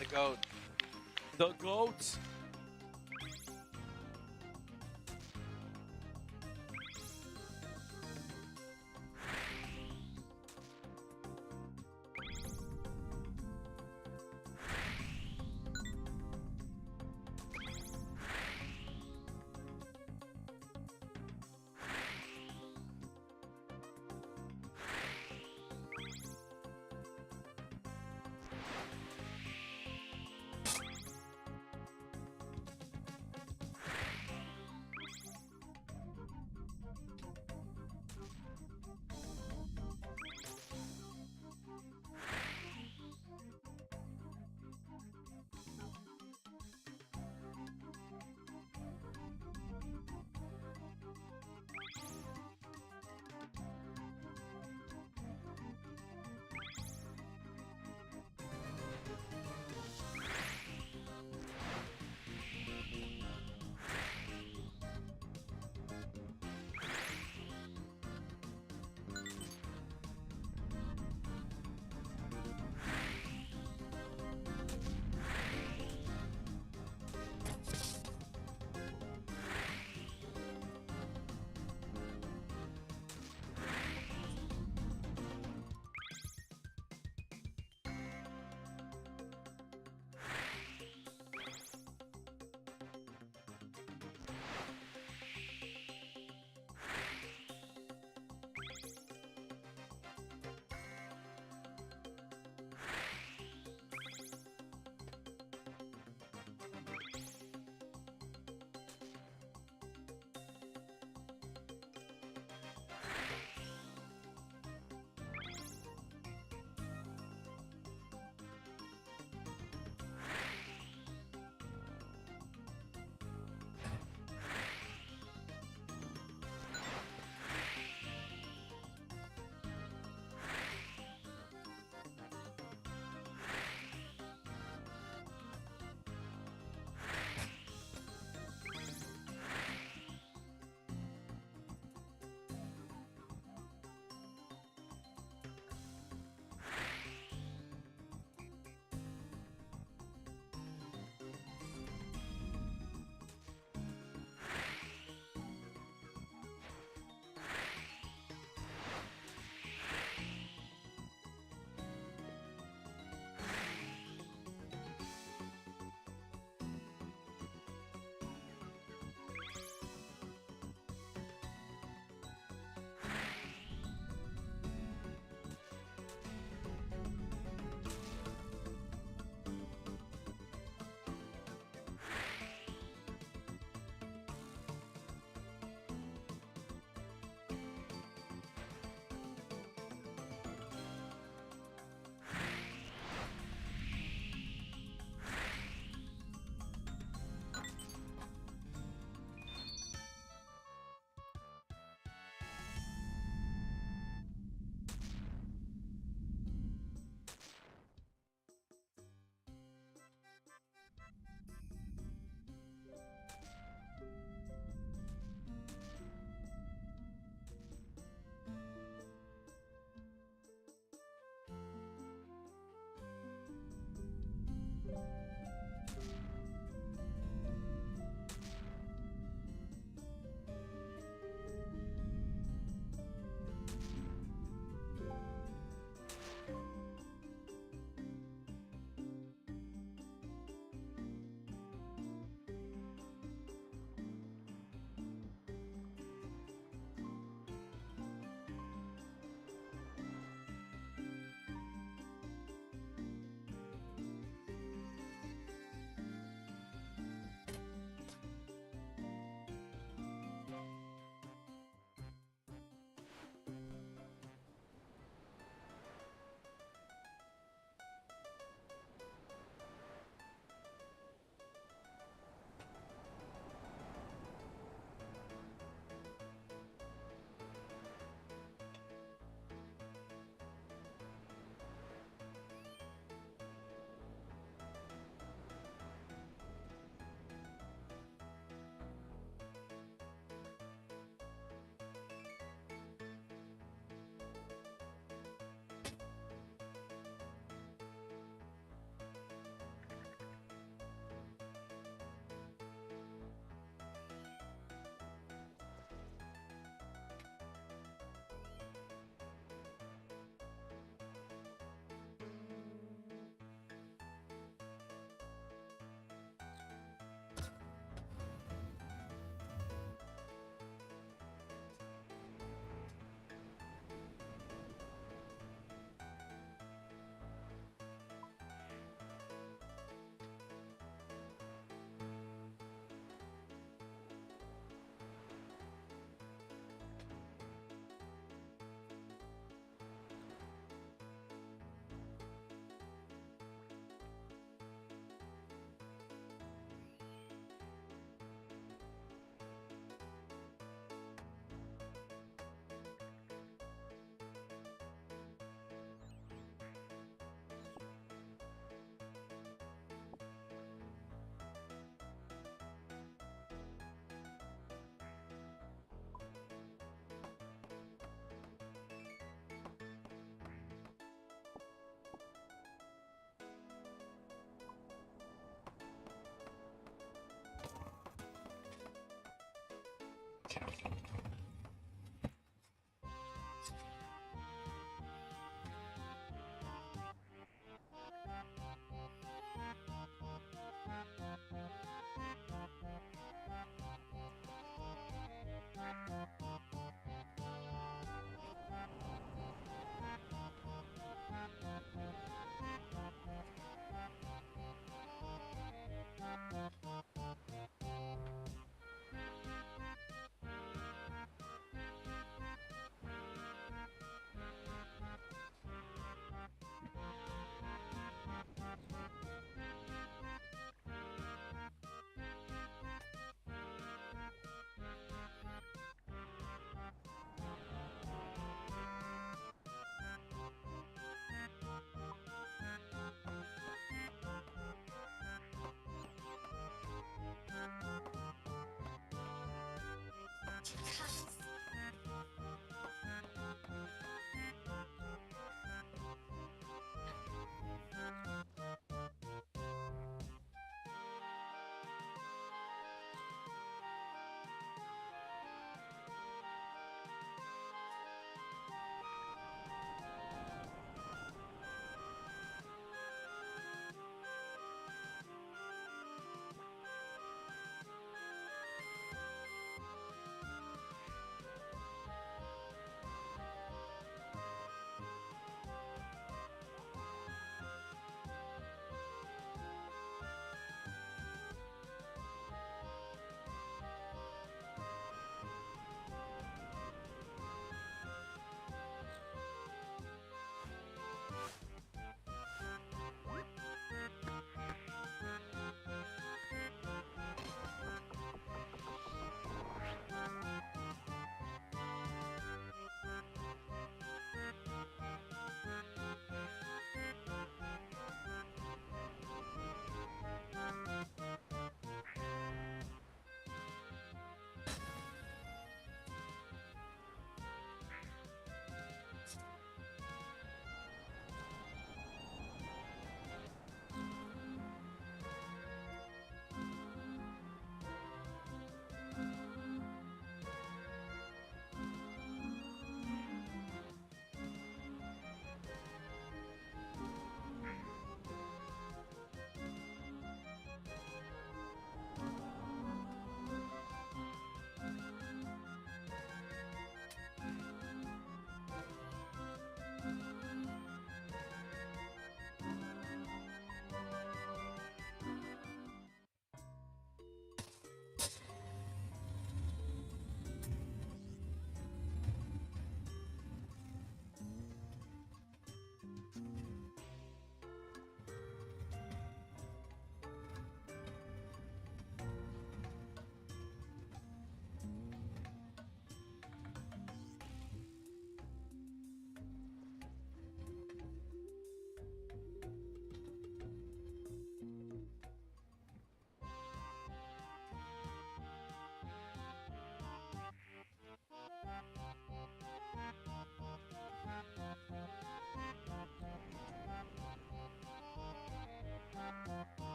The GOAT. The GOAT.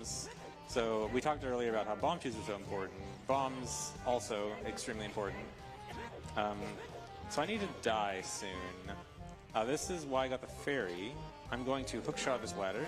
bombs. So we talked earlier about how bomb shoes are so important. Bombs also extremely important. So I need to die soon. This is why I got the fairy. I'm going to hookshot this ladder.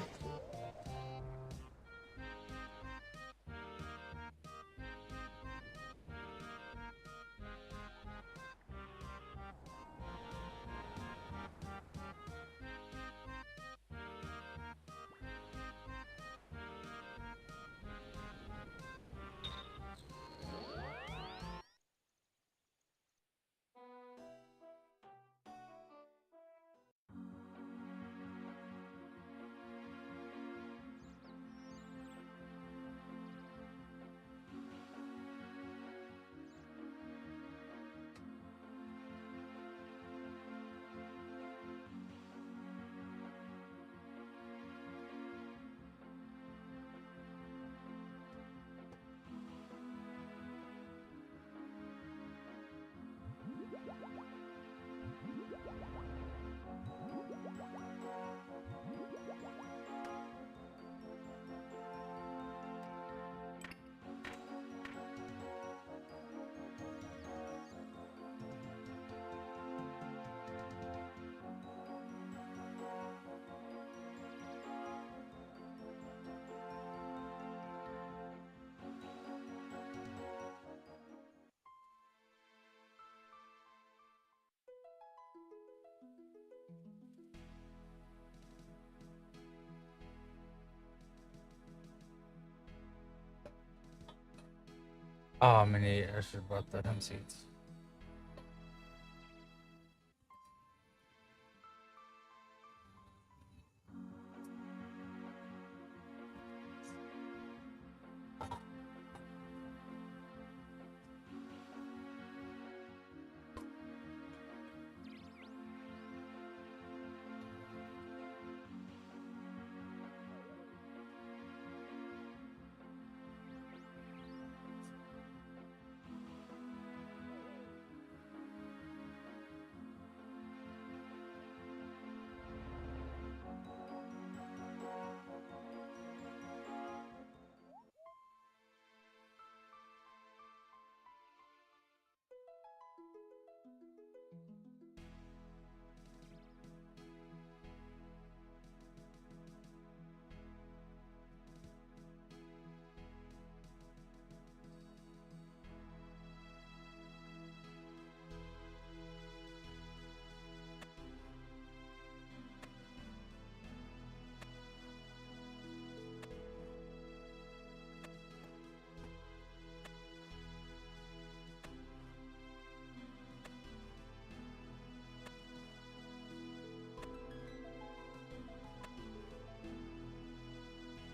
Oh, man, I should have bought the hem seats.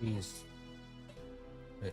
Jeez. Wait.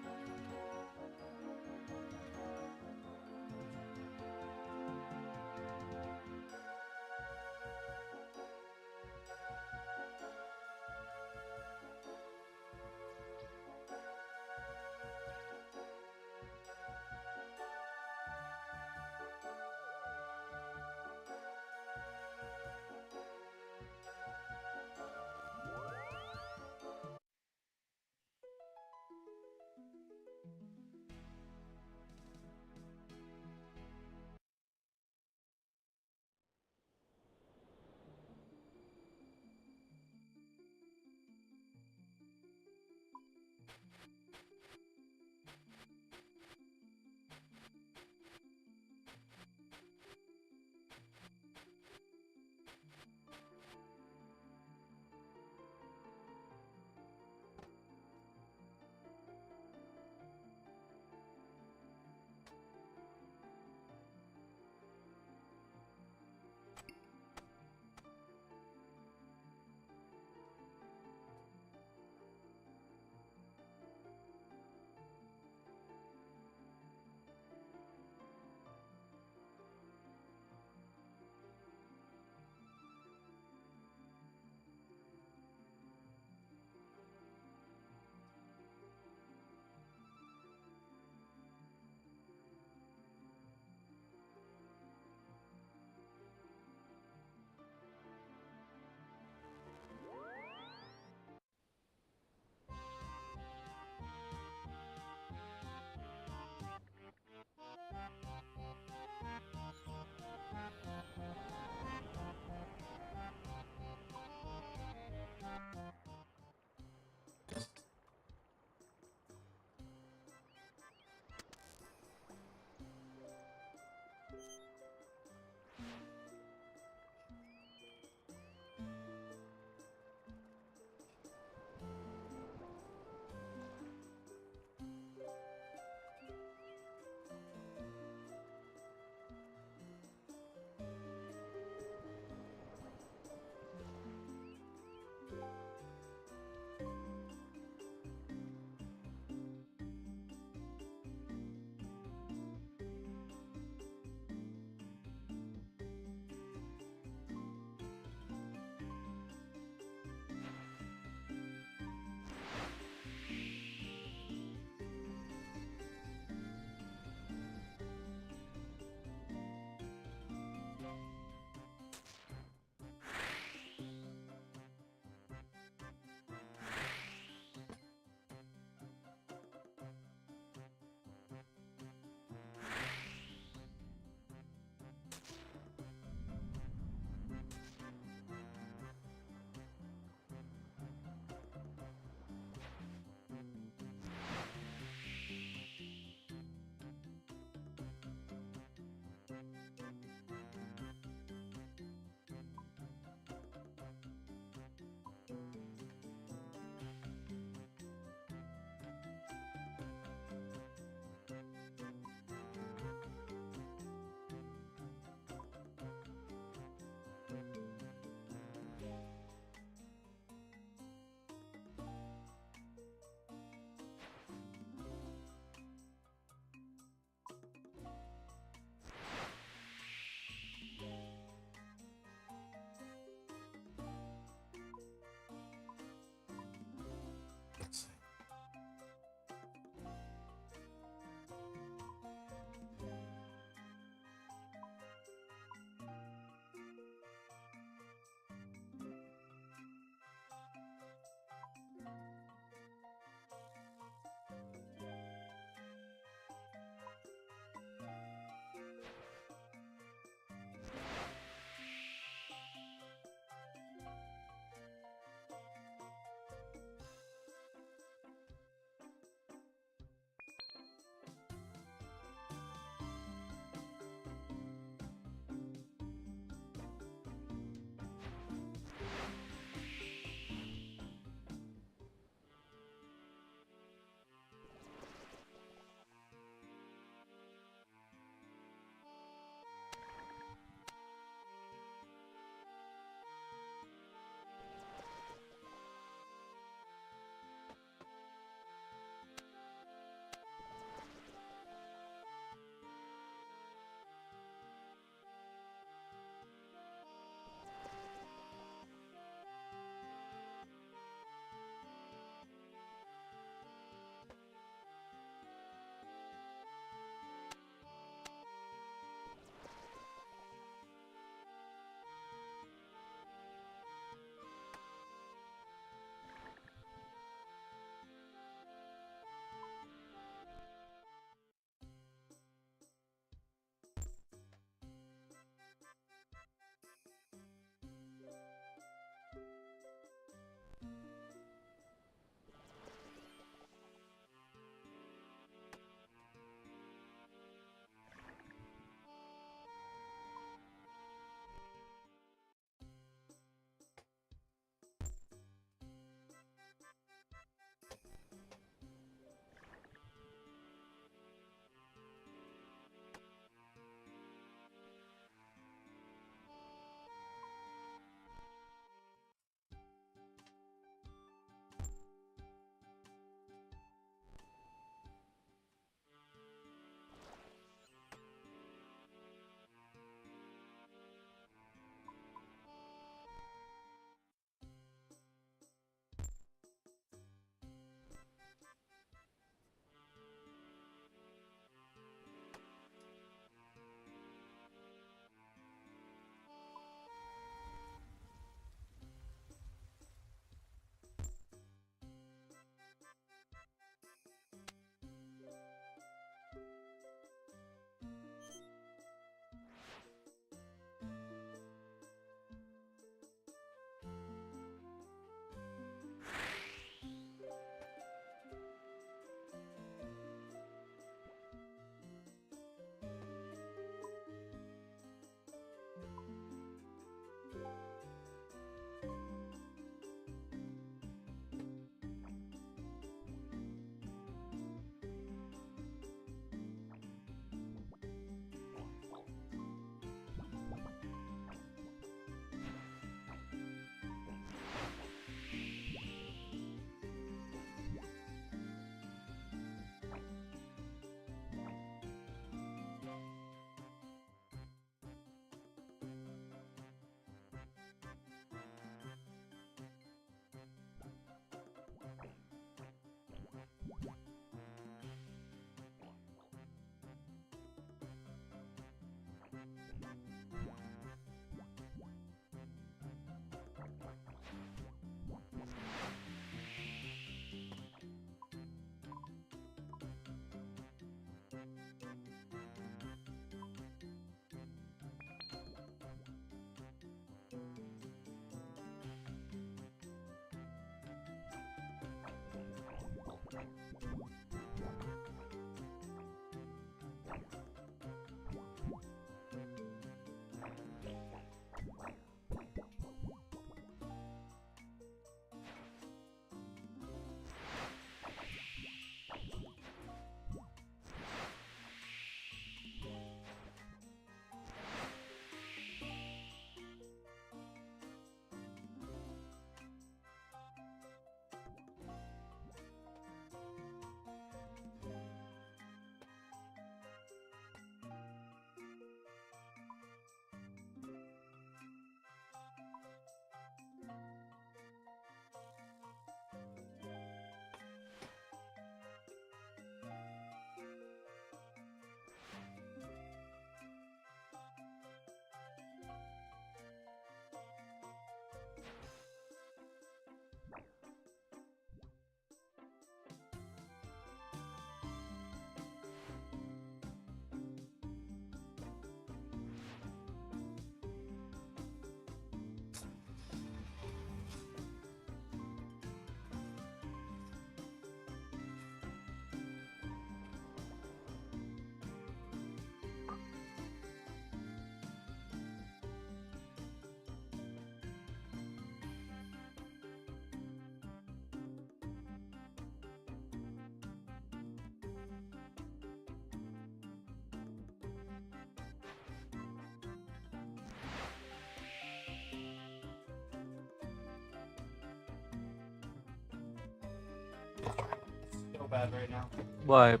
So bad right now. What?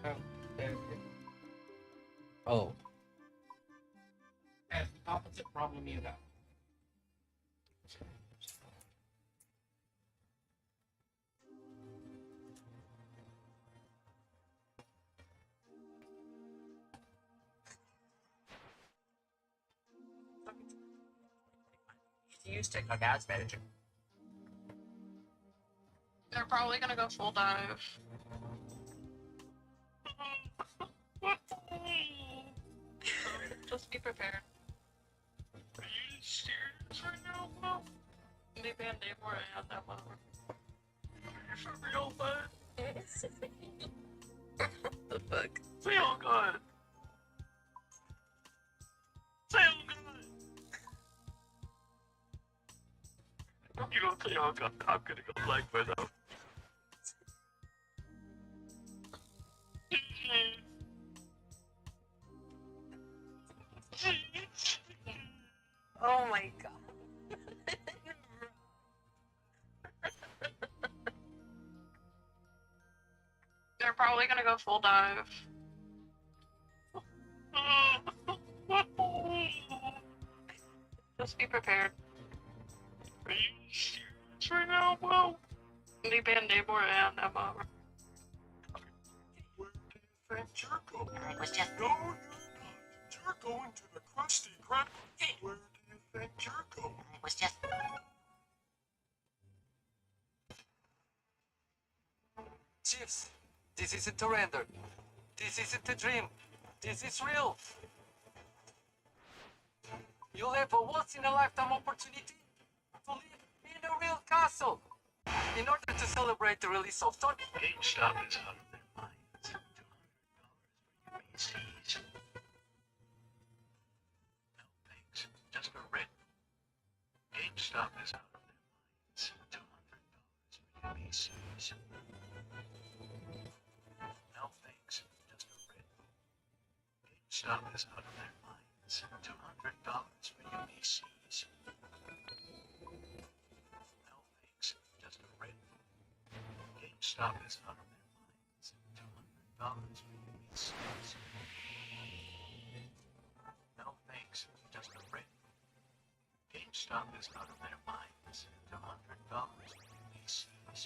Oh, there. Oh. Has the opposite problem you have. Use TikTok Ads Manager. They're probably gonna go full dive. Just be prepared. Are you serious right now, bro? Maybe a day more I have that one. Are you for real, bud? The fuck? Feel good. Feel good. You don't think I'm gonna go like without. Oh my god. They're probably gonna go full dive. Just be prepared. Are you serious right now, bro? Maybe a day more I have that one. Where do you think you're going? No, you're not. You're going to the Krusty Krab. Where do you think you're going? It was just. Chiefs, this isn't a render. This isn't a dream. This is real. You'll have a once-in-a-lifetime opportunity to live in a real castle. In order to celebrate the release of Sonic, GameStop is out of their minds. $200 for your PCs. No thanks. Just a rent. GameStop is out of their minds. $200 for your PCs. No thanks. Just a rent. GameStop is out of their minds. $200 for your PCs. No thanks. Just a rent. GameStop is out of their minds. $200 for your PCs. No thanks. Just a rent. GameStop is out of their minds. $200 for your PCs.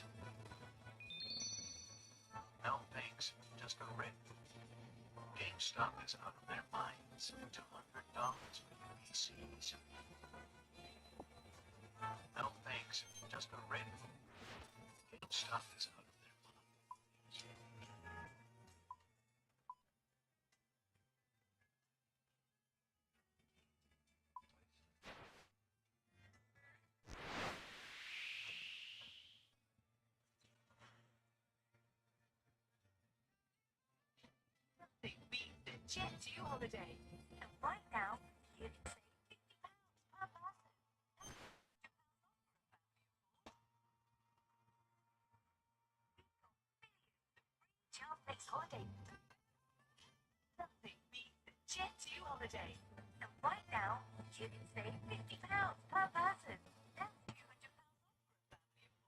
No thanks. Just a rent. GameStop is out of their minds. $200 for your PCs. No thanks. Just a rent. GameStop is out of their Jet2 holiday. And right now, you can save £50 per person. Child next holiday. Something beats the Jet2 holiday. And right now, you can save £50 per person. That's £200 off for a family of four.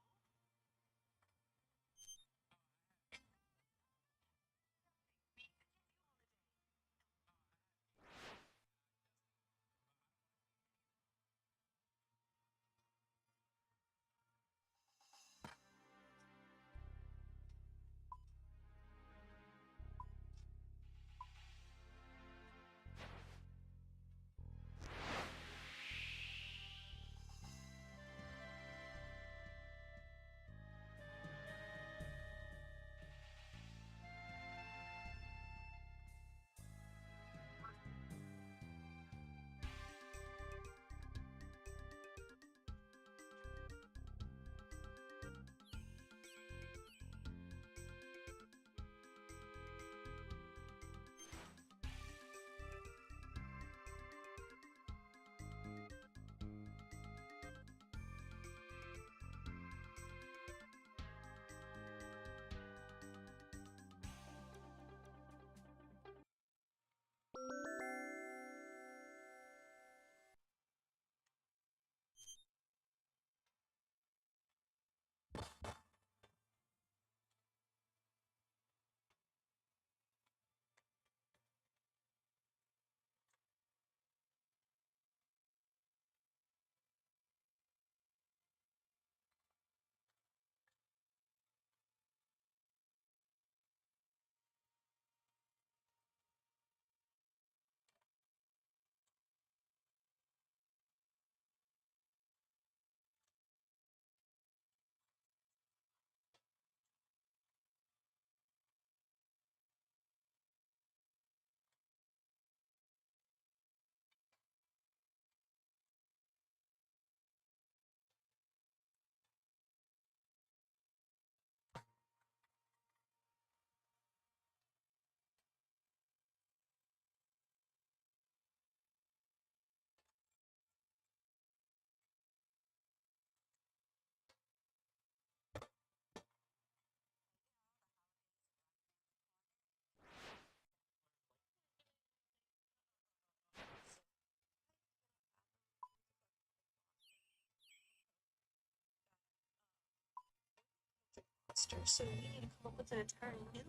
So we need to come up with an entirely new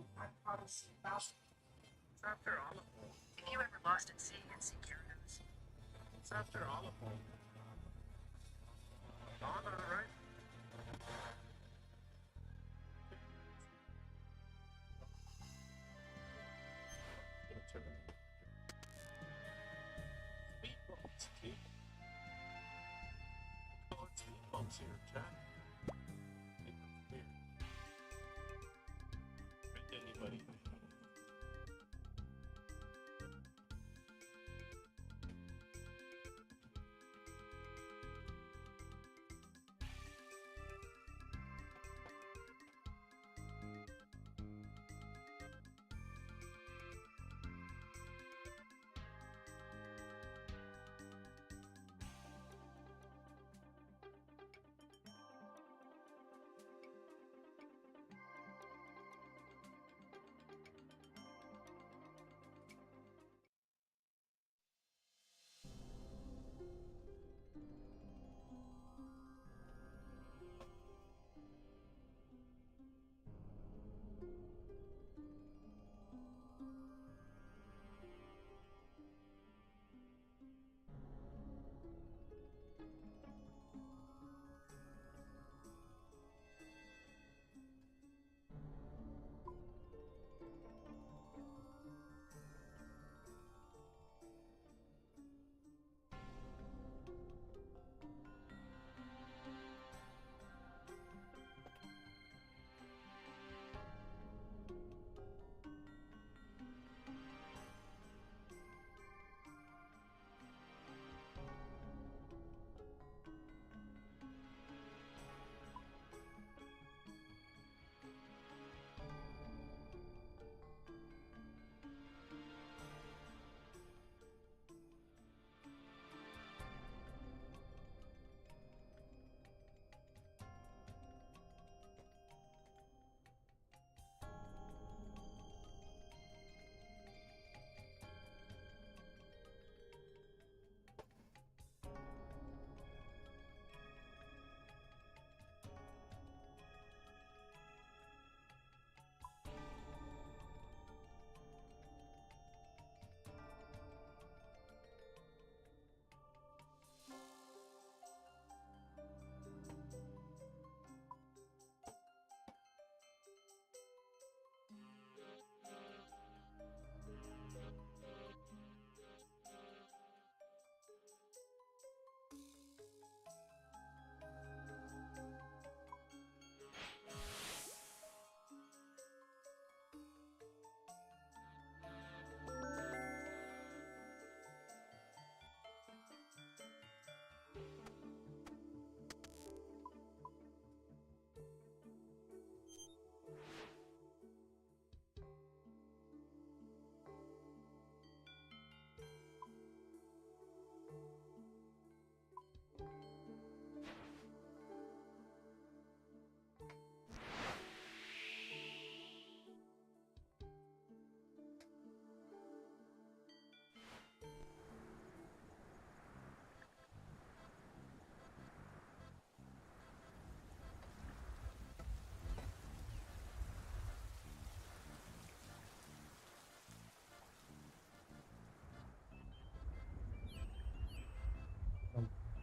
It's after all of them. If you ever lost at sea and seek heroes, It's after all of them. Dawn, alright? Speed bumps, kid. Oh, it's speed bumps here, Jack. Make them clear. Bet anybody.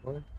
Okay.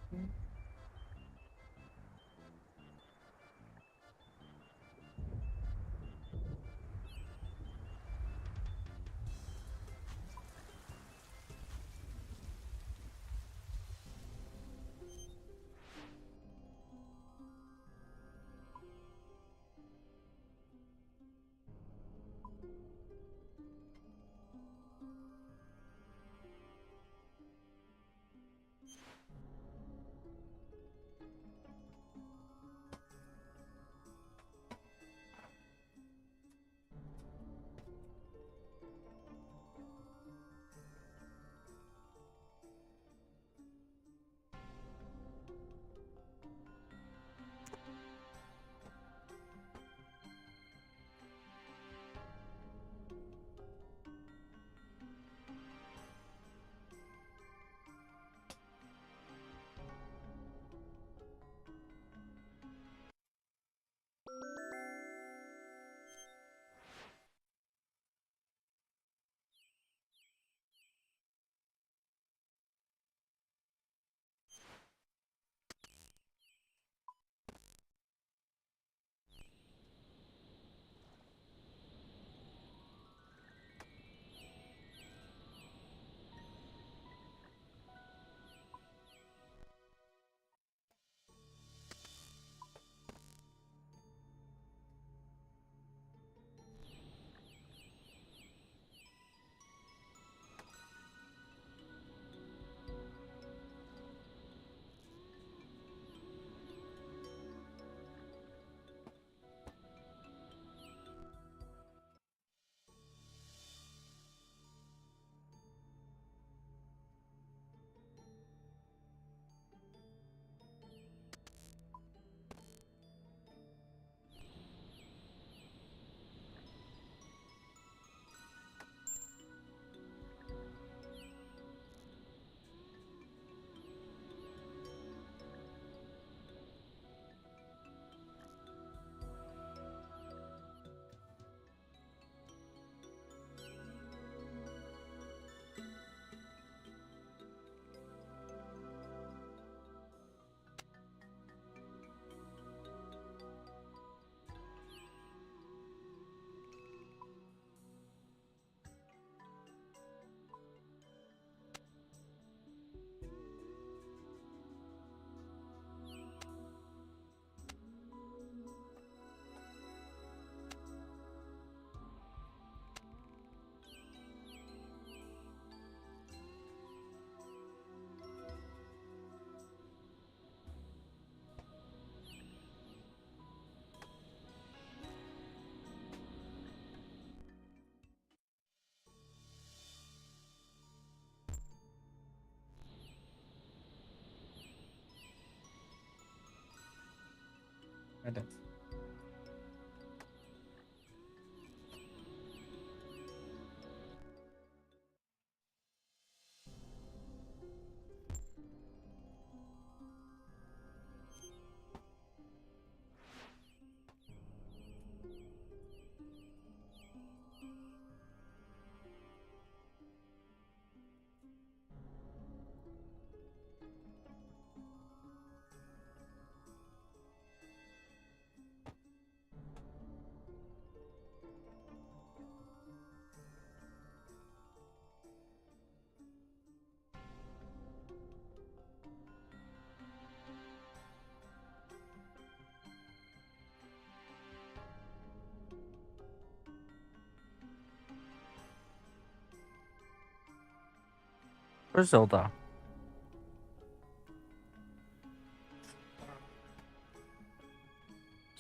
Where's Zelda?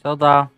Zelda.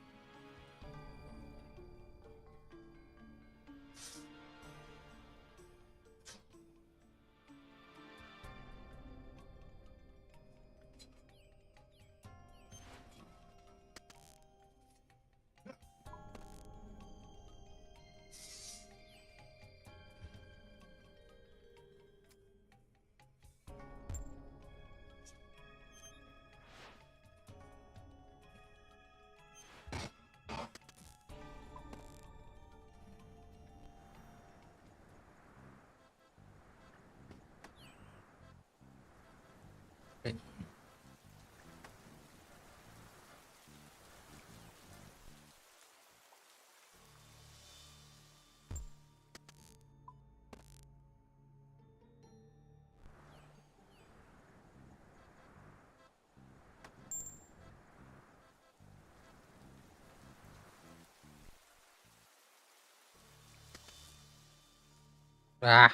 Ah.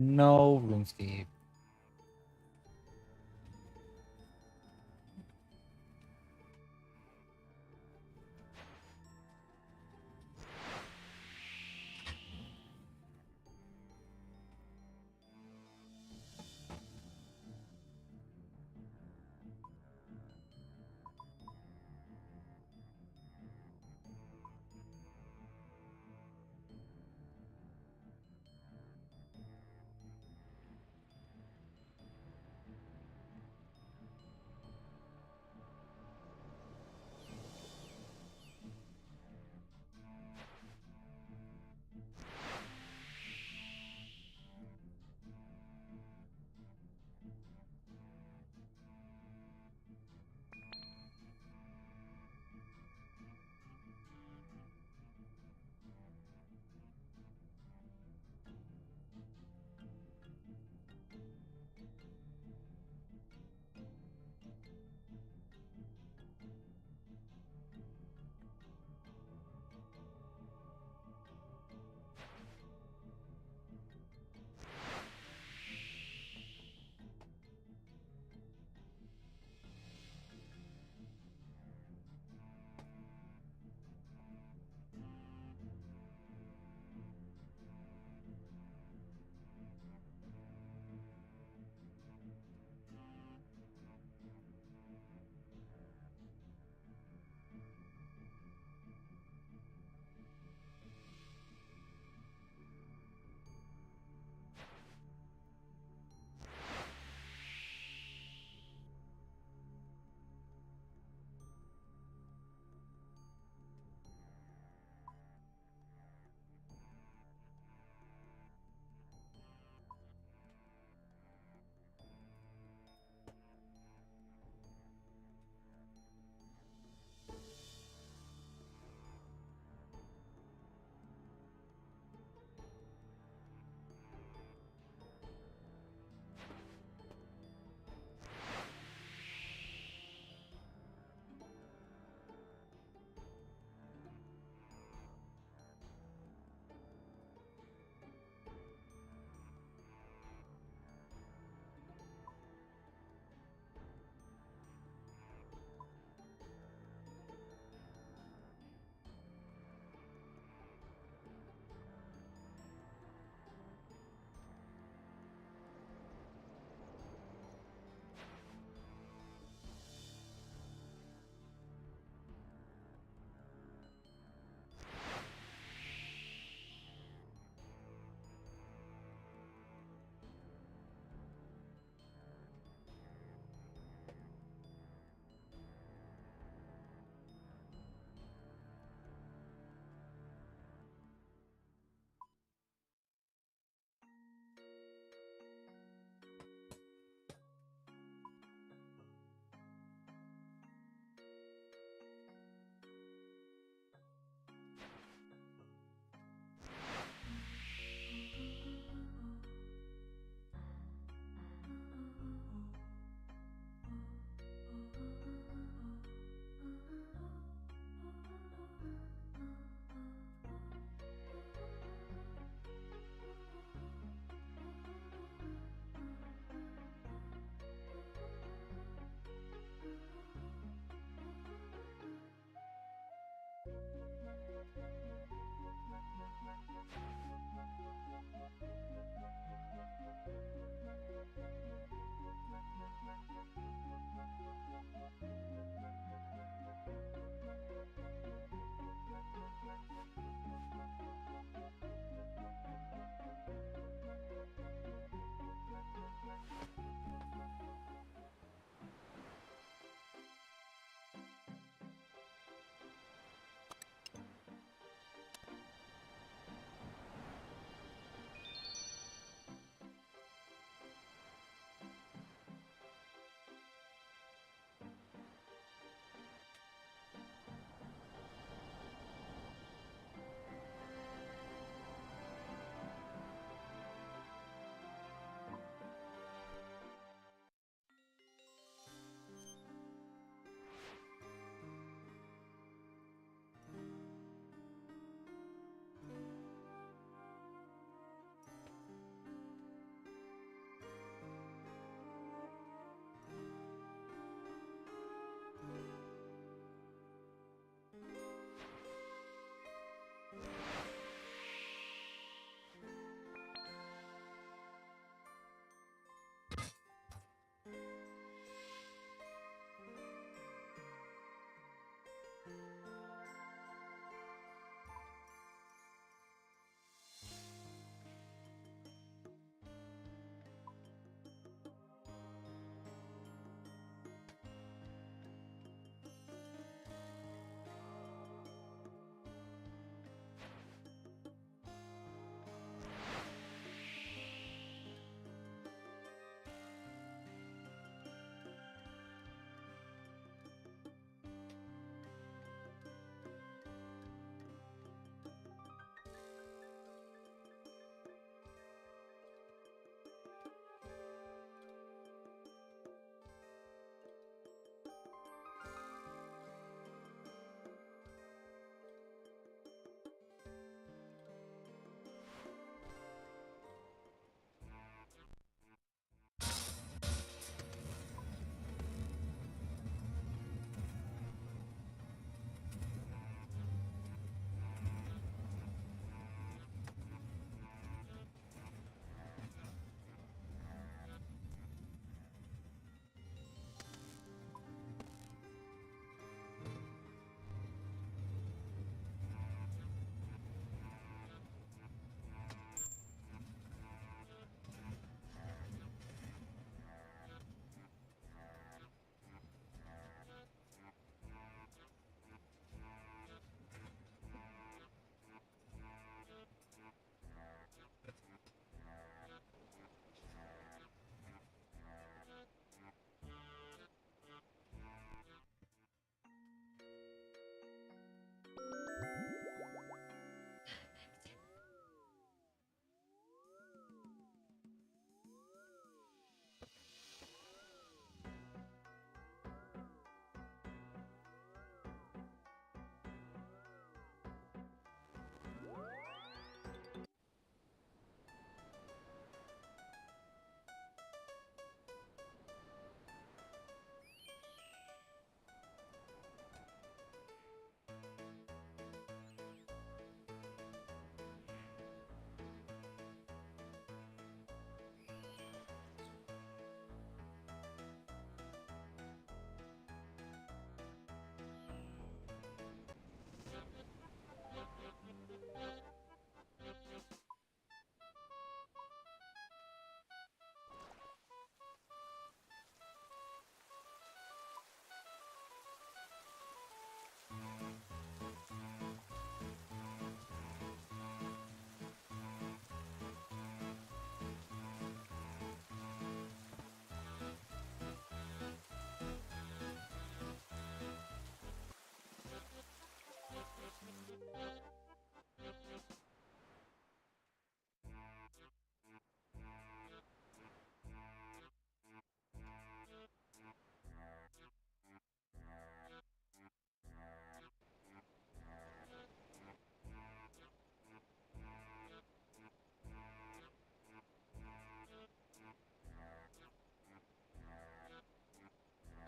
No, RuneScape.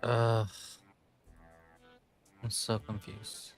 Ugh. I'm so confused.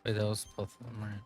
Wait, that was both of them, right?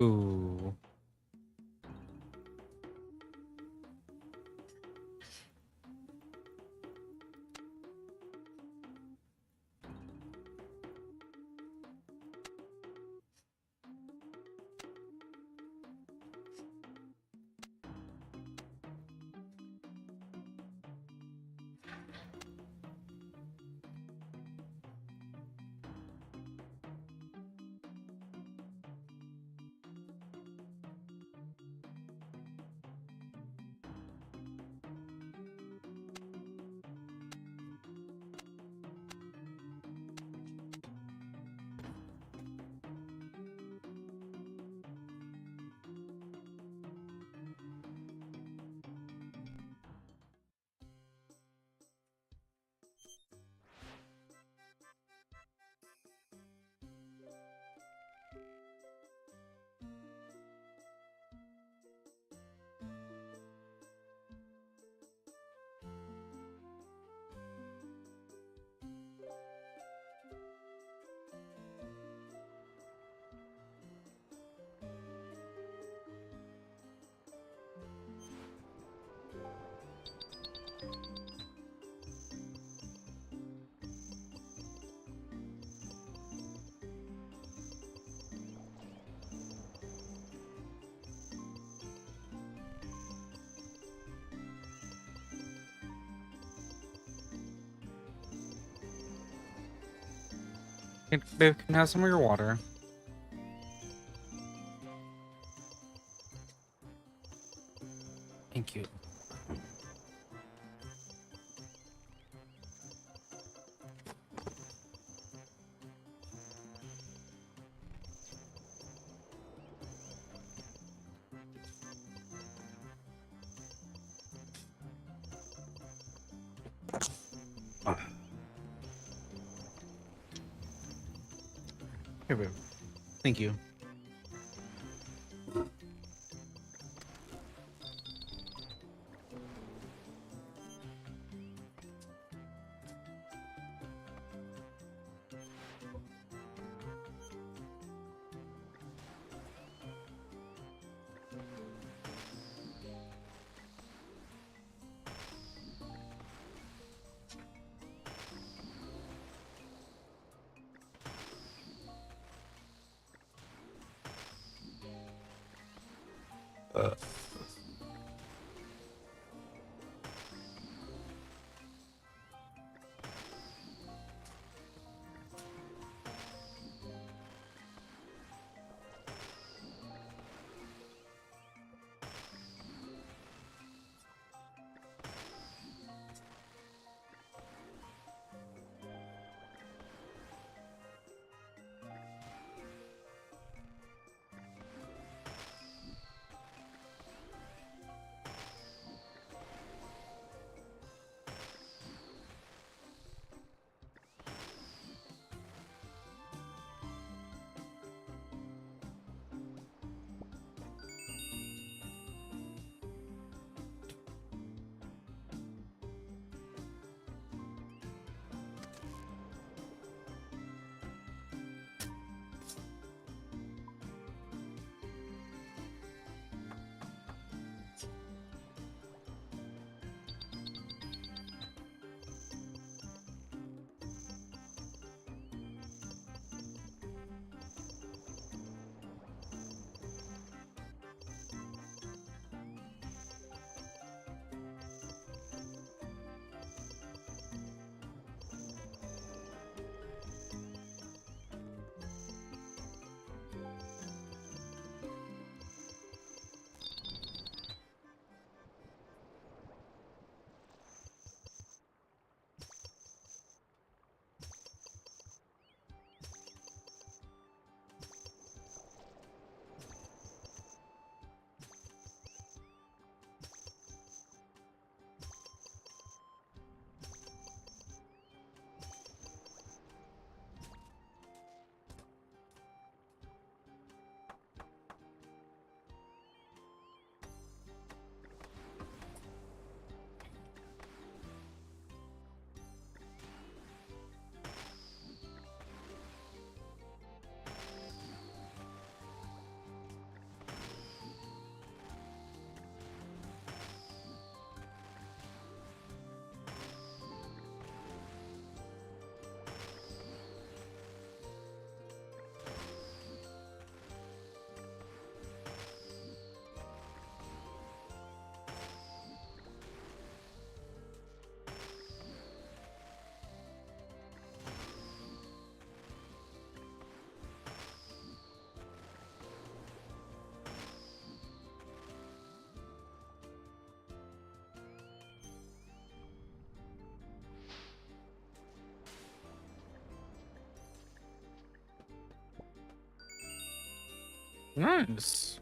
Ooh. Babe, can I have some of your water? Thank you. Here, babe. Thank you. Nice.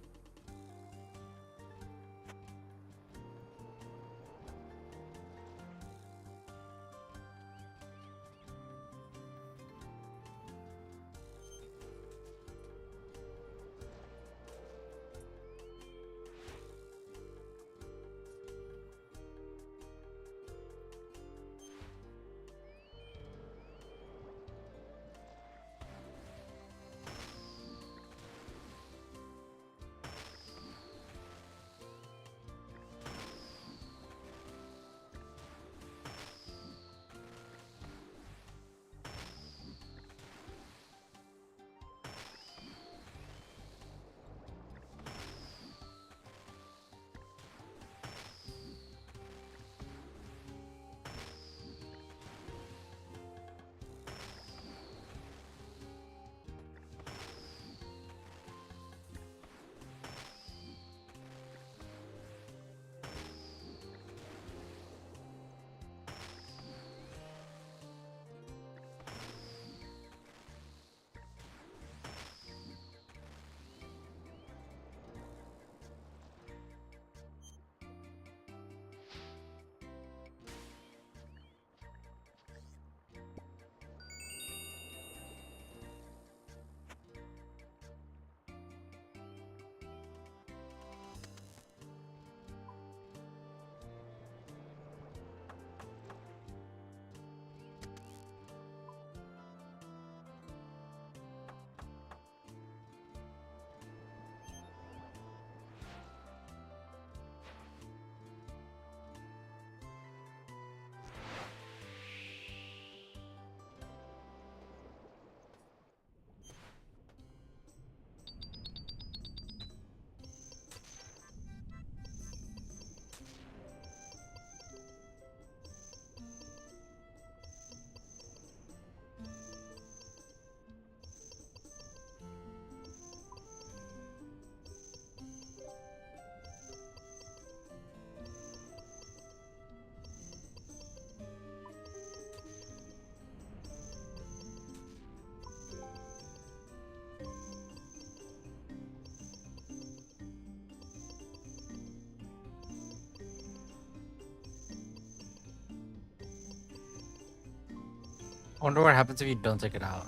I wonder what happens if you don't take it out.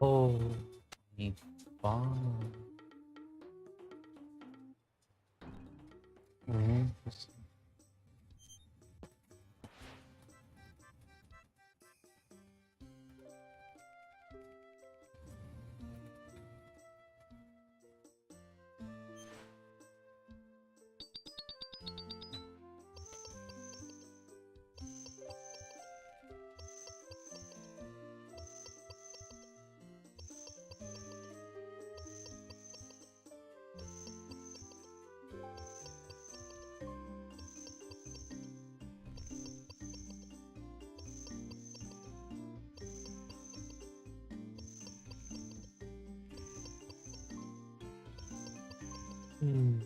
Oh, my God. Mhm. Hmm.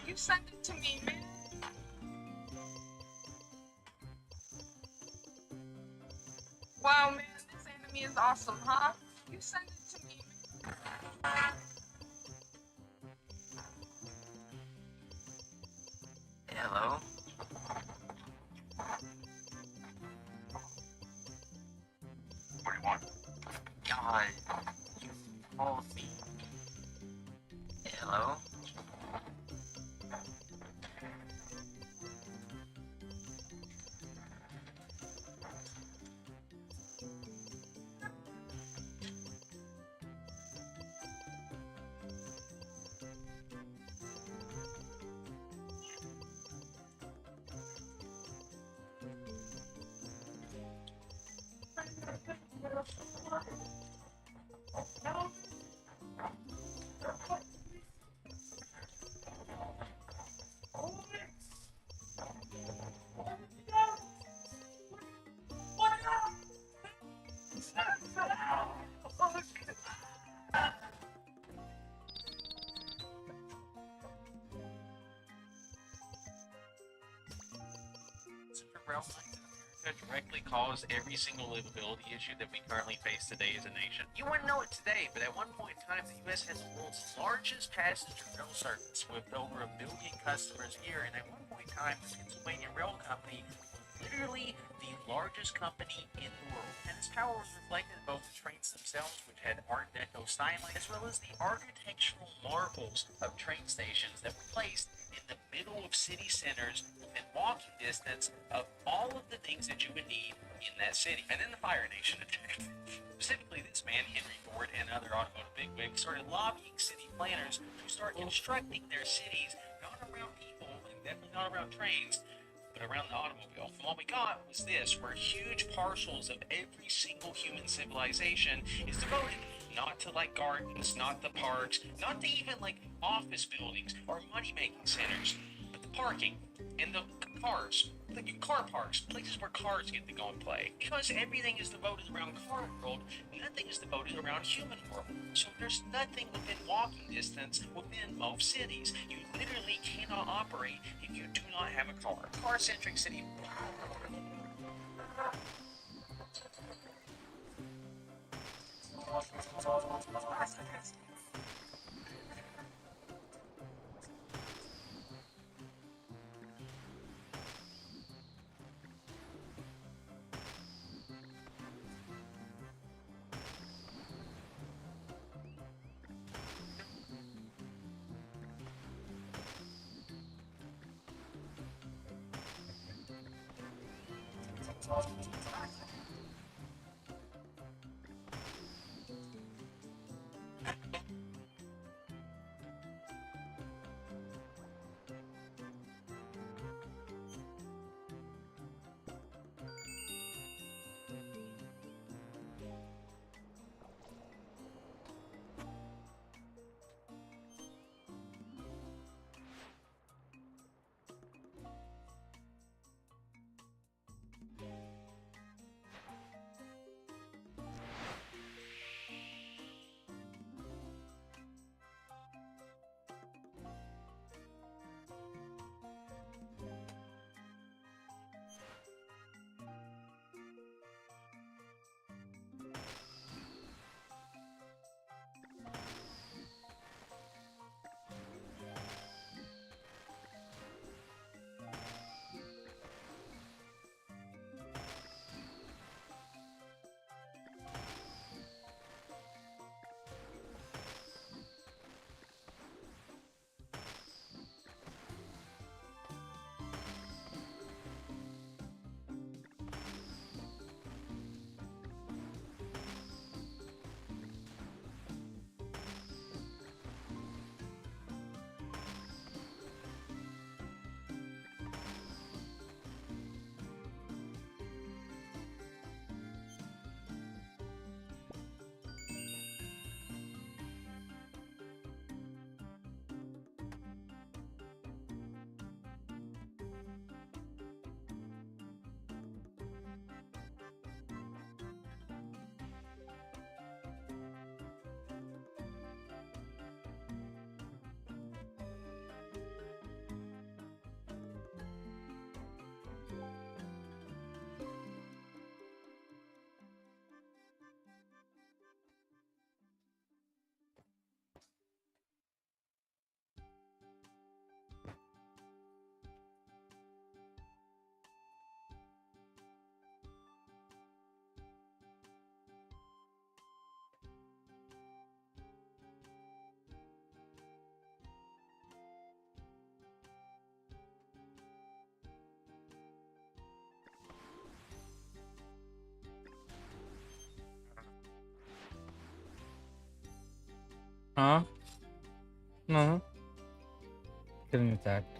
You sent it to me, man. Wow, man, this enemy is awesome, huh? You sent it to me, man. Hello? What do you want? God, you called me. Hello? Rail lines in America directly cause every single livability issue that we currently face today as a nation. You wouldn't know it today, but at one point in time, the U.S. has the world's largest passenger rail service with over 1 billion customers a year, and at one point in time, the Pennsylvania Rail Company was literally the largest company in the world. And its power was reflected in both the trains themselves, which had Art Deco styling, as well as the architectural marvels of train stations that were placed in the middle of city centers within walking distance of all of the things that you would need in that city. And then the Fire Nation attacked. Specifically, this man, Henry Ford, and other automotive bigwigs started lobbying city planners to start constructing their cities not around people and definitely not around trains, but around the automobile. And what we got was this, where huge parcels of every single human civilization is devoted not to like gardens, not the parks, not to even like office buildings or money-making centers, but the parking and the cars, like car parks, places where cars get to go and play. Because everything is devoted around car world, nothing is devoted around human world. So there's nothing within walking distance within most cities. You literally cannot operate if you do not have a car. Car-centric city. Huh? No. Getting attacked.